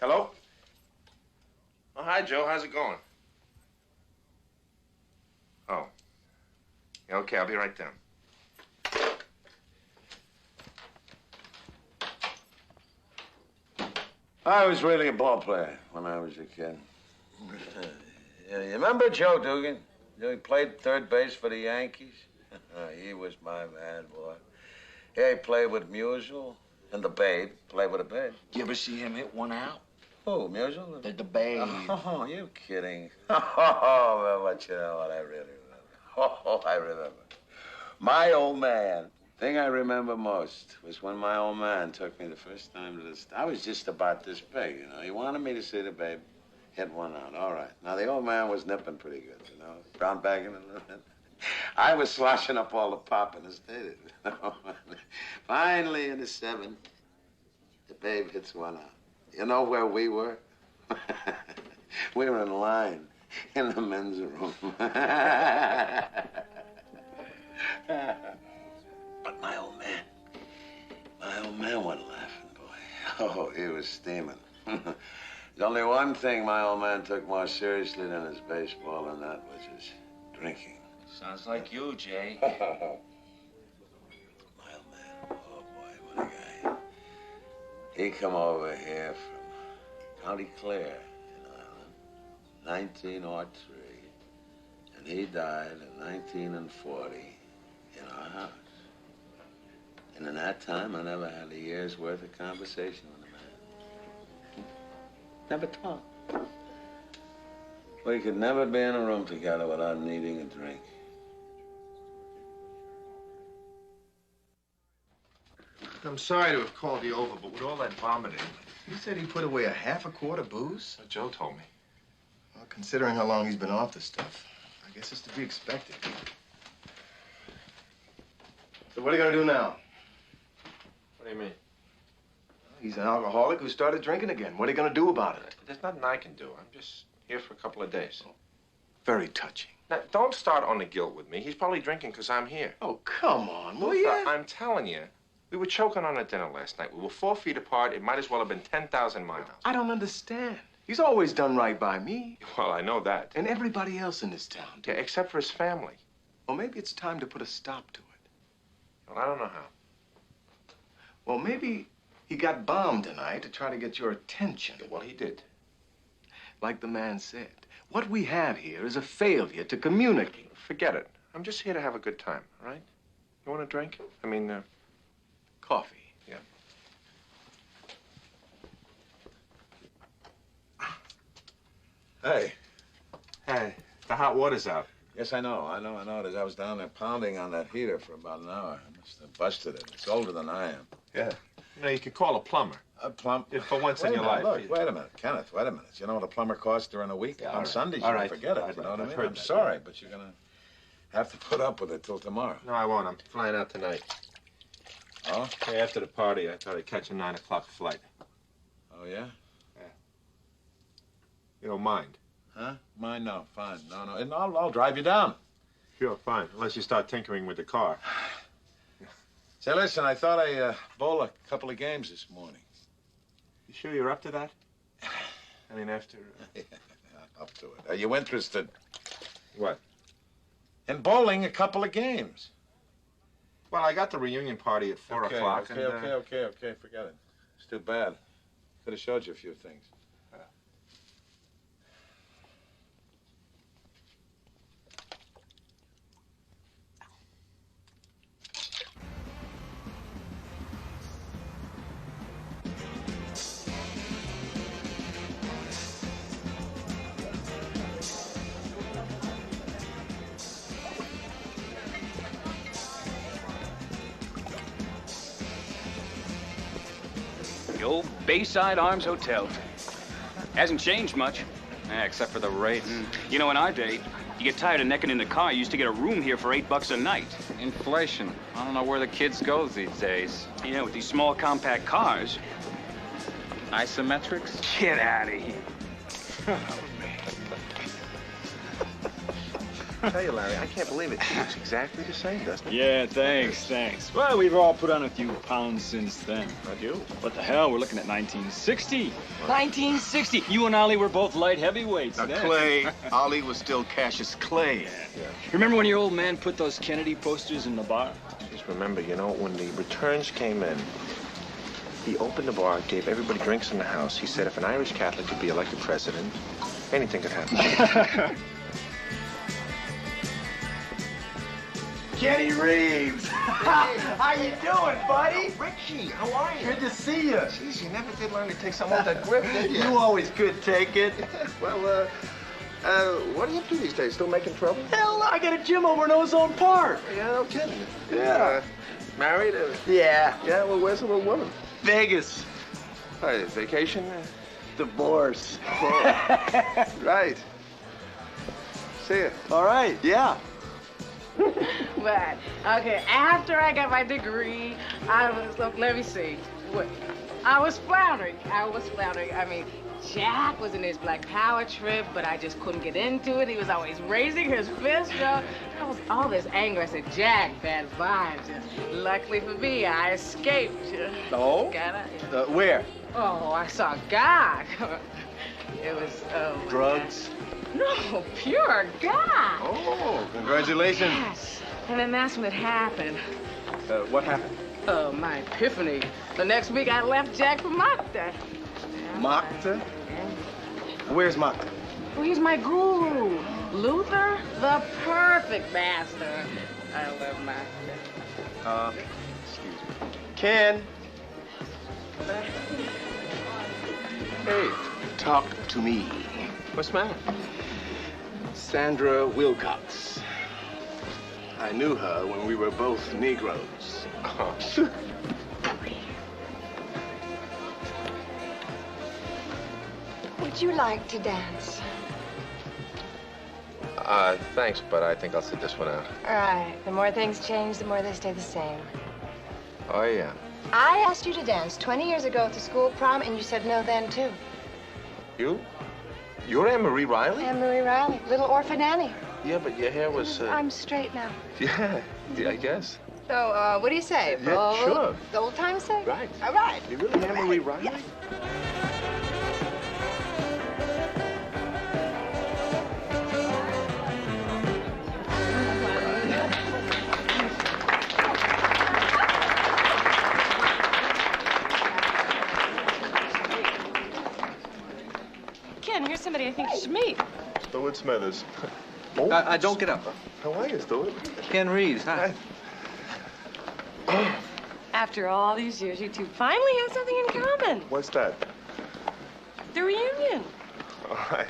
Hello? Oh, hi, Joe. How's it going? Oh. Yeah, okay, I'll be right down. I was really a ball player when I was a kid. Yeah, you remember Joe Dugan? You know, he played third base for the Yankees. He was my man, boy. Yeah, he played with Musial and the Babe. Played with the Babe. You ever see him hit one out? Who, Musial? The Babe. Oh, you kidding? Oh, well, but you know what I really remember. Oh, I remember. My old man. Thing I remember most was when my old man took me the first time to this. I was just about this big, you know. He wanted me to see the Babe hit one out. All right. Now, the old man was nipping pretty good, you know. Brown bagging a little bit. I was sloshing up all the pop in the stadium. Finally, in the seventh, the Babe hits one out. You know where we were? We were in line in the men's room. But my old man, he was steaming. There's only one thing my old man took more seriously than his baseball, and that was his drinking. Sounds like you, Jay. My old man, oh boy, what a guy. He come over here from County Clare in Ireland, 1903, and he died in 1940 in our house. And in that time, I never had a year's worth of conversation with a man. Never talked. We could never be in a room together without needing a drink. I'm sorry to have called you over, but with all that vomiting, you said he put away a half a quart of booze? Joe told me. Well, considering how long he's been off the stuff, I guess it's to be expected. So what are you gonna do now? What do you mean? He's an alcoholic who started drinking again. What are you gonna do about it? There's nothing I can do. I'm just here for a couple of days. Very touching. Now, don't start on the guilt with me. He's probably drinking because I'm here. Oh, come on, will Luther, ya? I'm telling you, we were choking on a dinner last night. We were 4 feet apart. It might as well have been 10,000 miles. I don't understand. He's always done right by me. Well, I know that. And everybody else in this town, too. Yeah, except for his family. Well, maybe it's time to put a stop to it. Well, I don't know how. Well, maybe he got bombed tonight to try to get your attention. Well, he did. Like the man said, what we have here is a failure to communicate. Forget it. I'm just here to have a good time, all right? You want a drink? I mean, coffee. Yeah. Hey. Hey, the hot water's out. Yes, I know. I was down there pounding on that heater for about an hour. I must have busted it. It's older than I am. Yeah. You know, you could call a plumber. A plumber? For once in Wait your a minute, life. Look, wait a minute. Kenneth, wait a minute. You know what a plumber costs during a week? Yeah, all On right. Sundays, All you right. forget it. All right. You know what I I've mean? heard I'm that. sorry, but you're going to have to put up with it till tomorrow. No, I won't. I'm flying out tonight. Oh? Okay, after the party, I thought I'd catch a 9 o'clock flight. Oh, yeah? You don't mind? Huh? Mine? No, fine. No. And I'll drive you down. Sure, fine. Unless you start tinkering with the car. Say, listen, I thought I bowl a couple of games this morning. You sure you're up to that? I mean, after... Up to it. Are you interested? What? In bowling a couple of games. Well, I got the reunion party at 4 o'clock. Okay, forget it. It's too bad. Could have showed you a few things. The old Bayside Arms Hotel. Hasn't changed much. Except for the rates. You know, in our day, you get tired of necking in the car, you used to get a room here for $8 a night. Inflation. I don't know where the kids go these days. Yeah, with these small compact cars. Isometrics? Get out of here. I tell you, Larry, I can't believe it. He looks exactly the same, doesn't he? Yeah, thanks. Well, we've all put on a few pounds since then. Not you. What the hell? We're looking at 1960. 1960. You and Ollie were both light heavyweights. Now, then. Clay, Ollie was still Cassius Clay. Remember when your old man put those Kennedy posters in the bar? Just remember, you know, when the returns came in, he opened the bar, gave everybody drinks in the house. He said if an Irish Catholic could be elected president, anything could happen. Kenny Reeves. How you doing, buddy? Richie, how are you? Good to see you. Jeez, you never did learn to take some off that grip, did you? You always could take it. Well, what are you up to these days? Still making trouble? Hell, I got a gym over in Ozone Park. Yeah, no kidding. Yeah. Married? Yeah. Yeah, well, where's the little woman? Vegas. Hey, vacation? Divorce. Right. See ya. All right, yeah. But, okay, after I got my degree, look, let me see. I was floundering. I mean, Jack was in his Black Power trip, but I just couldn't get into it. He was always raising his fist, I was all this anger. I said, Jack, bad vibes. Luckily for me, I escaped. Oh? Got it. Where? Oh, I saw God. It was, Drugs? No, pure God. Oh, congratulations. Yes. And then that's what happened. What happened? Oh, my epiphany. The next week I left Jack for Makta. Makta? Where's Makta? Well, he's my guru. Luther, the perfect master. I love Makta. Excuse me. Ken. Hey, talk to me. What's the matter? Sandra Wilcox. I knew her when we were both Negroes. Would you like to dance? Thanks, but I think I'll sit this one out. All right. The more things change, the more they stay the same. Oh, yeah. I asked you to dance 20 years ago at the school prom, and you said no then, too. You? You're Anne-Marie Riley? Anne-Marie Riley, little orphan Annie. Yeah, but your hair was, I'm straight now. Yeah, I guess. So, what do you say? Yeah, sure. The old times say? Right. All right. You really Anne-Marie Riley? Yes. Ken, here's somebody I think you should meet. Stewart Smithers. Don't get up. How are you, Stewart? Ken Reeves, hi. After all these years, you two finally have something in common. What's that? The reunion. All right.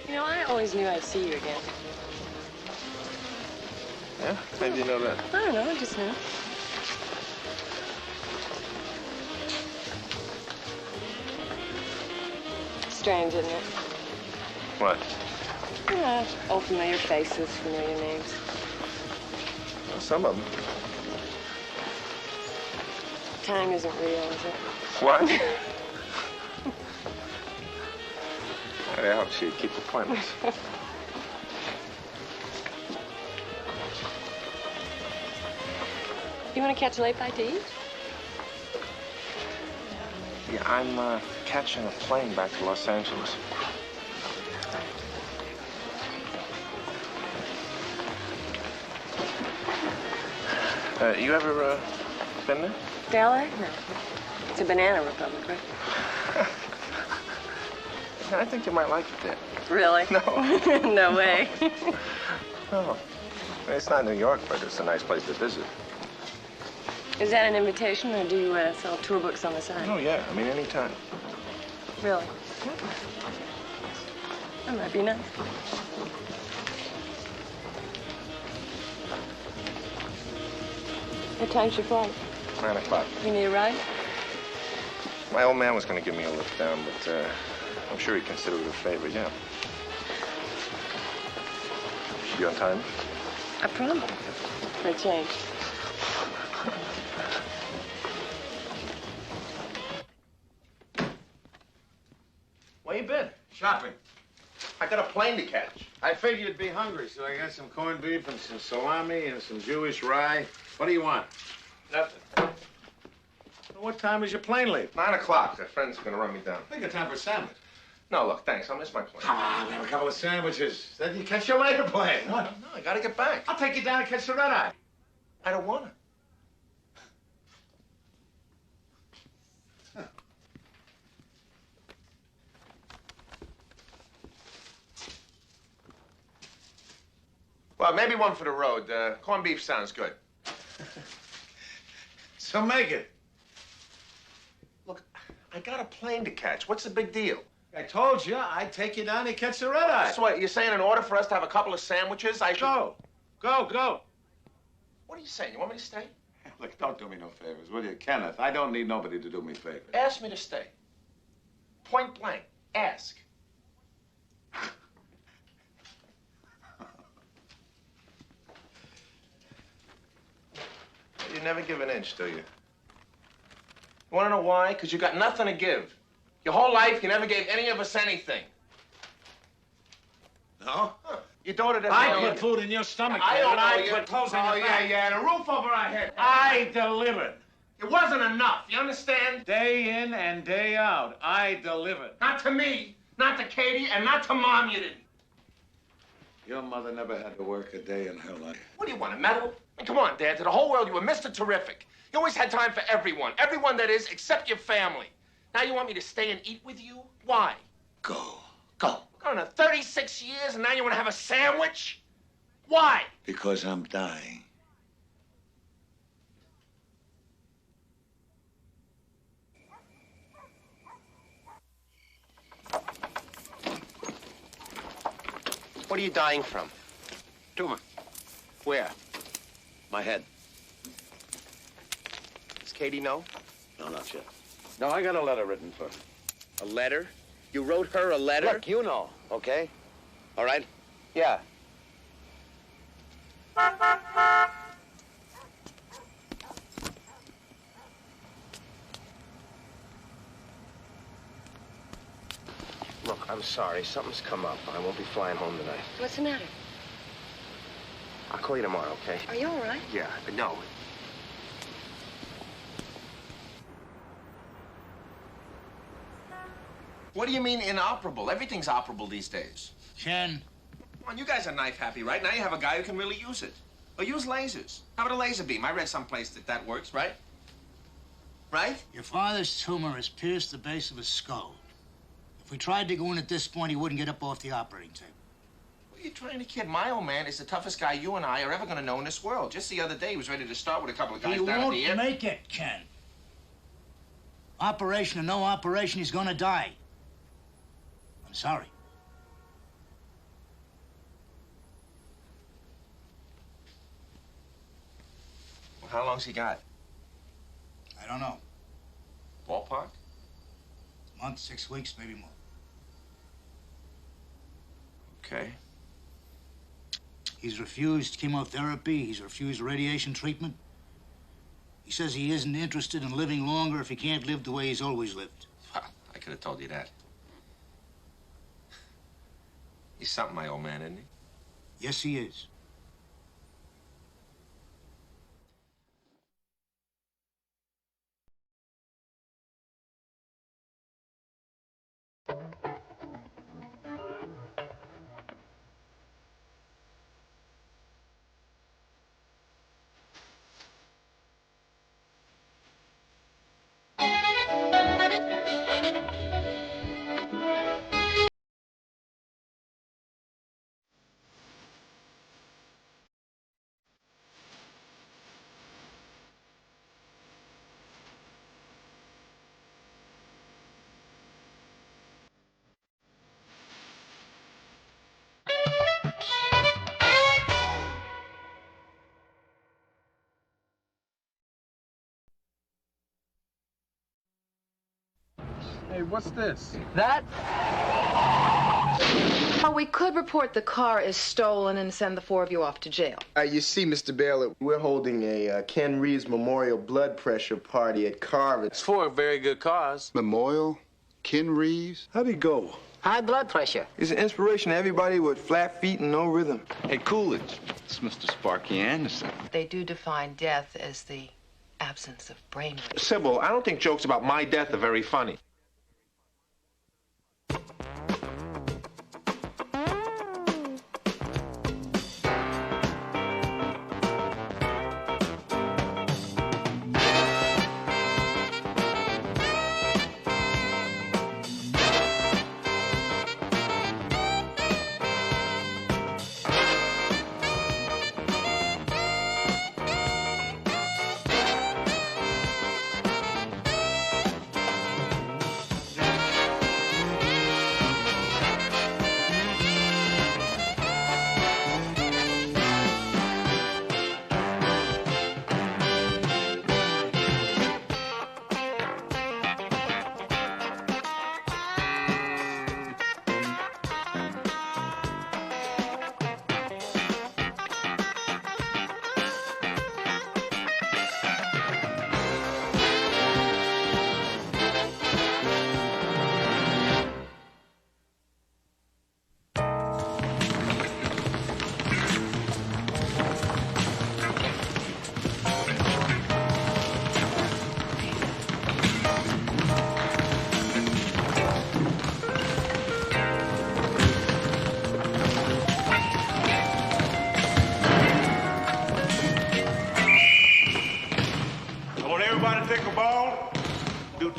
You know, I always knew I'd see you again. Yeah? How do you know that? I don't know, I just knew. Strange, isn't it? What? Yeah, all familiar faces, familiar names. Well, some of them. Time isn't real, is it? What? I hope she'd keep appointments. You want to catch a late flight to eat? Yeah, I'm catching a plane back to Los Angeles. You ever been there? L.A.? No. It's a banana republic, right? I think you might like it there. Really? No. No way. No. It's not New York, but it's a nice place to visit. Is that an invitation, or do you sell tour books on the side? Oh, yeah. I mean, anytime. Really? That might be nice. What time's your flight? 9 o'clock. You need a ride? My old man was going to give me a lift down, but I'm sure he'd consider it a favor, yeah. You on time? I promise. For a change. Where you been? Shopping. I got a plane to catch. I figured you'd be hungry, so I got some corned beef and some salami and some Jewish rye. What do you want? Nothing. Well, what time is your plane leave? 9 o'clock. A friend's going to run me down. I got time for a sandwich. No, look, thanks. I'll miss my plane. Come on, we have a couple of sandwiches. Then you catch your later plane. No, I got to get back. I'll take you down and catch the red eye. I don't want to. Well, maybe one for the road. Corned beef sounds good. So make it. Look, I got a plane to catch. What's the big deal? I told you, I'd take you down and catch the red eye. So what, you're saying in order for us to have a couple of sandwiches, I should... Go. What are you saying? You want me to stay? Look, don't do me no favors, will you? Kenneth, I don't need nobody to do me favors. Ask me to stay. Point blank. Ask. You never give an inch, do you? You want to know why? Because you got nothing to give. Your whole life, you never gave any of us anything. No? Huh. Your daughter doesn't I know put food in your stomach. I don't know. I You put clothes on Oh, your yeah, back. yeah, and a roof over our head. I delivered. It wasn't enough. You understand? Day in and day out, I delivered. Not to me, not to Katie, and not to Mom, you didn't. Your mother never had to work a day in her life. What do you want, a medal? I mean, come on, Dad. To the whole world, you were Mr. Terrific. You always had time for everyone. Everyone, that is, except your family. Now you want me to stay and eat with you? Why? Go. Go. I don't know, 36 years, and now you want to have a sandwich? Why? Because I'm dying. What are you dying from? Tumor. Where? My head. Does Katie know? No, not yet. No, I got a letter written for her. A letter? You wrote her a letter? Look, you know, okay? All right? Yeah. Look, I'm sorry. Something's come up. I won't be flying home tonight. What's the matter? I'll call you tomorrow, okay? Are you all right? Yeah, but no. What do you mean inoperable? Everything's operable these days. Ken. Come on, you guys are knife happy, right? Now you have a guy who can really use it. Or use lasers. How about a laser beam? I read someplace that works, right? Right? Your father's tumor has pierced the base of his skull. If we tried to go in at this point, he wouldn't get up off the operating table. What are you trying to kid? My old man is the toughest guy you and I are ever going to know in this world. Just the other day, he was ready to start with a couple of guys He down at won't the air. make it, Ken. Operation or no operation, he's gonna die. I'm sorry. Well, how long's he got? I don't know. Ballpark? A month, 6 weeks, maybe more. Okay. He's refused chemotherapy. He's refused radiation treatment. He says he isn't interested in living longer if he can't live the way he's always lived. Well, I could have told you that. He's something, my old man, isn't he? Yes, he is. Hey, what's this? That? Oh, we could report the car is stolen and send the four of you off to jail. You see, Mr. Baylor, we're holding a Ken Reeves Memorial Blood Pressure Party at Carver. It's for a very good cause. Memorial? Ken Reeves? How'd he go? High blood pressure. It's an inspiration to everybody with flat feet and no rhythm. Hey, Coolidge. It's Mr. Sparky Anderson. They do define death as the absence of brain. Sybil, I don't think jokes about my death are very funny.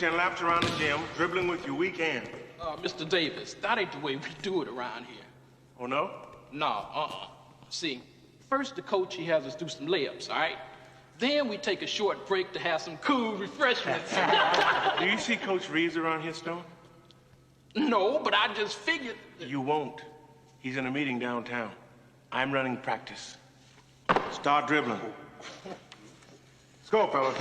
Coach, and laps around the gym, dribbling with your weak hand. Mr. Davis, that ain't the way we do it around here. Oh, no? No, See, first the coach, he has us do some layups, all right? Then we take a short break to have some cool refreshments. Do you see Coach Reeves around here, Stone? No, but I just figured... You won't. He's in a meeting downtown. I'm running practice. Start dribbling. Let's go, fellas.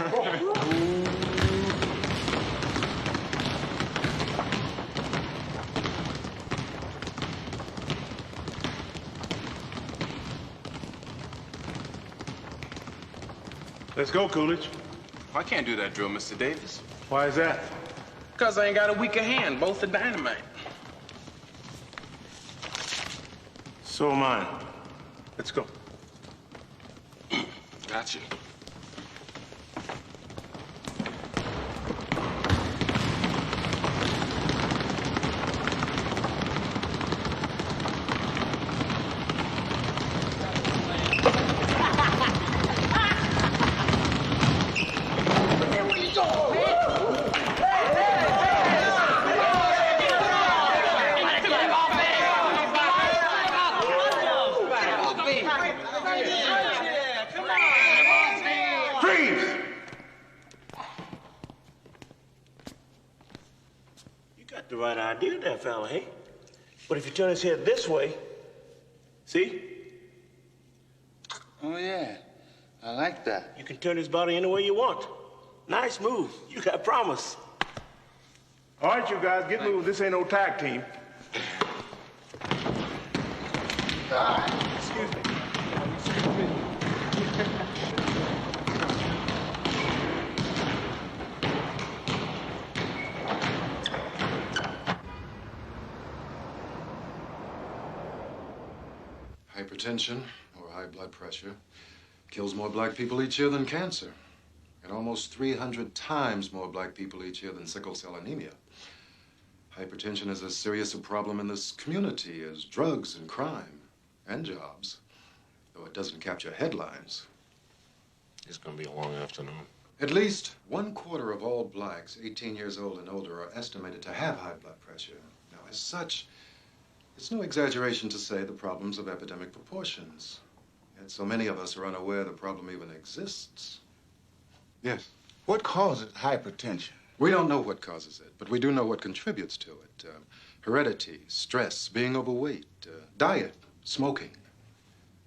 Let's go, Coolidge. I can't do that drill, Mr. Davis. Why is that? Because I ain't got a weaker hand. Both are dynamite. So am I. Let's go. Gotcha. The right idea there, fella, hey? But if you turn his head this way, see? Oh, yeah. I like that. You can turn his body any way you want. Nice move. You got promise. All right, you guys, get moving. This ain't no tag team. Excuse me. Hypertension, or high blood pressure, kills more black people each year than cancer, and almost 300 times more black people each year than sickle cell anemia. Hypertension is as serious a problem in this community as drugs and crime and jobs, though it doesn't capture headlines. It's gonna be a long afternoon. At least 1/4 of all blacks 18 years old and older are estimated to have high blood pressure. Now, as such, it's no exaggeration to say the problem's of epidemic proportions. Yet so many of us are unaware the problem even exists. Yes. What causes hypertension? We don't know what causes it, but we do know what contributes to it. Heredity, stress, being overweight, diet, smoking.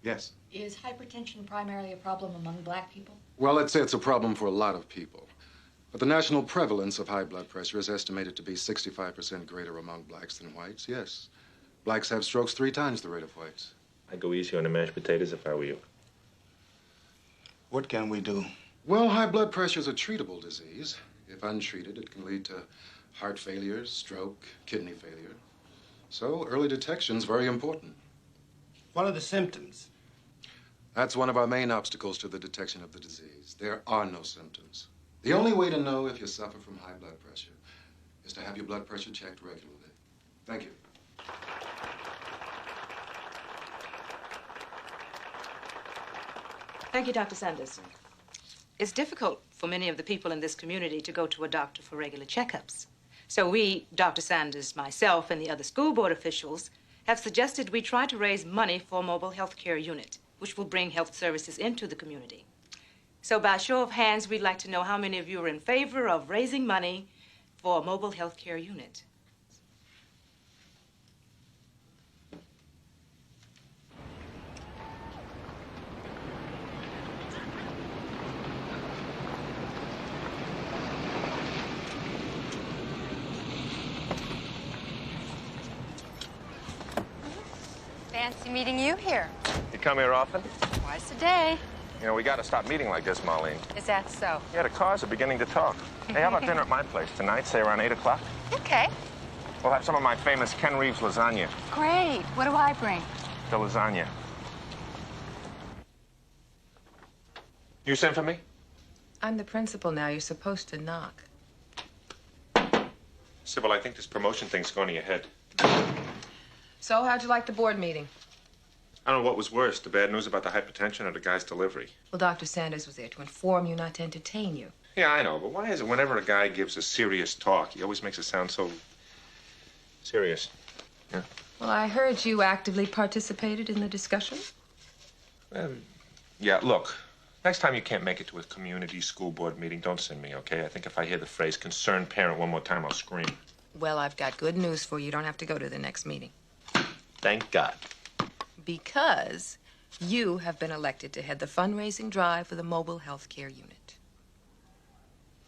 Yes. Is hypertension primarily a problem among black people? Well, let's say it's a problem for a lot of people. But the national prevalence of high blood pressure is estimated to be 65% greater among blacks than whites, yes. Blacks have strokes 3 times the rate of whites. I'd go easy on the mashed potatoes if I were you. What can we do? Well, high blood pressure is a treatable disease. If untreated, it can lead to heart failure, stroke, kidney failure. So early detection is very important. What are the symptoms? That's one of our main obstacles to the detection of the disease. There are no symptoms. The only way to know if you suffer from high blood pressure is to have your blood pressure checked regularly. Thank you. Thank you, Dr. Sanders. It's difficult for many of the people in this community to go to a doctor for regular checkups. So we, Dr. Sanders, myself, and the other school board officials have suggested we try to raise money for a mobile health care unit, which will bring health services into the community. So by show of hands, we'd like to know how many of you are in favor of raising money for a mobile health care unit. Fancy meeting you here. You come here often? Twice a day. You know, we gotta stop meeting like this, Marlene. Is that so? Yeah, the cars are beginning to talk. Hey, how about dinner at my place tonight, say around 8 o'clock? Okay. We'll have some of my famous Ken Reeves lasagna. Great. What do I bring? The lasagna. You sent for me? I'm the principal now. You're supposed to knock. Sybil, I think this promotion thing's going to your head. So, how'd you like the board meeting? I don't know what was worse, the bad news about the hypertension or the guy's delivery. Well, Dr. Sanders was there to inform you, not to entertain you. Yeah, I know, but why is it whenever a guy gives a serious talk, he always makes it sound so serious? Yeah. Well, I heard you actively participated in the discussion. Yeah, look, next time you can't make it to a community school board meeting, don't send me, okay? I think if I hear the phrase concerned parent one more time, I'll scream. Well, I've got good news for you. You don't have to go to the next meeting. Thank God. Because you have been elected to head the fundraising drive for the mobile health care unit.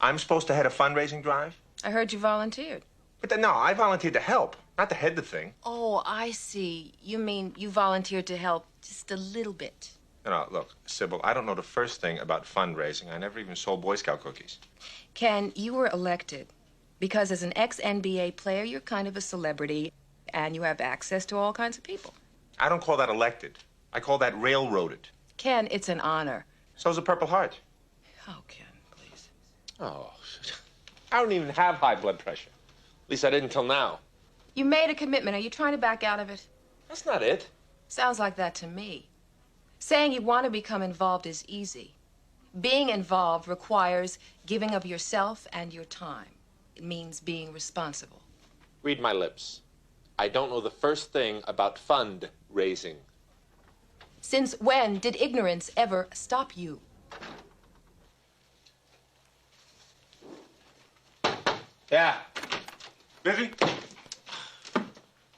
I'm supposed to head a fundraising drive? I heard you volunteered. But then, no, I volunteered to help, not to head the thing. Oh, I see. You mean you volunteered to help just a little bit. No, look, Sybil, I don't know the first thing about fundraising. I never even sold Boy Scout cookies. Ken, you were elected because as an ex-NBA player, you're kind of a celebrity and you have access to all kinds of people. I don't call that elected. I call that railroaded. Ken, it's an honor. So's a Purple Heart. Oh, Ken, please. Oh, I don't even have high blood pressure. At least I didn't till now. You made a commitment. Are you trying to back out of it? That's not it. Sounds like that to me. Saying you want to become involved is easy. Being involved requires giving of yourself and your time. It means being responsible. Read my lips. I don't know the first thing about fundraising. Since when did ignorance ever stop you? Yeah. Busy?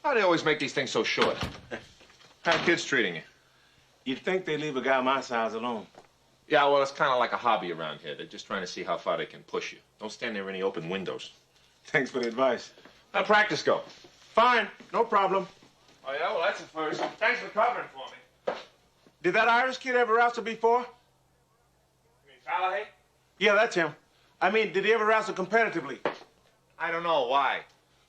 Why do they always make these things so short? How are kids treating you? You'd think they leave a guy my size alone. Yeah, well, it's kind of like a hobby around here. They're just trying to see how far they can push you. Don't stand near any open windows. Thanks for the advice. How'd practice go? Fine, no problem. Oh, yeah? Well, that's a first. Thanks for covering for me. Did that Irish kid ever wrestle before? You mean Falahay? Yeah, that's him. I mean, did he ever wrestle competitively? I don't know. Why?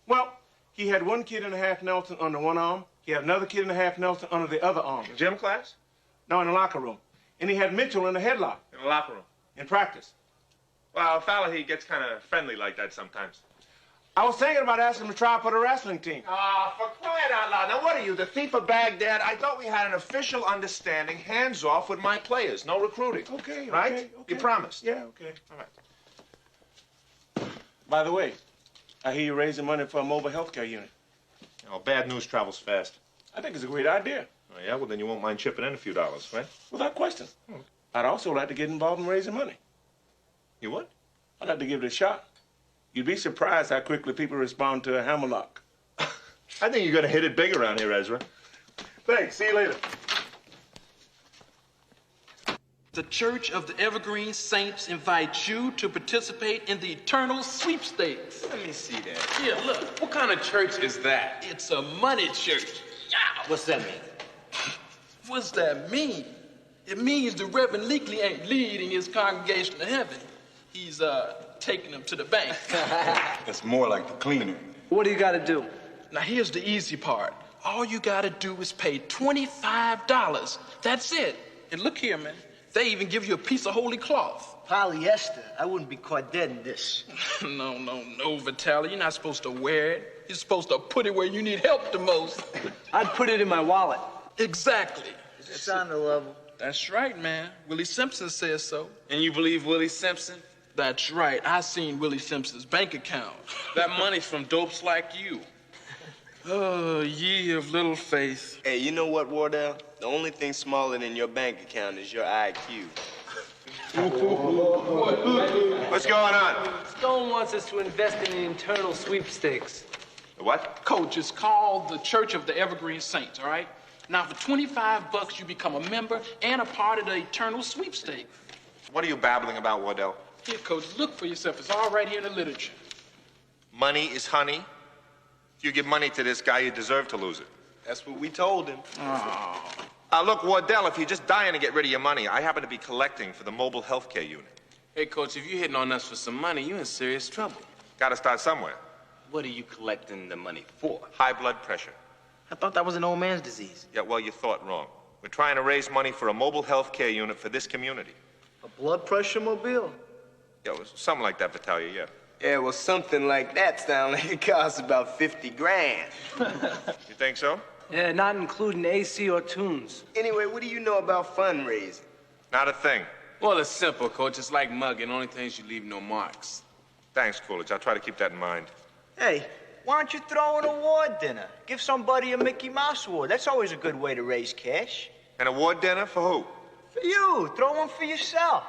Well, he had one kid in a half Nelson under one arm. He had another kid in a half Nelson under the other arm. Gym class? No, in the locker room. And he had Mitchell in a headlock. In the locker room? In practice. Well, Falahay gets kind of friendly like that sometimes. I was thinking about asking him to try for the wrestling team. Ah, for crying out loud. Now, what are you, the thief of Baghdad? I thought we had an official understanding, hands off with my players, no recruiting. Okay, right? okay. You promised. Yeah, okay. All right. By the way, I hear you're raising money for a mobile health care unit. Oh, bad news travels fast. I think it's a great idea. Oh, yeah? Well, then you won't mind chipping in a few dollars, right? Without question. I'd also like to get involved in raising money. You would? I'd like to give it a shot. You'd be surprised how quickly people respond to a hammerlock. I think you're going to hit it big around here, Ezra. Thanks. See you later. The Church of the Evergreen Saints invites you to participate in the Eternal Sweepstakes. Let me see that. Yeah, look. What kind of church is that? It's a money church. Yeah. What's that mean? What's that mean? It means the Reverend Leakley ain't leading his congregation to heaven. He's, taking them to the bank. That's more like the cleaner. What do you got to do? Now, here's the easy part. All you got to do is pay $25. That's it. And look here, man. They even give you a piece of holy cloth. Polyester. I wouldn't be caught dead in this. No, Vitaly. You're not supposed to wear it. You're supposed to put it where you need help the most. I'd put it in my wallet. Exactly. Is this on the level? That's right, man. Willie Simpson says so. And you believe Willie Simpson? That's right. I seen Willie Simpson's bank account. That money's from dopes like you. Oh, ye of little faith. Hey, you know what, Wardell? The only thing smaller than your bank account is your IQ. What's going on? Stone wants us to invest in the internal sweepstakes. What? Coach, it's called the Church of the Evergreen Saints, all right? Now, for $25, you become a member and a part of the Eternal Sweepstakes. What are you babbling about, Wardell? Here, Coach, look for yourself. It's all right here in the literature. Money is honey. If you give money to this guy, you deserve to lose it. That's what we told him. Oh. Look, Wardell, if you're just dying to get rid of your money, I happen to be collecting for the mobile health care unit. Hey, Coach, if you're hitting on us for some money, you're in serious trouble. Got to start somewhere. What are you collecting the money for? High blood pressure. I thought that was an old man's disease. Yeah, well, you thought wrong. We're trying to raise money for a mobile health care unit for this community. A blood pressure mobile? Yeah, it was something like that, Vitalia, yeah. Yeah, well, something like that sounds like it costs about 50 grand. You think so? Yeah, not including AC or tunes. Anyway, what do you know about fundraising? Not a thing. Well, it's simple, Coach. It's like mugging. Only thing is you leave no marks. Thanks, Coolidge. I'll try to keep that in mind. Hey, why don't you throw an award dinner? Give somebody a Mickey Mouse award. That's always a good way to raise cash. An award dinner for who? For you. Throw one for yourself.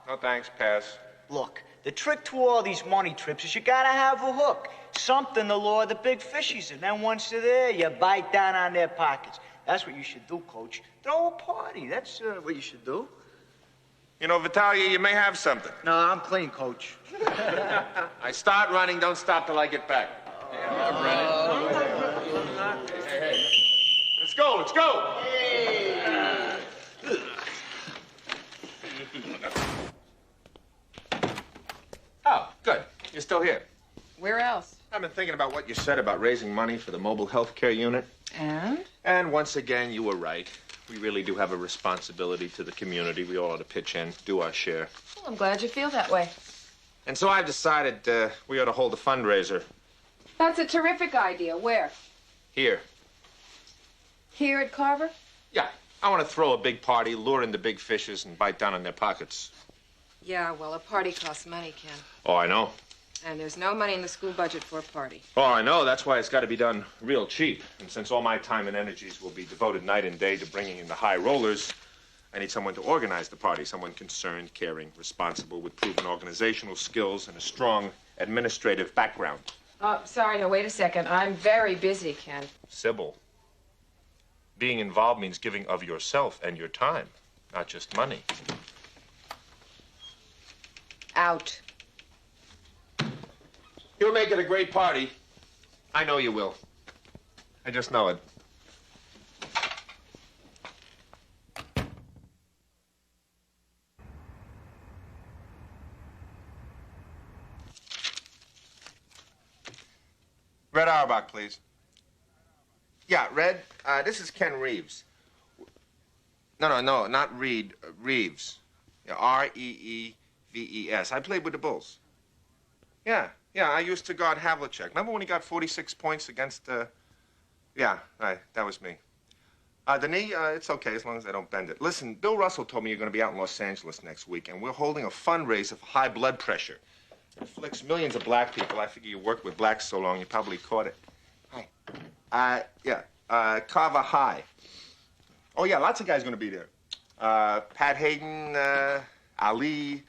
No thanks, pass. Look, the trick to all these money trips is you gotta have a hook. Something to lure the big fishies, and then once they're there, you bite down on their pockets. That's what you should do, Coach. Throw a party. That's what you should do. You know, Vitalia, you may have something. No, I'm clean, Coach. I start running. Don't stop till I get back. Hey. Let's go, let's go. Oh, good. You're still here. Where else? I've been thinking about what you said about raising money for the mobile health care unit. And? And once again, you were right. We really do have a responsibility to the community. We all ought to pitch in, do our share. Well, I'm glad you feel that way. And so I've decided we ought to hold a fundraiser That's a terrific idea. Where? here. Here at Carver? Yeah, I want to throw a big party, lure in the big fishes, and bite down on their pockets. Yeah, well, a party costs money, Ken. Oh, I know. And there's no money in the school budget for a party. Oh, I know. That's why it's got to be done real cheap. And since all my time and energies will be devoted night and day to bringing in the high rollers, I need someone to organize the party. Someone concerned, caring, responsible, with proven organizational skills and a strong administrative background. Oh, sorry, no, wait a second. I'm very busy, Ken. Sybil, being involved means giving of yourself and your time, not just money. Out. You'll make it a great party. I know you will. I just know it. Red Auerbach, please. Yeah, Red, this is Ken Reeves. No, not Reed, Reeves. Yeah, R-E-E-V-E-S. I played with the Bulls. Yeah, I used to guard Havlicek. Remember when he got 46 points against, Yeah, right, that was me. The knee, it's okay as long as I don't bend it. Listen, Bill Russell told me you're going to be out in Los Angeles next week, and we're holding a fundraiser for high blood pressure. It afflicts millions of black people. I figure you worked with blacks so long, you probably caught it. Hi. Carver High. Oh, yeah, lots of guys going to be there. Pat Hayden, Ali,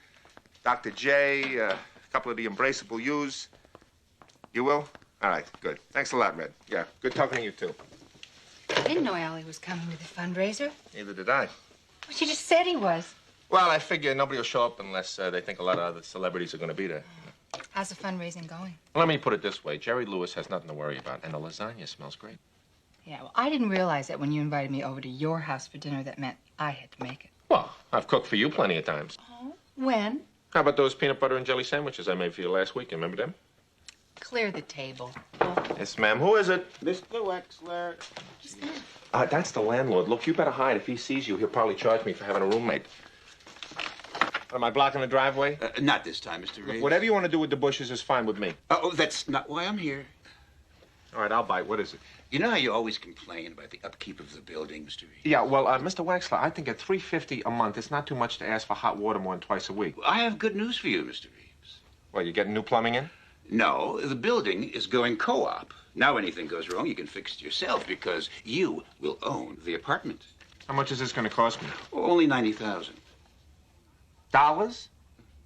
Dr. J, a couple of the Embraceable U's. You will? All right, good. Thanks a lot, Red. Yeah, good talking to you, too. I didn't know Allie was coming to the fundraiser. Neither did I. Well, she just said he was. Well, I figure nobody will show up unless they think a lot of other celebrities are going to be there. How's the fundraising going? Let me put it this way. Jerry Lewis has nothing to worry about, and the lasagna smells great. Yeah, well, I didn't realize that when you invited me over to your house for dinner, that meant I had to make it. Well, I've cooked for you plenty of times. Oh? When? How about those peanut butter and jelly sandwiches I made for you last week? Remember them? Clear the table. Yes, ma'am. Who is it? Mr. Wexler. That's the landlord. Look, you better hide. If he sees you, he'll probably charge me for having a roommate. Am I blocking the driveway? Not this time, Mr. Reeves. Whatever you want to do with the bushes is fine with me. Oh, that's not why I'm here. All right, I'll bite. What is it? You know how you always complain about the upkeep of the building, Mr. Reeves? Yeah, well, Mr. Wexler, I think at $3.50 a month, it's not too much to ask for hot water more than twice a week. Well, I have good news for you, Mr. Reeves. Well, you getting new plumbing in? No, the building is going co-op. Now anything goes wrong, you can fix it yourself because you will own the apartment. How much is this going to cost me? Only $90,000. Dollars?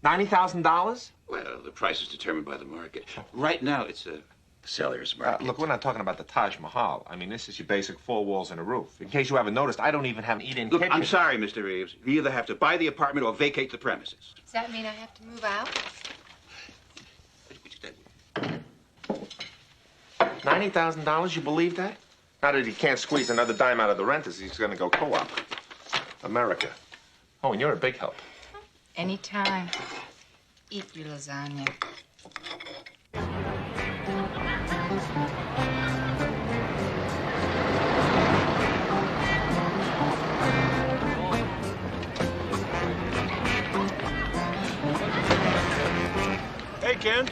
$90,000? Well, the price is determined by the market. Right now, it's a seller's market. Look, we're not talking about the Taj Mahal. I mean, this is your basic 4 walls and a roof. In case you haven't noticed, I don't even have an eat-in Look, kitchen. I'm sorry, Mr. Reeves. You either have to buy the apartment or vacate the premises. Does that mean I have to move out? $90,000, you believe that? Now that he can't squeeze another dime out of the renters, he's going to go co-op. America. Oh, and you're a big help. Anytime. Eat your lasagna. Hey, Ken.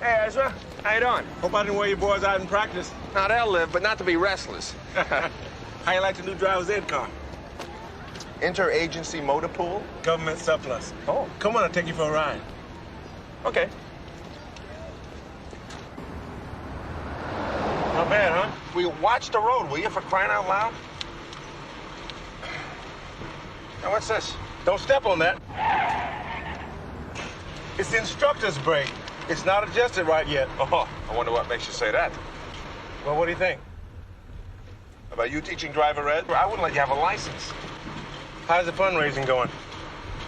Hey, Ezra. How you doing? Hope I didn't wear your boys out in practice. Now, they'll live, but not to be restless. How you like the new driver's ed car? Interagency motor pool? Government surplus. Oh. Come on, I'll take you for a ride. Okay. Not bad, huh? Will you watch the road, will you, for crying out loud? Now, what's this? Don't step on that. It's the instructor's brake. It's not adjusted right yet. Oh, I wonder what makes you say that. Well, what do you think? About you teaching driver ed? I wouldn't let you have a license. How's the fundraising going?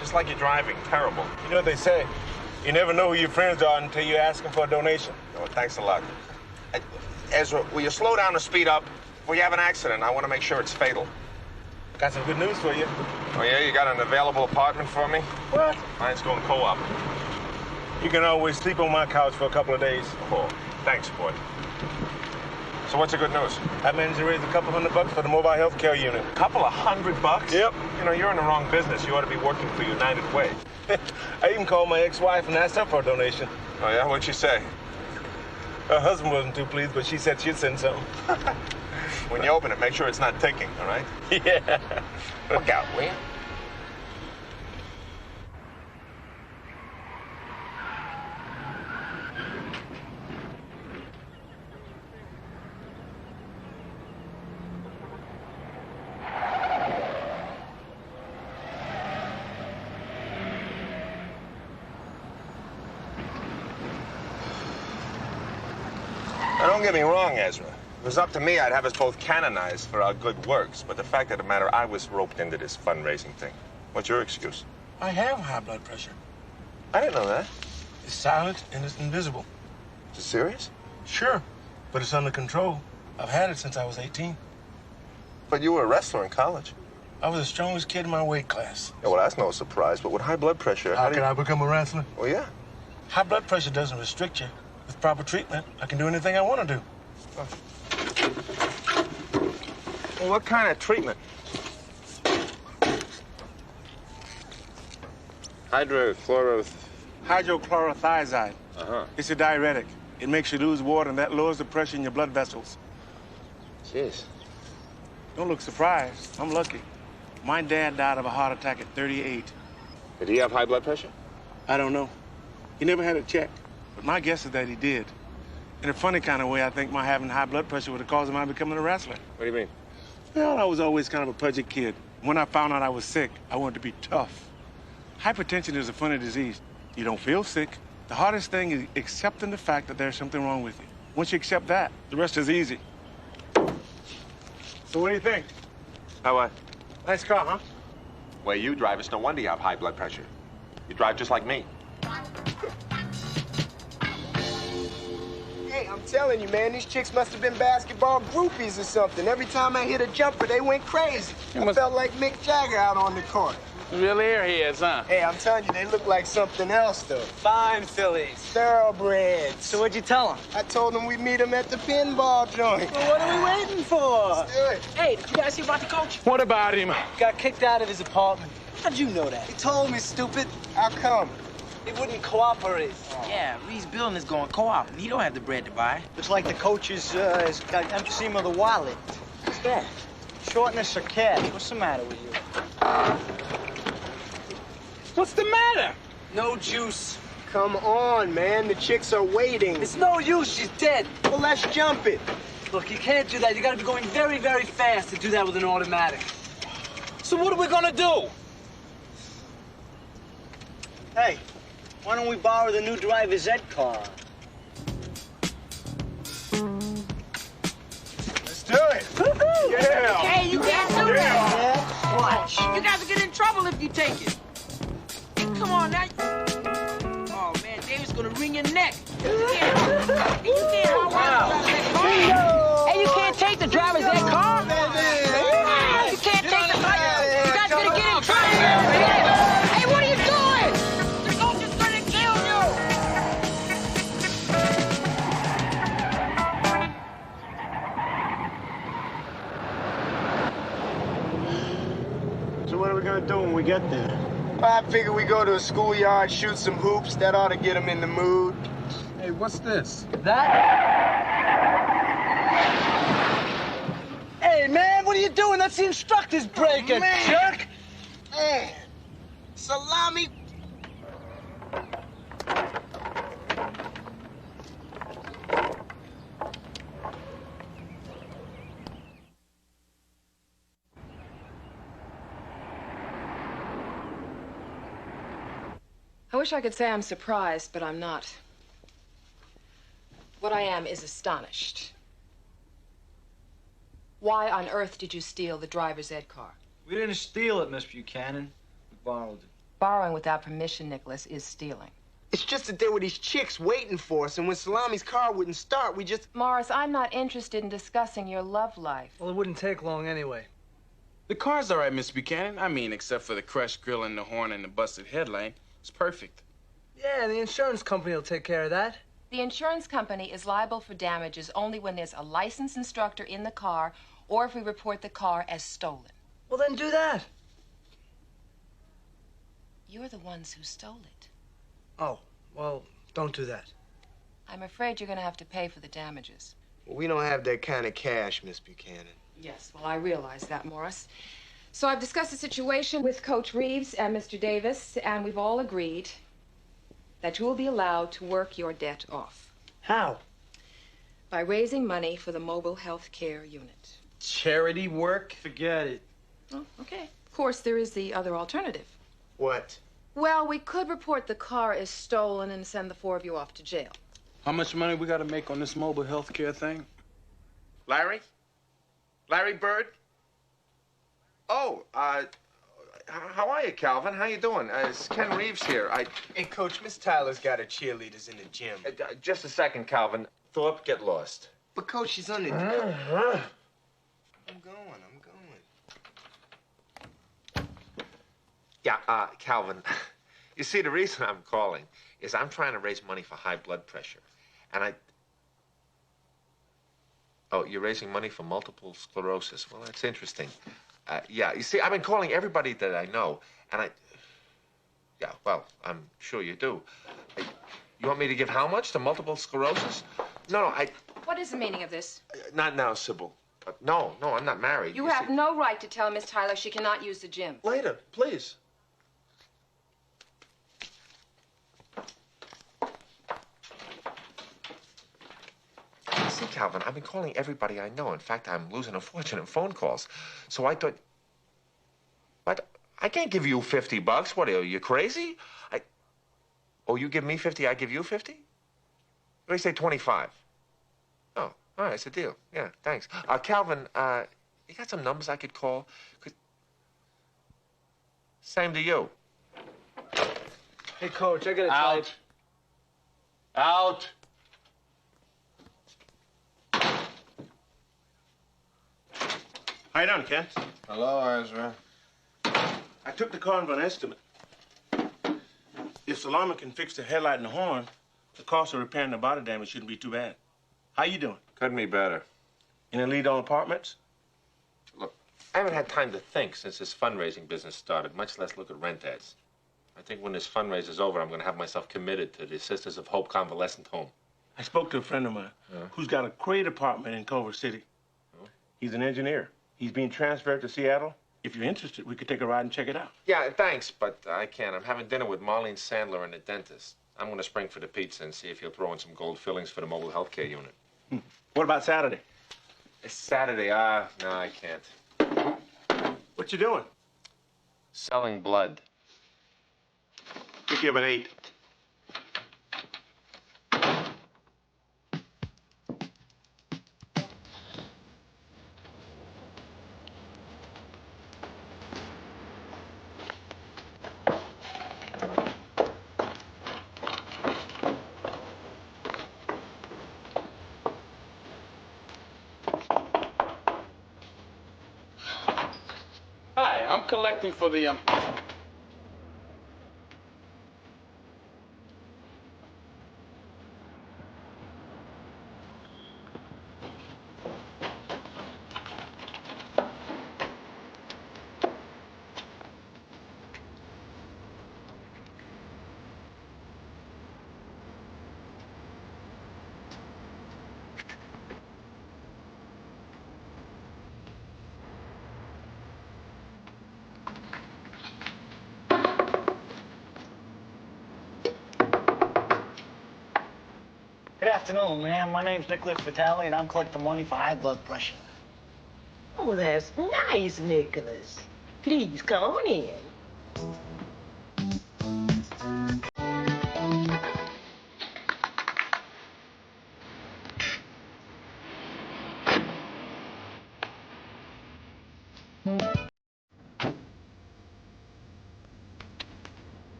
Just like you're driving. Terrible. You know what they say? You never know who your friends are until you ask them for a donation. Oh, thanks a lot. Ezra, will you slow down or speed up? If we have an accident, I want to make sure it's fatal. Got some good news for you. Oh, yeah? You got an available apartment for me? What? Mine's going co-op. You can always sleep on my couch for a couple of days. Oh, thanks, boy. So what's the good news? I managed to raise a couple $100 for the mobile health care unit. Couple of $100? Yep. You know, you're in the wrong business. You ought to be working for United Way. I even called my ex-wife and asked her for a donation. Oh, yeah? What'd she say? Her husband wasn't too pleased, but she said she'd send something. When you open it, make sure it's not ticking, all right? Yeah. Look out, will you? Now, don't get me wrong, Ezra. If it was up to me, I'd have us both canonized for our good works. But the fact of the matter, I was roped into this fundraising thing. What's your excuse? I have high blood pressure. I didn't know that. It's silent and it's invisible. Is it serious? Sure, but it's under control. I've had it since I was 18. But you were a wrestler in college. I was the strongest kid in my weight class. Yeah, well, that's no surprise. But with high blood pressure, How can I become a wrestler? Well, yeah. High blood pressure doesn't restrict you. With proper treatment, I can do anything I want to do. Well, what kind of treatment? Hydrochlorothiazide. Uh-huh. It's a diuretic. It makes you lose water, and that lowers the pressure in your blood vessels. Jeez. Don't look surprised. I'm lucky. My dad died of a heart attack at 38. Did he have high blood pressure? I don't know. He never had it checked. But my guess is that he did. In a funny kind of way, I think my having high blood pressure would have caused my becoming a wrestler. What do you mean? Well, I was always kind of a pudgy kid. When I found out I was sick, I wanted to be tough. Hypertension is a funny disease. You don't feel sick. The hardest thing is accepting the fact that there's something wrong with you. Once you accept that, the rest is easy. So what do you think? How what? Nice car, huh? Well, you drive. It's no wonder you have high blood pressure. You drive just like me. Hey, I'm telling you, man, these chicks must have been basketball groupies or something. Every time I hit a jumper, they went crazy. I felt like Mick Jagger out on the court. Real airheads, huh? Hey, I'm telling you, they look like something else, though. Fine fillies. Thoroughbreds. So what'd you tell them? I told them we'd meet them at the pinball joint. Well, what are we waiting for? Let's do it. Hey, did you guys hear about the coach? What about him? Got kicked out of his apartment. How'd you know that? He told me, stupid. How come? He wouldn't cooperate. Yeah, Reed's building is going co-op, and he don't have the bread to buy. Looks like the coach has got emphysema of the wallet. What's that? Shortness of cash. What's the matter with you? What's the matter? No juice. Come on, man. The chicks are waiting. It's no use. She's dead. Well, let's jump it. Look, you can't do that. You gotta be going very, very fast to do that with an automatic. So what are we gonna do? Hey, why don't we borrow the new driver's ed car? Let's do it. Yeah. Hey, you can't do that. Watch. You guys will get in trouble if you take it. Hey, come on now. Oh, man, David's gonna wring your neck. You can't. Hey, you can't take the driver's ed car. You can't take the car. You guys gonna get in trouble. Hey, what are you doing? The coach is gonna kill So what are we gonna do when we get there? Well, I figure we go to a schoolyard, shoot some hoops. That ought to get them in the mood. Hey, what's this? Hey, man, what are you doing? That's the instructor's break, you jerk. I wish I could say I'm surprised, but I'm not. What I am is astonished. Why on earth did you steal the driver's ed car? We didn't steal it, Miss Buchanan. We borrowed it. Borrowing without permission, Nicholas, is stealing. It's just that there were these chicks waiting for us, and when Salami's car wouldn't start, we just... Morris, I'm not interested in discussing your love life. Well, it wouldn't take long anyway. The car's all right, Miss Buchanan. I mean, except for the crushed grill and the horn and the busted headlight. It's perfect. Yeah, the insurance company will take care of that. The insurance company is liable for damages only when there's a licensed instructor in the car or if we report the car as stolen. Well, then do that. You're the ones who stole it. Oh, well, don't do that. I'm afraid you're going to have to pay for the damages. Well, we don't have that kind of cash, Miss Buchanan. Yes, well, I realize that, Morris. So I've discussed the situation with Coach Reeves and Mr. Davis, and we've all agreed that you will be allowed to work your debt off. How? By raising money for the mobile health care unit. Charity work? Forget it. Oh, okay. Of course, there is the other alternative. What? Well, we could report the car as stolen and send the four of you off to jail. How much money we got to make on this mobile health care thing? Larry? Larry Bird? Oh, how are you, Calvin? How you doing? It's Ken Reeves here. Hey, Coach, Miss Tyler's got her cheerleaders in the gym. Just a second, Calvin. Thorpe, get lost. But, Coach, she's on the... I'm going. Yeah, Calvin, you see, the reason I'm calling is I'm trying to raise money for high blood pressure. And Oh, you're raising money for multiple sclerosis. Well, that's interesting. Yeah, you see, I've been calling everybody that I know, and Yeah, well, I'm sure you do. You want me to give how much to multiple sclerosis? No, What is the meaning of this? Not now, Sybil. No, I'm not married. You have no right to tell Miss Tyler she cannot use the gym. Later, please. See, Calvin, I've been calling everybody I know. In fact, I'm losing a fortune in phone calls. So I thought... But I can't give you $50. What are you, crazy? Oh, you give me 50, I give you 50? Let me say 25. Oh, all right, it's a deal. Yeah, thanks. Calvin, you got some numbers I could call? Same to you. Hey, Coach, I gotta Out. Out. How you doing, Kent? Hello, Ezra. I took the car for an estimate. If Salama can fix the headlight and the horn, the cost of repairing the body damage shouldn't be too bad. How you doing? Couldn't be better. In the lead on apartments? Look, I haven't had time to think since this fundraising business started, much less look at rent ads. I think when this fundraiser's over, I'm going to have myself committed to the Sisters of Hope Convalescent Home. I spoke to a friend of mine who's got a great apartment in Culver City. He's an engineer. He's being transferred to Seattle. If you're interested, we could take a ride and check it out. Yeah, thanks, but I can't. I'm having dinner with Marlene Sandler and the dentist. I'm going to spring for the pizza and see if he'll throw in some gold fillings for the mobile health care unit. What about Saturday? It's Saturday. No, I can't. What you doing? Selling blood. Pick you up at 8. Hi, I'm collecting for the, Good afternoon, ma'am. My name's Nicholas Vitale, and I'm collecting money for high blood pressure. Oh, that's nice, Nicholas. Please come on in.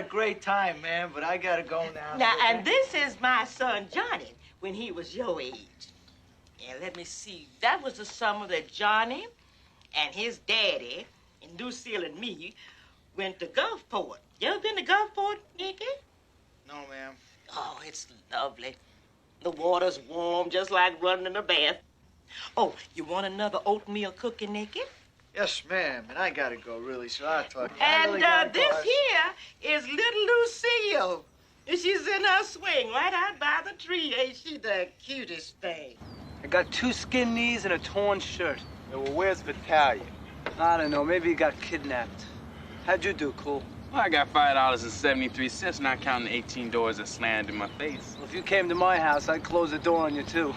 a great time, man, but I gotta go now. Now, and this is my son, Johnny, when he was your age. And let me see, that was the summer that Johnny and his daddy and Lucille and me went to Gulfport. You ever been to Gulfport, Nicky? No, ma'am. Oh, it's lovely. The water's warm, just like running in a bath. Oh, you want another oatmeal cookie, Nicky? Yes, ma'am, and I gotta go, really, so I'll talk to you. And this here is little Lucille. She's in her swing right out by the tree. Ain't she the cutest thing? I got 2 skin knees and a torn shirt. Yeah, well, where's Vitalia? I don't know. Maybe he got kidnapped. How'd you do, Cool? Well, I got $5.73, not counting the 18 doors that slammed in my face. Well, if you came to my house, I'd close the door on you, too.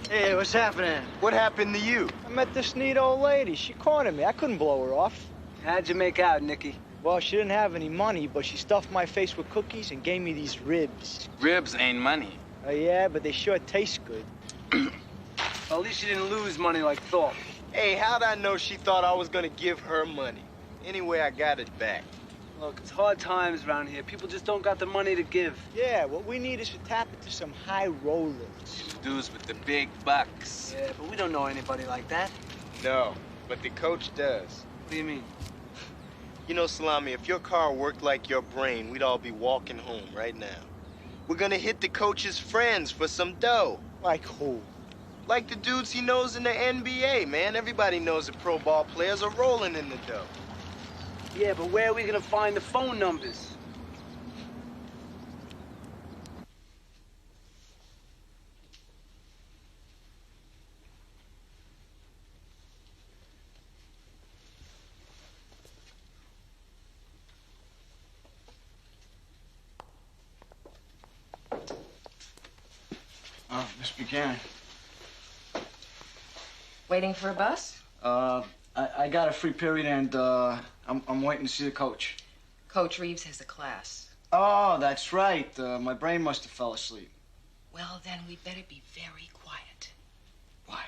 Hey, what's happening? What happened to you? I met this neat old lady. She cornered me. I couldn't blow her off. How'd you make out, Nicky? Well, she didn't have any money, but she stuffed my face with cookies and gave me these ribs. Ribs ain't money. Oh, yeah, but they sure taste good. Well, at least you didn't lose money like Thorpe. Hey, how'd I know she thought I was gonna give her money? Anyway, I got it back. Look, it's hard times around here. People just don't got the money to give. Yeah, what we need is to tap into some high rollers. Dudes with the big bucks. Yeah, but we don't know anybody like that. No, but the coach does. What do you mean? You know, Salami, if your car worked like your brain, we'd all be walking home right now. We're gonna hit the coach's friends for some dough. Like who? Like the dudes he knows in the NBA, man. Everybody knows that pro ball players are rolling in the dough. Yeah, but where are we gonna find the phone numbers? Miss Buchanan. Waiting for a bus? I got a free period and, I'm waiting to see the coach. Coach Reeves has a class. Oh, that's right. My brain must have fell asleep. Well, then we'd better be very quiet. Why?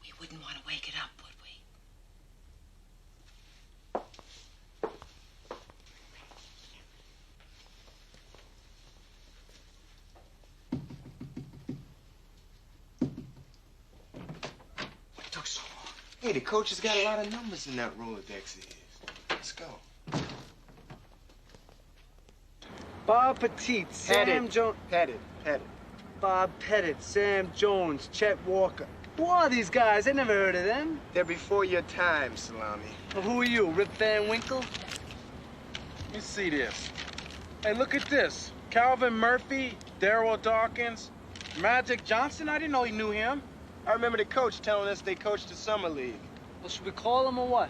We wouldn't want to wake it up, would we? What took so long? Hey, the coach has got a lot of numbers in that Rolodex of his. Let's go. Bob Petit, Sam Jones. Pettit. Bob Pettit, Sam Jones, Chet Walker. Who are these guys? I never heard of them. They're before your time, Salami. Well, who are you, Rip Van Winkle? Let me see this. Hey, look at this. Calvin Murphy, Darryl Dawkins, Magic Johnson. I didn't know you knew him. I remember the coach telling us they coached the summer league. Well, should we call him or what?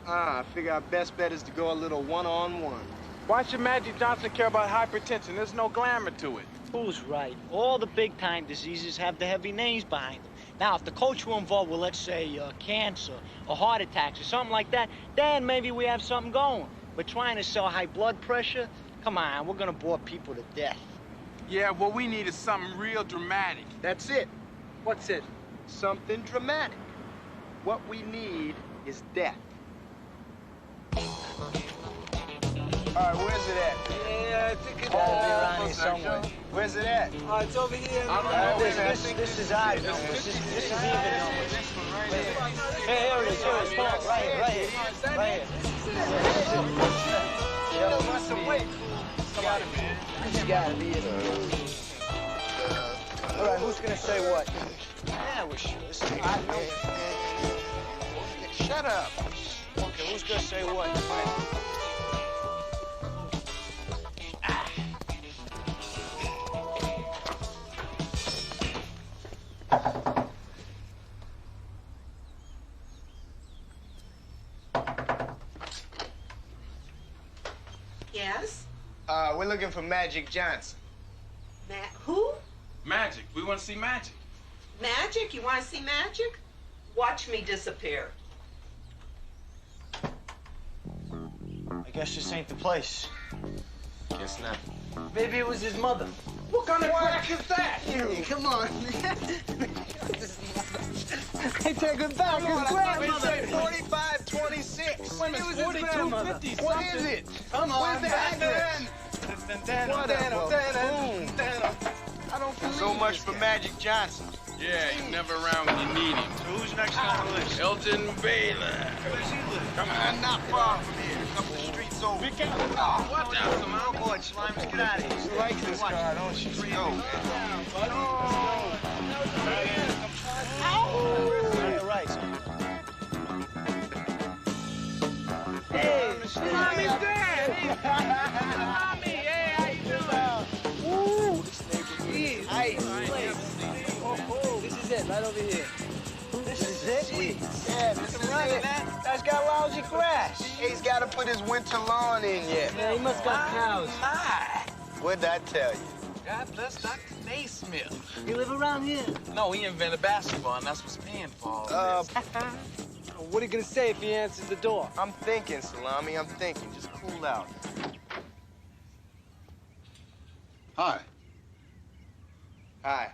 I figure our best bet is to go a little one-on-one. Why should Magic Johnson care about hypertension? There's no glamour to it. Who's right? All the big-time diseases have the heavy names behind them. Now, if the coach were involved with, let's say, cancer or heart attacks or something like that, then maybe we have something going. But trying to sell high blood pressure? Come on, we're gonna bore people to death. Yeah, what we need is something real dramatic. That's it. What's it? Something dramatic. What we need is death. All right, where's it at? Yeah, I think it's Gotta be around here somewhere. Where's it at? Oh, it's over here. This is odd numbers. This is even numbers. Hey, here it is. Here it is. Come on, right here. Right here. This gotta be it. All right, who's gonna say what? Yeah, we're sure. This is odd numbers. Shut up. Okay, who's gonna say what? Yes? We're looking for Magic Johnson. Who? Magic. We want to see Magic. Magic? You want to see Magic? Watch me disappear. I guess this ain't the place. Guess not. Maybe it was his mother. What kind of crack is that? Come on. Hey, take it back. His grandmother. 45-26. When it was his grandmother. What is it? Come on, Where's the address? So much for Magic Johnson. Yeah, he's never around when you need him. So who's next on the list? Elton Baylor. Where's he live? Come on, not far from here. A couple streets over. Be careful. Watch out, Come on, boy, Slimes, get out of here. You like this car, don't you? Let's go, man. Right. Hey, Mommy's dead. Mommy, hey, how you doing? Ooh, this neighborhood. Nice. This is it, right over here. This is it? Yeah, Mr. Running, man. That's got lousy grass. He's got to put his winter lawn in yet. Yeah, he must got cows. What'd I tell you? God bless Dr. Naismith. You live around here? No, he invented basketball, and that's what's paying for all this. What are you gonna say if he answers the door? I'm thinking, Salami. I'm thinking. Just cool out. Hi. Hi.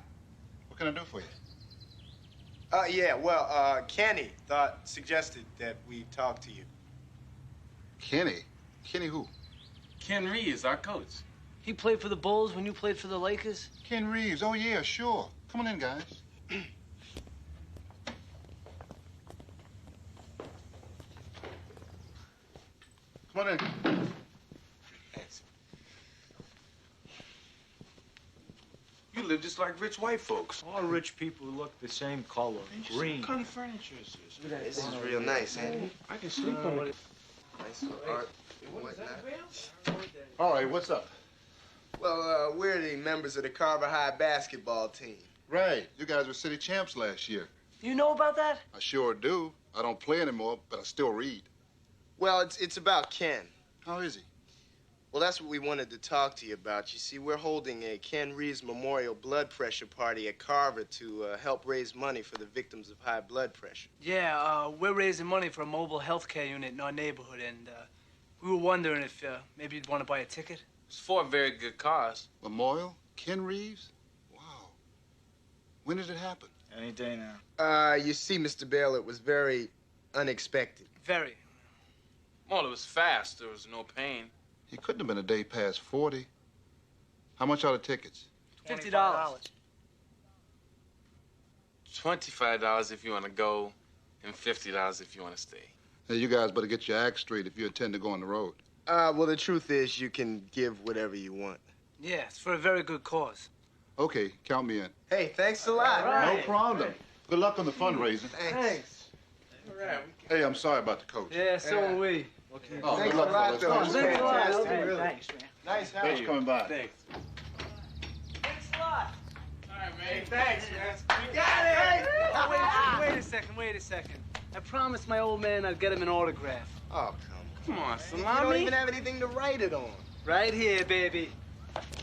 What can I do for you? Yeah, well, Kenny suggested that we talk to you. Kenny? Kenny who? Ken Reeves, our coach. He played for the Bulls when you played for the Lakers? Ken Reeves. Oh, yeah, sure. Come on in, guys. Come on in. Thanks. You live just like rich white folks. All rich people look the same color, green. Kind of furniture is this? This is real nice, ain't it? I can sleep on it. Nice art and whatnot. All right, what's up? Well, we're the members of the Carver High basketball team. Right. You guys were city champs last year. You know about that? I sure do. I don't play anymore, but I still read. Well, it's about Ken. How is he? Well, that's what we wanted to talk to you about. You see, we're holding a Ken Reeves Memorial Blood Pressure Party at Carver to help raise money for the victims of high blood pressure. Yeah, we're raising money for a mobile healthcare unit in our neighborhood, and we were wondering if maybe you'd want to buy a ticket. It's for a very good cause. Memorial? Ken Reeves? Wow. When did it happen? Any day now. You see, Mr. Bale, it was very unexpected. Very. Well, it was fast. There was no pain. He couldn't have been a day past 40. How much are the tickets? $50. $25 if you want to go, and $50 if you want to stay. Hey, you guys better get your act straight if you intend to go on the road. Well, the truth is you can give whatever you want. Yeah, it's for a very good cause. Okay, count me in. Hey, thanks a lot. Right. No problem. Good luck on the fundraising. Thanks. All right. Hey, I'm sorry about the coach. Yeah, so are we. Okay. Oh, Thanks good luck, a lot, fellas. though. Thanks a lot. Fantastic, Okay, really. thanks, man. Nice house. Thanks for coming by. Thanks. Thanks a lot. All right, man. Thanks, man. You got it. Hey. Oh, wait a second. I promised my old man I'd get him an autograph. Oh, Come on, you don't Salami. even have anything to write it on. Right here, baby.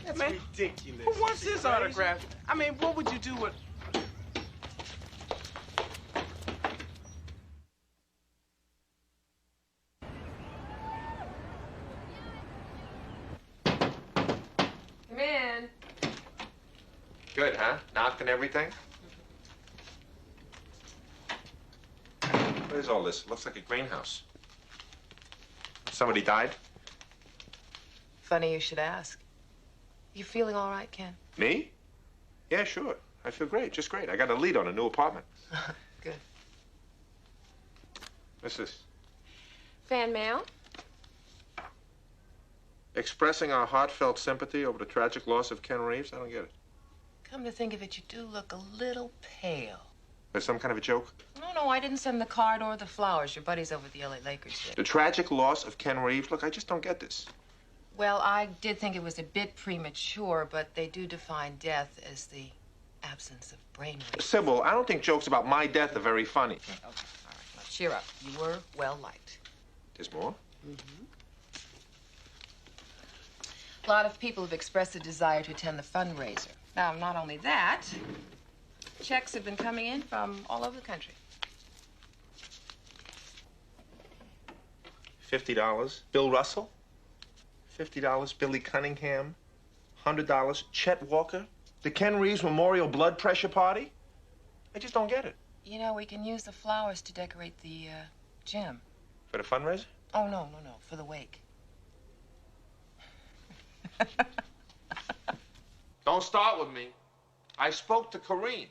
That's Man, ridiculous. Who wants this autograph? I mean, what would you do with... Come in. Good, huh? Knocked and everything? What is all this? Looks like a greenhouse. Somebody died? Funny you should ask. You feeling all right, Ken? Me? Yeah, sure. I feel great, just great. I got a lead on a new apartment. Good. What's this? Fan mail? Expressing our heartfelt sympathy over the tragic loss of Ken Reeves? I don't get it. Come to think of it, you do look a little pale. There's some kind of a joke? No, I didn't send the card or the flowers. Your buddies over at the LA Lakers did. The tragic loss of Ken Reeves? Look, I just don't get this. Well, I did think it was a bit premature, but they do define death as the absence of brainwave. Sybil, I don't think jokes about my death are very funny. Okay, all right. Now, cheer up. You were well liked. There's more? A lot of people have expressed a desire to attend the fundraiser. Now, not only that, checks have been coming in from all over the country. $50. Bill Russell? $50. Billy Cunningham? $100. Chet Walker? The Ken Reeves Memorial Blood Pressure Party? I just don't get it. You know, we can use the flowers to decorate the gym. For the fundraiser? Oh, no, for the wake. Don't start with me. I spoke to Kareem.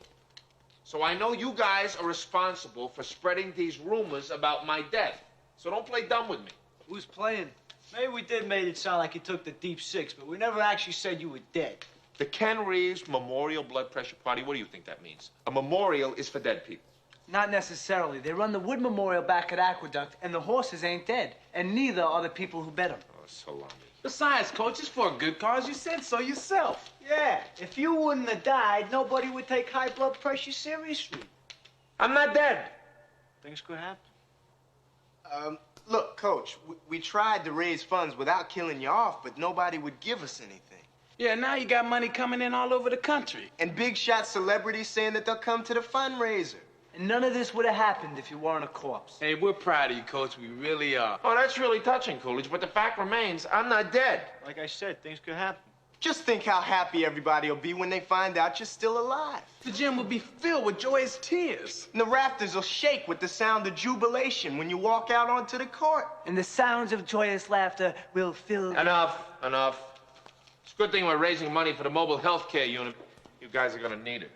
So I know you guys are responsible for spreading these rumors about my death. So don't play dumb with me. Who's playing? Maybe we did make it sound like you took the deep six, but we never actually said you were dead. The Ken Reeves Memorial Blood Pressure Party, what do you think that means? A memorial is for dead people. Not necessarily. They run the Wood Memorial back at Aqueduct, and the horses ain't dead. And neither are the people who bet them. Oh, salami. Besides, Coach, it's for a good cause. You said so yourself. Yeah, if you wouldn't have died, nobody would take high blood pressure seriously. I'm not dead. Things could happen. Look, Coach, we tried to raise funds without killing you off, but nobody would give us anything. Yeah, now you got money coming in all over the country. And big shot celebrities saying that they'll come to the fundraiser. And none of this would have happened if you weren't a corpse. Hey, we're proud of you, Coach. We really are. Oh, that's really touching, Coolidge, but the fact remains, I'm not dead. Like I said, things could happen. Just think how happy everybody will be when they find out you're still alive. The gym will be filled with joyous tears. And the rafters will shake with the sound of jubilation when you walk out onto the court. And the sounds of joyous laughter will fill... Enough. It's a good thing we're raising money for the mobile health care unit. You guys are gonna need it.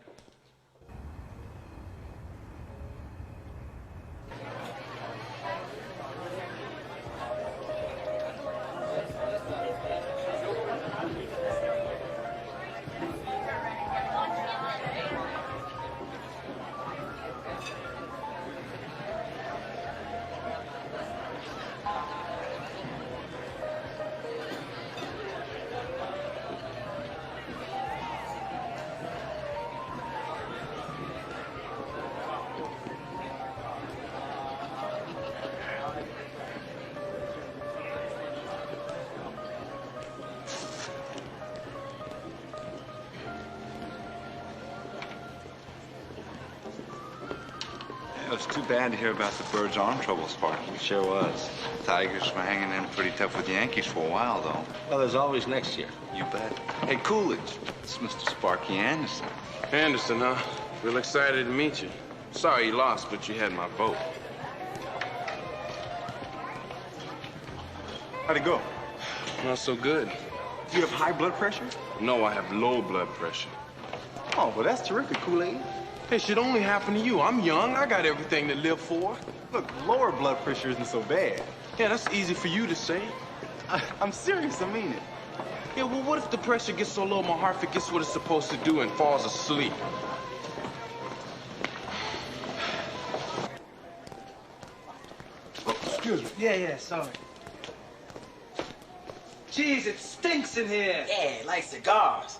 It was too bad to hear about the Birds arm trouble, Sparky. It sure was. Tigers were hanging in pretty tough with the Yankees for a while, though. Well, there's always next year. You bet. Hey, Coolidge, it's Mr. Sparky Anderson. Anderson, huh? Real excited to meet you. Sorry you lost, but you had my vote. How'd it go? Not so good. You have high blood pressure? No, I have low blood pressure. Oh, well, that's terrific, Kool-Aid. It should only happen to you. I'm young. I got everything to live for. Look, lower blood pressure isn't so bad. Yeah, that's easy for you to say. I'm serious, I mean it. Yeah, well, what if the pressure gets so low my heart forgets what it's supposed to do and falls asleep? Oh, excuse me. Yeah, sorry. Jeez, it stinks in here. Yeah, like cigars.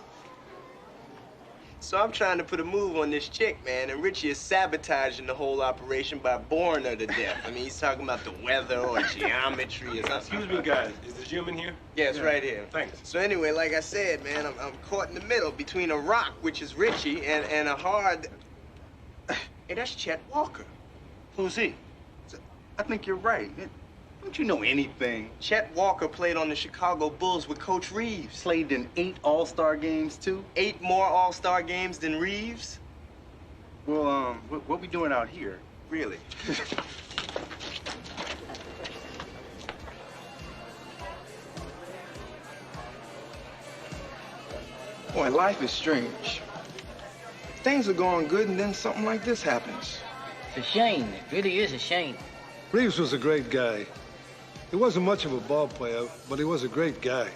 So I'm trying to put a move on this chick, man, and Richie is sabotaging the whole operation by boring her to death. I mean, he's talking about the weather or geometry or something. Excuse me, guys. Is the gym in here? Yeah, it's right here. Thanks. So anyway, like I said, man, I'm caught in the middle between a rock, which is Richie, and a hard... Hey, that's Chet Walker. Who's he? I think you're right. Don't you know anything? Chet Walker played on the Chicago Bulls with Coach Reeves. Played in 8 All-Star games, too? 8 more All-Star games than Reeves? Well, what we doing out here? Really? Boy, life is strange. Things are going good, and then something like this happens. It's a shame. It really is a shame. Reeves was a great guy. He wasn't much of a ball player, but he was a great guy.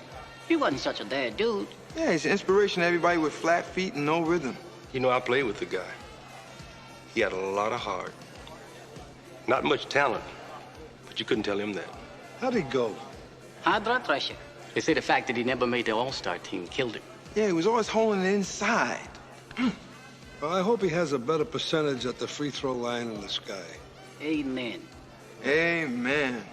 He wasn't such a bad dude. Yeah, he's an inspiration to everybody with flat feet and no rhythm. You know, I played with the guy. He had a lot of heart. Not much talent, but you couldn't tell him that. How'd he go? High blood pressure. They say the fact that he never made the All-Star team killed him. Yeah, he was always holding it inside. Well, I hope he has a better percentage at the free throw line in the sky. Amen. Amen.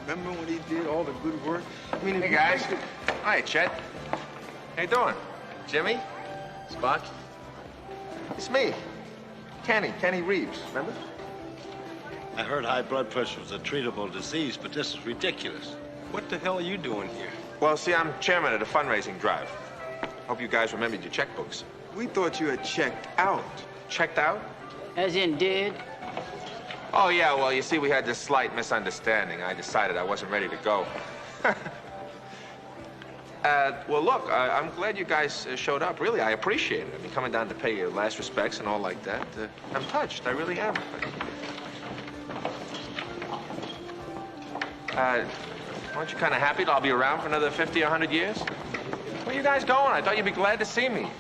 Remember when he did all the good work? I mean, Hey, guys. Hi, Chet. How you doing? Jimmy? Spock? It's me. Kenny Reeves, remember? I heard high blood pressure was a treatable disease, but this is ridiculous. What the hell are you doing here? Well, see, I'm chairman of the fundraising drive. Hope you guys remembered your checkbooks. We thought you had checked out. Checked out? As in dead? Oh, yeah, well, you see, we had this slight misunderstanding. I decided I wasn't ready to go. Well, look, I'm glad you guys showed up. Really, I appreciate it. I mean, coming down to pay your last respects and all like that. I'm touched. I really am. Aren't you kind of happy that I'll be around for another 50 or 100 years? Where are you guys going? I thought you'd be glad to see me.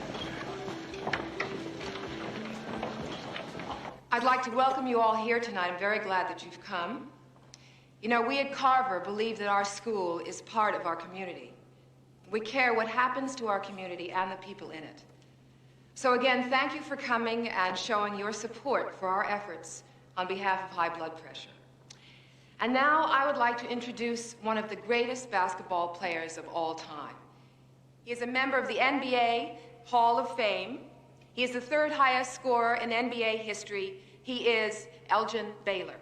I'd like to welcome you all here tonight. I'm very glad that you've come. You know, we at Carver believe that our school is part of our community. We care what happens to our community and the people in it. So again, thank you for coming and showing your support for our efforts on behalf of high blood pressure. And now I would like to introduce one of the greatest basketball players of all time. He is a member of the NBA Hall of Fame. He is the third highest scorer in NBA history. He is Elgin Baylor.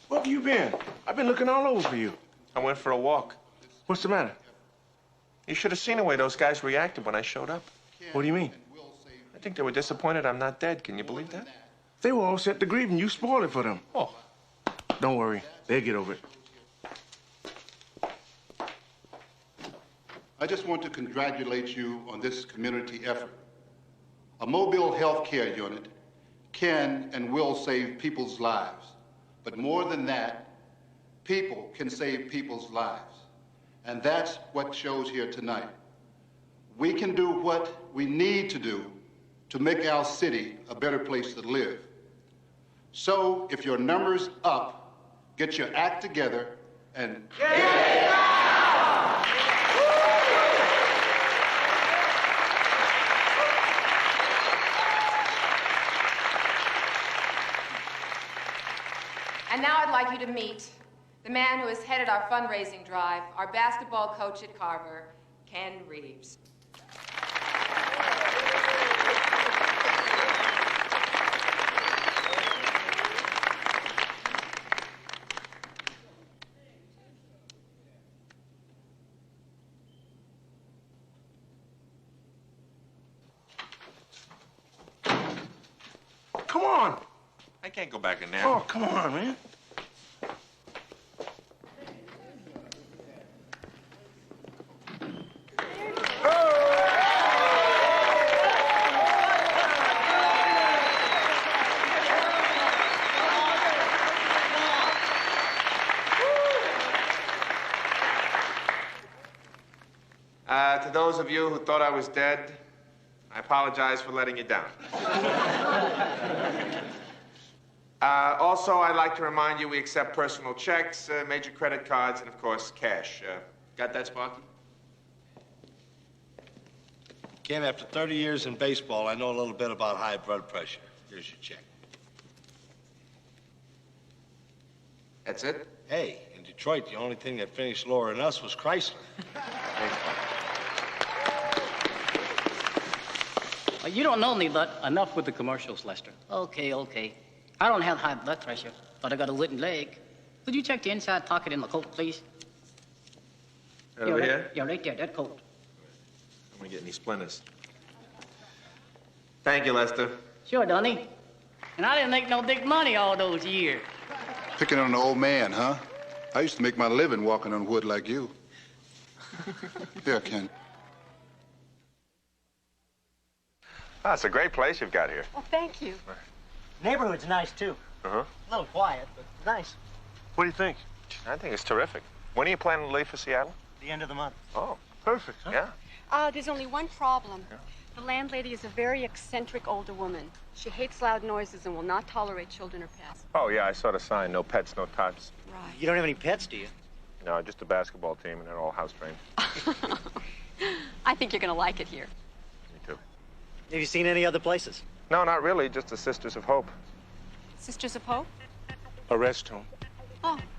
Where have you been? I've been looking all over for you. I went for a walk. What's the matter? You should have seen the way those guys reacted when I showed up. What do you mean? I think they were disappointed I'm not dead. Can you believe that? They were all set to grieve and you spoiled it for them. Oh. Don't worry. They'll get over it. I just want to congratulate you on this community effort. A mobile health care unit can and will save people's lives. But more than that, people can save people's lives. And that's what shows here tonight. We can do what we need to do to make our city a better place to live. So if your number's up, get your act together and get it out! And now I'd like you to meet the man who has headed our fundraising drive, our basketball coach at Carver, Ken Reeves. Come on. I can't go back in there. Oh, come on, man. To those of you who thought I was dead, I apologize for letting you down. Also, I'd like to remind you we accept personal checks, major credit cards, and, of course, cash. Got that, Sparky? Ken, after 30 years in baseball, I know a little bit about high blood pressure. Here's your check. That's it? Hey, in Detroit, the only thing that finished lower than us was Chrysler. You don't know me, but enough with the commercials, Lester. Okay. I don't have high blood pressure, but I got a wooden leg. Could you check the inside pocket in my coat, please? Over here? Yeah, right there, that coat. I'm gonna get any splinters. Thank you, Lester. Sure, Donnie. And I didn't make no big money all those years. Picking on an old man, huh? I used to make my living walking on wood like you. Here, Ken. Oh, it's a great place you've got here. Well, thank you. Neighborhood's nice, too. Uh-huh. A little quiet, but nice. What do you think? I think it's terrific. When are you planning to leave for Seattle? The end of the month. Oh, perfect. Huh? Yeah. There's only one problem. Yeah. The landlady is a very eccentric older woman. She hates loud noises and will not tolerate children or pets. Oh, yeah, I saw the sign. No pets, no tots. Right. You don't have any pets, do you? No, just a basketball team, and they're all house trained. I think you're going to like it here. Me too. Have you seen any other places? No, not really. Just the Sisters of Hope. Sisters of Hope? A rest home. Oh,